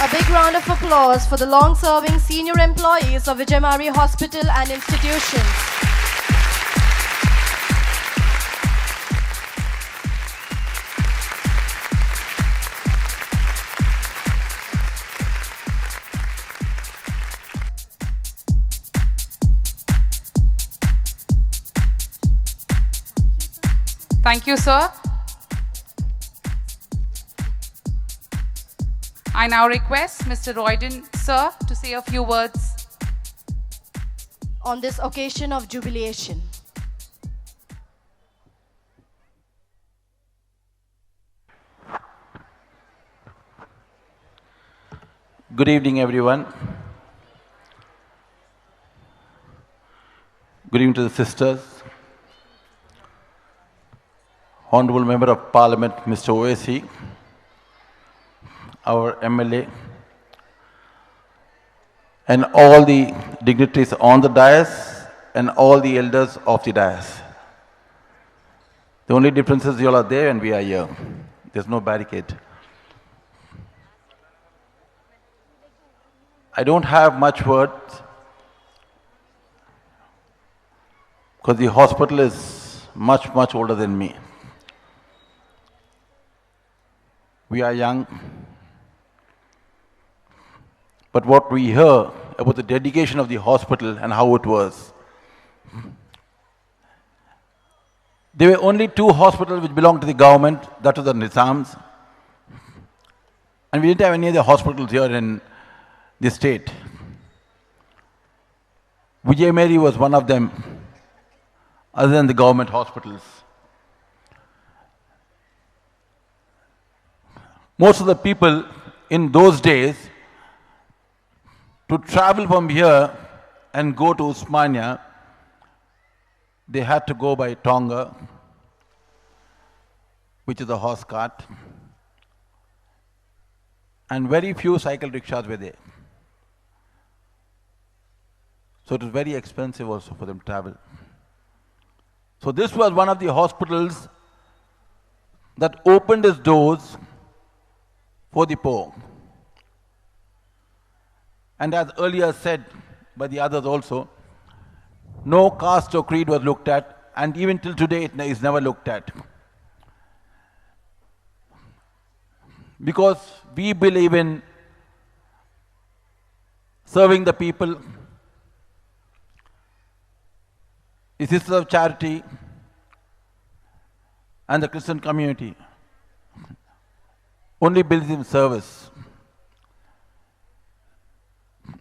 [SPEAKER 1] A big round of applause for the long-serving senior employees of Vijay Marie Hospital and Institution.
[SPEAKER 2] Thank you, sir. I now request Mr. Royden, sir, to say a few words
[SPEAKER 1] on this occasion of jubilation.
[SPEAKER 16] Good evening, everyone. Good evening to the sisters. Honorable Member of Parliament, Mr. OSC, our MLA, and all the dignitaries on the dais and all the elders of the dais. The only difference is you all are there and we are here. There's no barricade. I don't have much words because the hospital is much, much older than me. We are young, but what we hear about the dedication of the hospital and how it was. There were only 2 hospitals which belonged to the government, that was the Nizams. And we didn't have any other hospitals here in the state. Vijay Marie was one of them, other than the government hospitals. Most of the people in those days, to travel from here and go to Usmania, they had to go by Tonga, which is a horse cart, and very few cycle rickshaws were there. So it was very expensive also for them to travel. So this was one of the hospitals that opened its doors for the poor. And as earlier said by the others also, no caste or creed was looked at, and even till today it is never looked at. Because we believe in serving the people, the Sisters of Charity, and the Christian community only believes in service.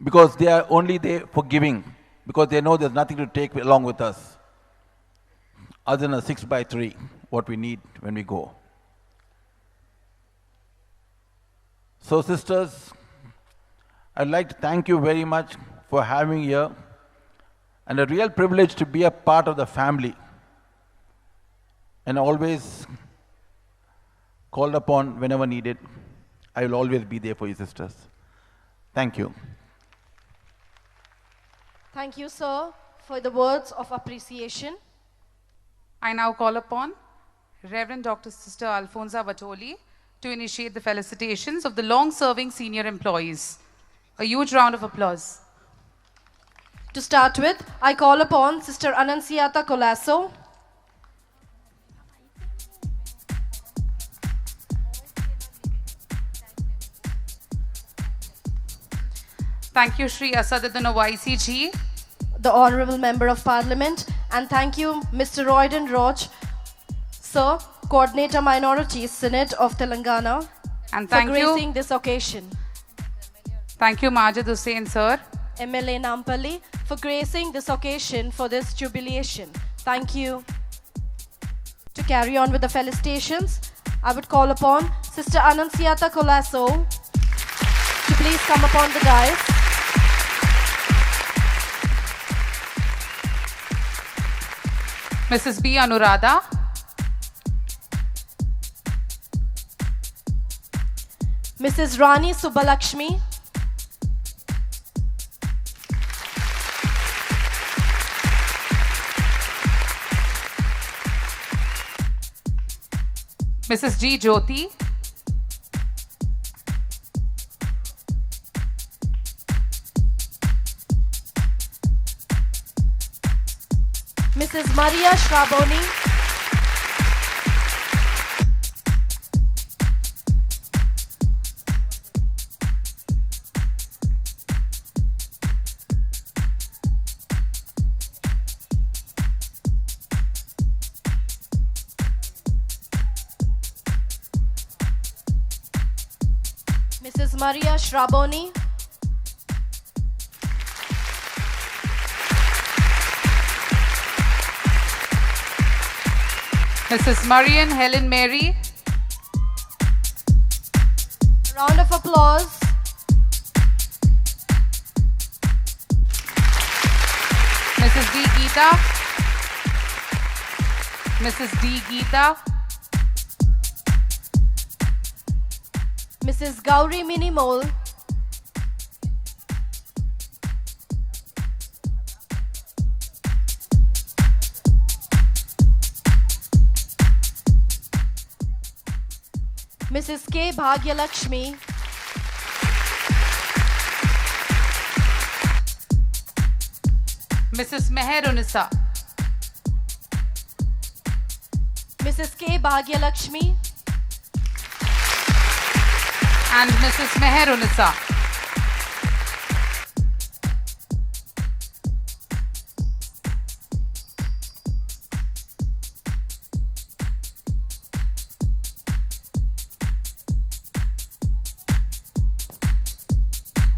[SPEAKER 16] Because they are only there for giving, because they know there's nothing to take along with us other than a 6x3, what we need when we go. So sisters, I'd like to thank you very much for having here, and a real privilege to be a part of the family and always called upon whenever needed. I will always be there for you, sisters. Thank you.
[SPEAKER 1] Thank you, sir, for the words of appreciation.
[SPEAKER 2] I now call upon Reverend Dr. Sister Alfonza Vatoli to initiate the felicitations of the long-serving senior employees. A huge round of applause.
[SPEAKER 1] To start with, I call upon Sister Ananciata Colasso.
[SPEAKER 2] Thank you, Shri Asaduddin Owaisi ji,
[SPEAKER 1] the Honorable Member of Parliament, and thank you, Mr. Royden Roch, Sir, Coordinator Minorities Synod of Telangana,
[SPEAKER 2] and thank
[SPEAKER 1] for gracing this occasion.
[SPEAKER 2] Thank you, Majid Hussain, sir.
[SPEAKER 1] MLA Nampalli, for gracing this occasion for this jubilation. Thank you. To carry on with the felicitations, I would call upon Sister Ananciata Colasso to please come upon the dais.
[SPEAKER 2] Mrs. B. Anuradha.
[SPEAKER 1] Mrs. Rani Subbalakshmi.
[SPEAKER 2] Mrs. G. Jyoti.
[SPEAKER 1] Mrs. Maria Shraboni. Mrs. Maria Shraboni.
[SPEAKER 2] Mrs. Marian Helen Mary.
[SPEAKER 1] Round of applause.
[SPEAKER 2] Mrs. D. Geeta. Mrs. D. Geeta.
[SPEAKER 1] Mrs. Gauri Minimol. Mrs. K. Bhagyalakshmi.
[SPEAKER 2] Mrs. Meher Unisa.
[SPEAKER 1] Mrs. K. Bhagyalakshmi.
[SPEAKER 2] And Mrs. Meher Unisa.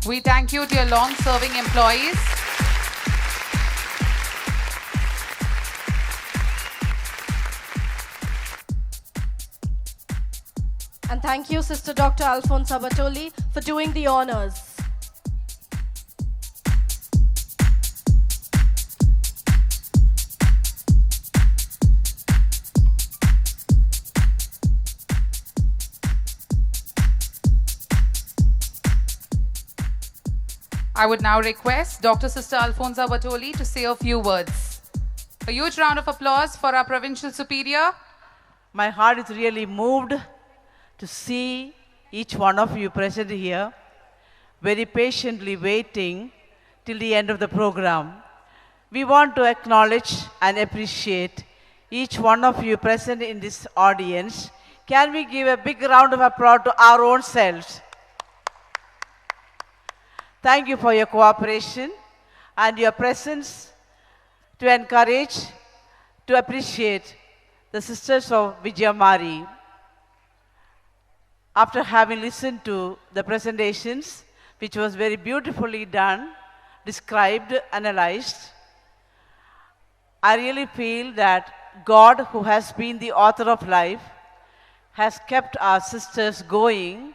[SPEAKER 2] We thank you to your long-serving employees.
[SPEAKER 1] And thank you, Sister Dr. Alfonso Batoli, for doing the honors.
[SPEAKER 2] I would now request Dr. Sister Alfonso Batoli to say a few words. A huge round of applause for our Provincial Superior.
[SPEAKER 17] My heart is really moved to see each one of you present here, very patiently waiting till the end of the program. We want to acknowledge and appreciate each one of you present in this audience. Can we give a big round of applause to our own selves? Thank you for your cooperation and your presence to encourage, to appreciate the sisters of Vijay Marie. After having listened to the presentations, which was very beautifully done, described, analyzed, I really feel that God, who has been the author of life, has kept our sisters going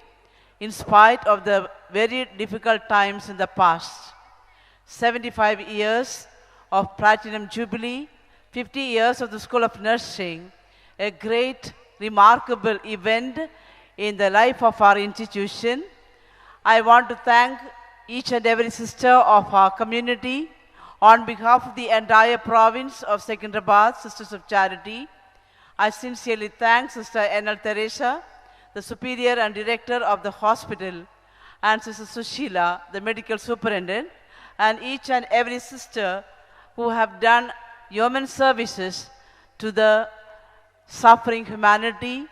[SPEAKER 17] in spite of the very difficult times in the past. 75 years of Platinum Jubilee, 50 years of the School of Nursing, a great, remarkable event in the life of our institution. I want to thank each and every sister of our community on behalf of the entire province of Secunderabad, Sisters of Charity. I sincerely thank Sister N.L. Teresa, the Superior and Director of the hospital, and Sister Sushila, the Medical Superintendent, and each and every sister who have done human services to the suffering humanity,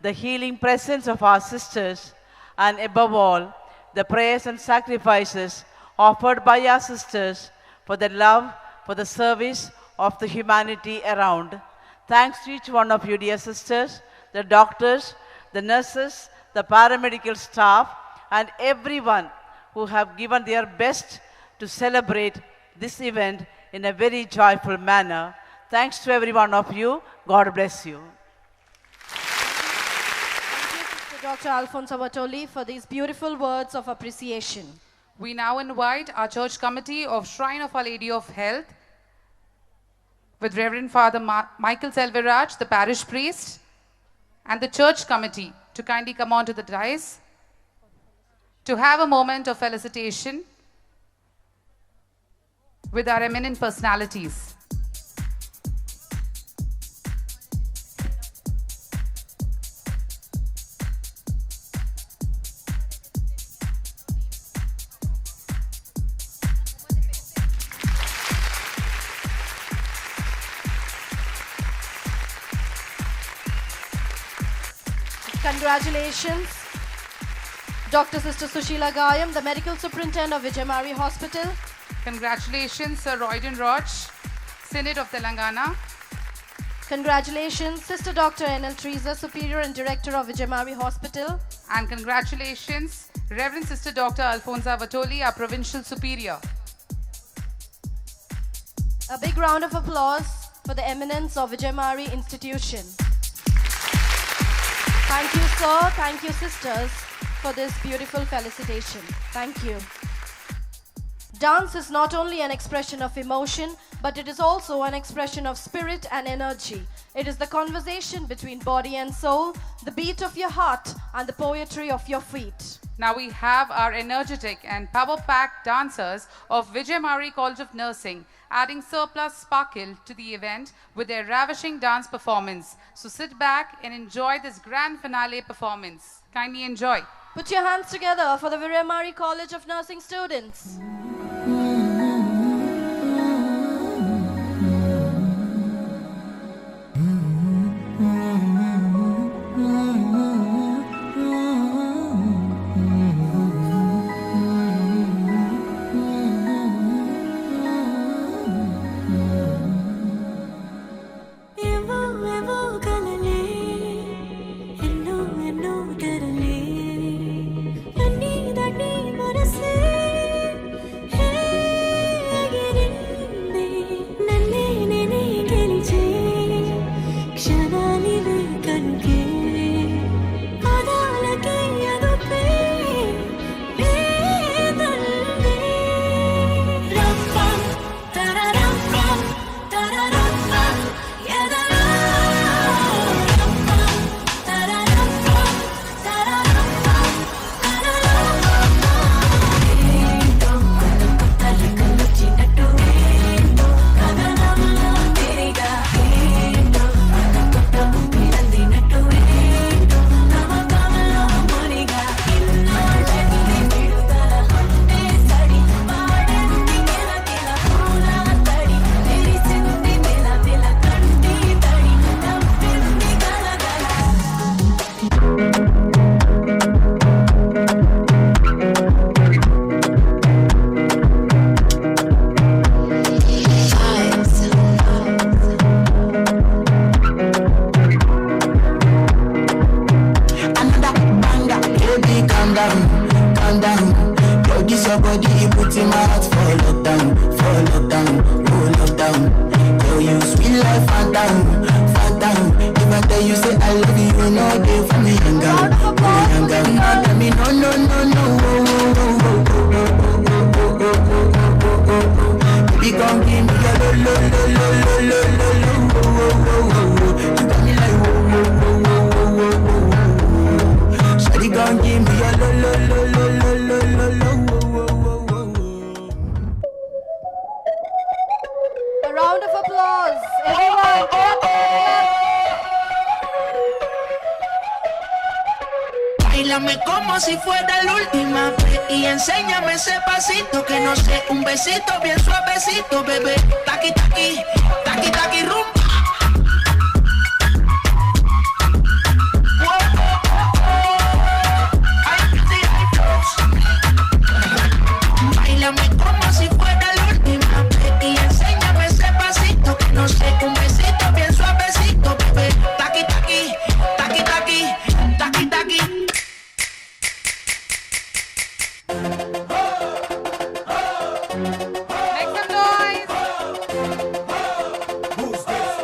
[SPEAKER 17] the healing presence of our sisters, and above all, the prayers and sacrifices offered by our sisters for the love, for the service of the humanity around. Thanks to each one of you, dear sisters, the doctors, the nurses, the paramedical staff, and everyone who have given their best to celebrate this event in a very joyful manner. Thanks to every one of you. God bless you.
[SPEAKER 1] Thank you, Sister Dr. Alfonso Bertoli for these beautiful words of appreciation.
[SPEAKER 2] We now invite our church committee of Shrine of Our Lady of Health with Reverend Father Michael Selvaraj, the parish priest, and the church committee to kindly come onto the dais to have a moment of felicitation with our eminent personalities.
[SPEAKER 1] Congratulations, Dr. Sister Sushila Gayam, the Medical Superintendent of Vijay Marie Hospital.
[SPEAKER 2] Congratulations, Sir Royden Roch, Synod of Telangana.
[SPEAKER 1] Congratulations, Sister Dr. N.L. Teresa, Superior and Director of Vijay Marie Hospital.
[SPEAKER 2] And congratulations, Reverend Sister Dr. Alfonso Bertoli, our Provincial Superior.
[SPEAKER 1] A big round of applause for the eminence of Vijay Marie Institution. Thank you, sir. Thank you, sisters, for this beautiful felicitation. Thank you. Dance is not only an expression of emotion, but it is also an expression of spirit and energy. It is the conversation between body and soul, the beat of your heart, and the poetry of your feet.
[SPEAKER 2] Now we have our energetic and power-packed dancers of Vijay Marie College of Nursing adding surplus sparkle to the event with their ravishing dance performance. So sit back and enjoy this grand finale performance. Kindly enjoy.
[SPEAKER 1] Put your hands together for the Vijay Marie College of Nursing students.
[SPEAKER 18] Báilame como si fuera la última vez y enséñame ese pasito que no sé, un besito bien suavecito, bebé. Taqui taqui, taqui taqui rumba. Báilame como si fuera la última vez y enséñame ese pasito que no sé, un besito bien suavecito, bebé. Taqui taqui, taqui taqui, taqui taqui.
[SPEAKER 2] Make some noise.
[SPEAKER 11] Who's this?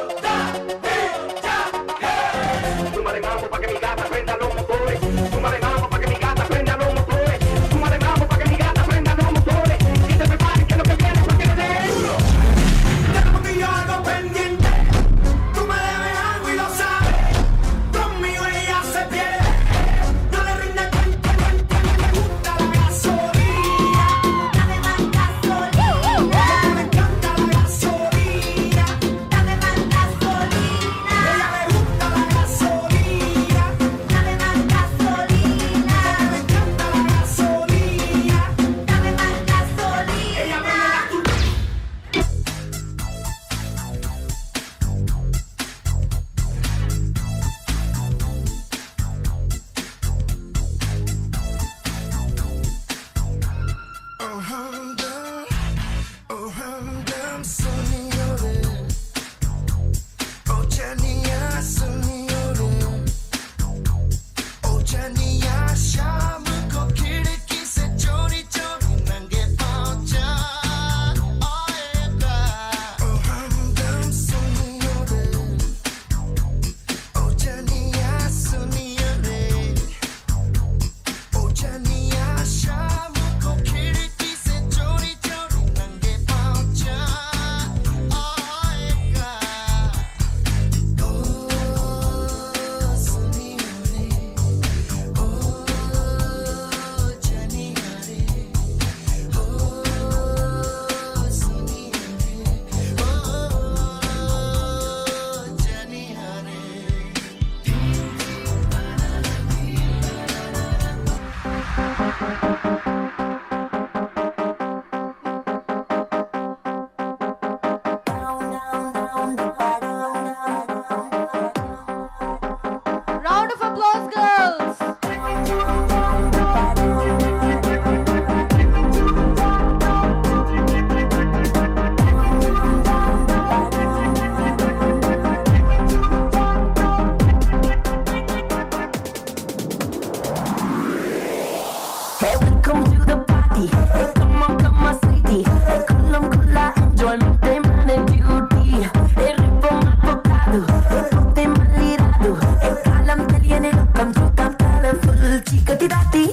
[SPEAKER 19] Hey, welcome to the party. Hey, come on, sweetie. Hey, kulla, enjoyment, man and beauty. Hey, ribbon, avocado. Hey, putte malirado. Hey, kalam teliyane lokam chudam colorful chikati dati.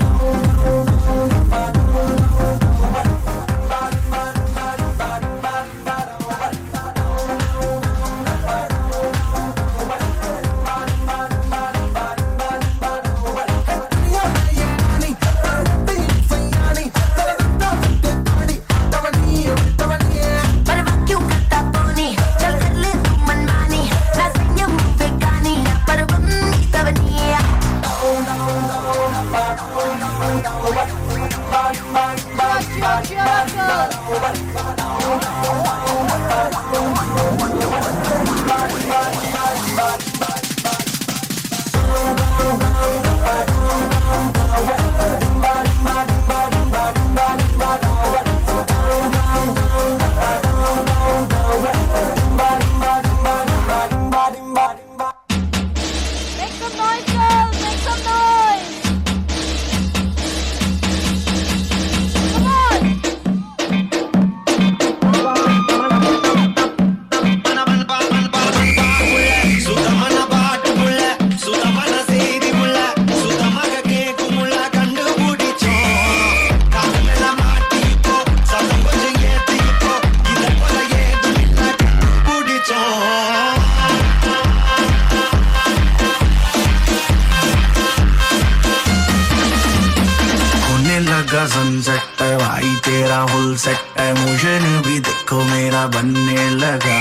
[SPEAKER 9] Sunset है भाई तेरा full set है motion भी देखो मेरा बनने लगा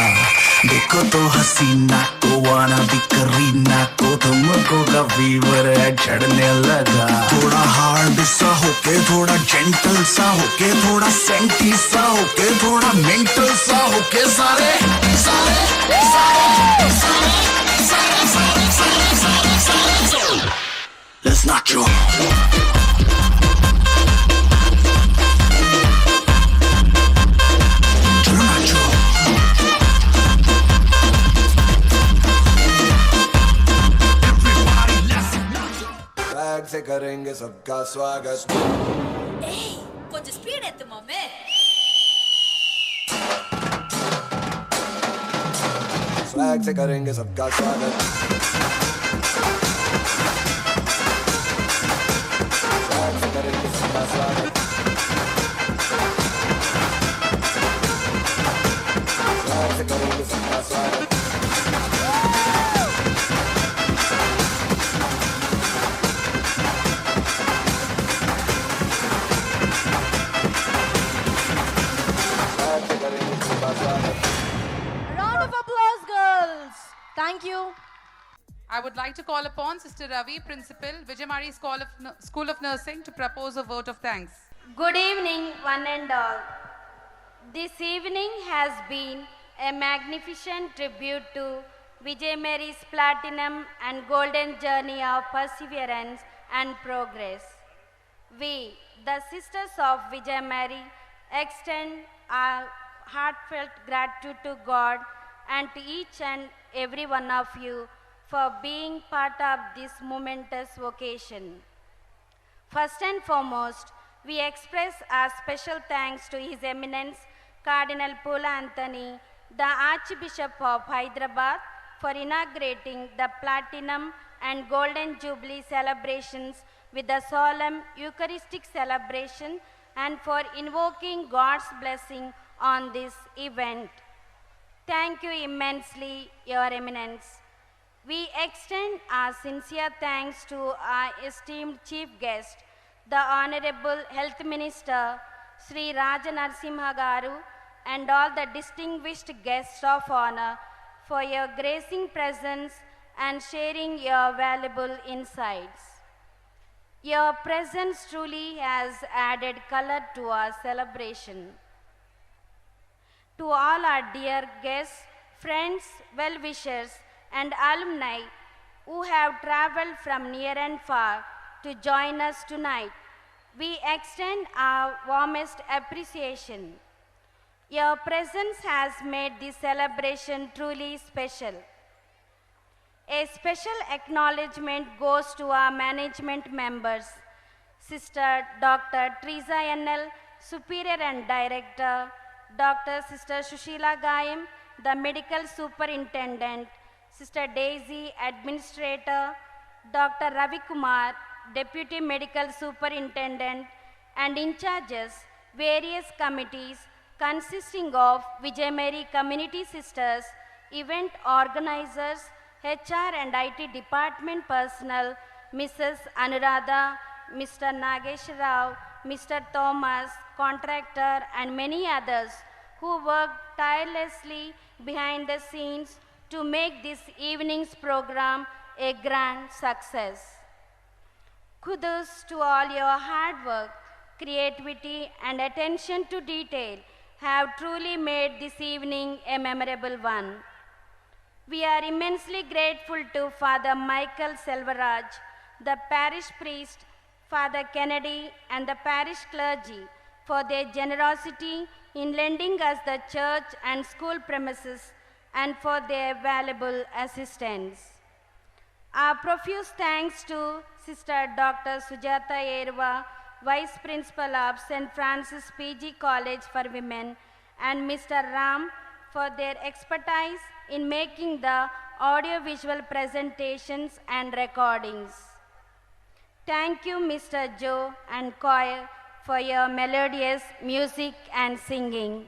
[SPEAKER 9] देखो तो हसीना को वाना भी करीना को तुमको का फीवर है चढ़ने लगा थोड़ा हार्ड सा होके थोड़ा जेंटल सा होके थोड़ा सेंटी सा होके थोड़ा मेंटल सा होके सारे सारे सारे सारे सारे सारे सारे सारे सारे let's not you
[SPEAKER 20] से करेंगे सबका स्वागत
[SPEAKER 21] कुछ स्पीड है तुम में
[SPEAKER 20] स्वैग से करेंगे सबका स्वागत स्वैग से करेंगे सबका स्वागत स्वैग से करेंगे सबका स्वागत
[SPEAKER 1] Round of applause, girls. Thank you.
[SPEAKER 2] I would like to call upon Sister Ravi, Principal, Vijay Marie School of Nursing, to propose a vote of thanks.
[SPEAKER 22] Good evening, one and all. This evening has been a magnificent tribute to Vijay Marie's platinum and golden journey of perseverance and progress. We, the Sisters of Vijay Marie, extend our heartfelt gratitude to God and to each and every one of you for being part of this momentous occasion. First and foremost, we express our special thanks to His Eminence Cardinal Pula Anthony, the Archbishop of Hyderabad, for inaugurating the Platinum and Golden Jubilee celebrations with a solemn Eucharistic celebration and for invoking God's blessing on this event. Thank you immensely, Your Eminence. We extend our sincere thanks to our esteemed Chief Guest, the Honorable Health Minister, Sri Raja Narasimha Garu, and all the distinguished guests of honor for your gracing presence and sharing your valuable insights. Your presence truly has added color to our celebration. To all our dear guests, friends, well-wishers, and alumni who have traveled from near and far to join us tonight, we extend our warmest appreciation. Your presence has made this celebration truly special. A special acknowledgement goes to our management members, Sister Dr. Teresa N.L., Superior and Director, Dr. Sister Shushila Gayam, the Medical Superintendent, Sister Daisy, Administrator, Dr. Ravi Kumar, Deputy Medical Superintendent, and in charges various committees consisting of Vijay Marie Community Sisters, event organizers, HR and IT department personnel, Mrs. Anuradha, Mr. Nagesh Rao, Mr. Thomas, contractor, and many others who worked tirelessly behind the scenes to make this evening's program a grand success. Kudos to all your hard work, creativity, and attention to detail have truly made this evening a memorable one. We are immensely grateful to Father Michael Selvaraj, the parish priest, Father Kennedy, and the parish clergy for their generosity in lending us the church and school premises and for their valuable assistance. Our profuse thanks to Sister Dr. Sujata Yerva, Vice Principal of St. Francis PG College for Women, and Mr. Ram for their expertise in making the audio-visual presentations and recordings. Thank you, Mr. Joe and choir, for your melodious music and singing.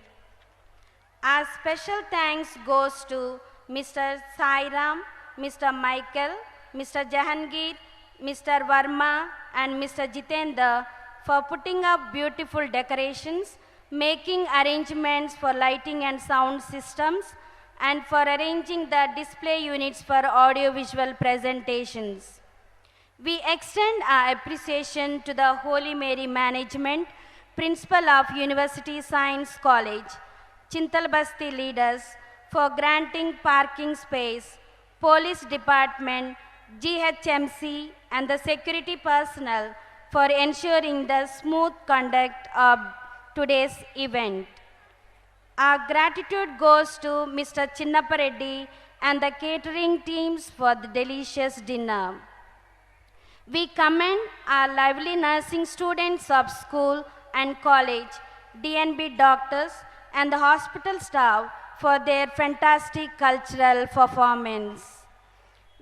[SPEAKER 22] Our special thanks goes to Mr. Sairam, Mr. Michael, Mr. Jahangir, Mr. Verma, and Mr. Jitendra for putting up beautiful decorations, making arrangements for lighting and sound systems, and for arranging the display units for audiovisual presentations. We extend our appreciation to the Holy Mary Management, Principal of University Science College, Chintalbasti leaders for granting parking space, Police Department, GHMC, and the security personnel for ensuring the smooth conduct of today's event. Our gratitude goes to Mr. Chinnappa Reddy and the catering teams for the delicious dinner. We commend our lively nursing students of school and college, DNB doctors, and the hospital staff for their fantastic cultural performance.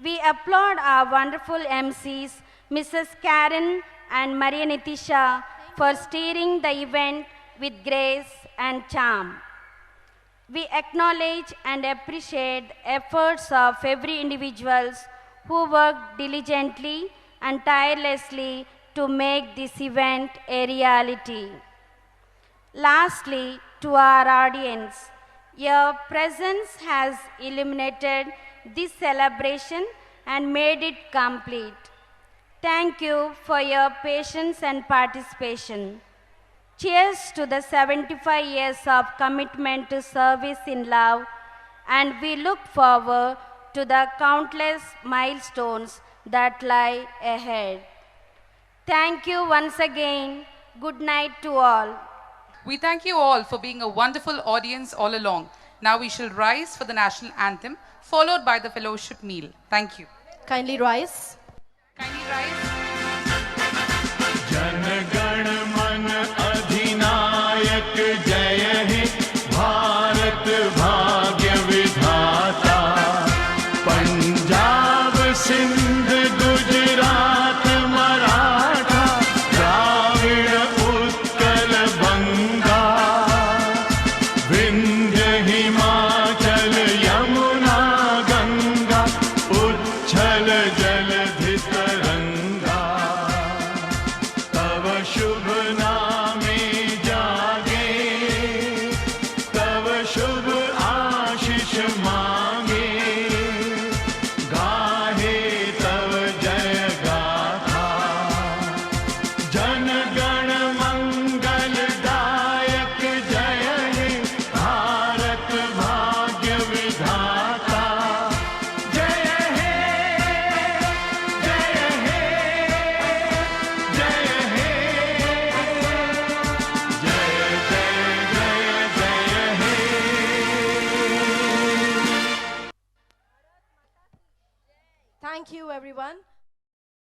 [SPEAKER 22] We applaud our wonderful MCs, Mrs. Karen and Maria Nitisha, for steering the event with grace and charm. We acknowledge and appreciate the efforts of every individuals who worked diligently and tirelessly to make this event a reality. Lastly, to our audience, your presence has illuminated this celebration and made it complete. Thank you for your patience and participation. Cheers to the 75 years of commitment to service in love, and we look forward to the countless milestones that lie ahead. Thank you once again. Good night to all.
[SPEAKER 2] We thank you all for being a wonderful audience all along. Now we shall rise for the national anthem, followed by the fellowship meal. Thank you.
[SPEAKER 1] Kindly rise.
[SPEAKER 2] Kindly rise.
[SPEAKER 9] Jana Gana मन अधिनायक जय हे भारत भाग्य विधाता पंजाब सिंध गुजरात मराठा द्राविड़ उत्कल बंगा विंध्य हिमाचल यमुना गंगा उच्छल जलधि तरंगा तव शुभ नामे जागे तव शुभ आशीष मांगे गाहे तव जय गाथा जन गण मंगल दायक जय हे भारत भाग्य विधाता जय हे जय हे जय हे जय जय जय जय हे
[SPEAKER 1] Thank you, everyone.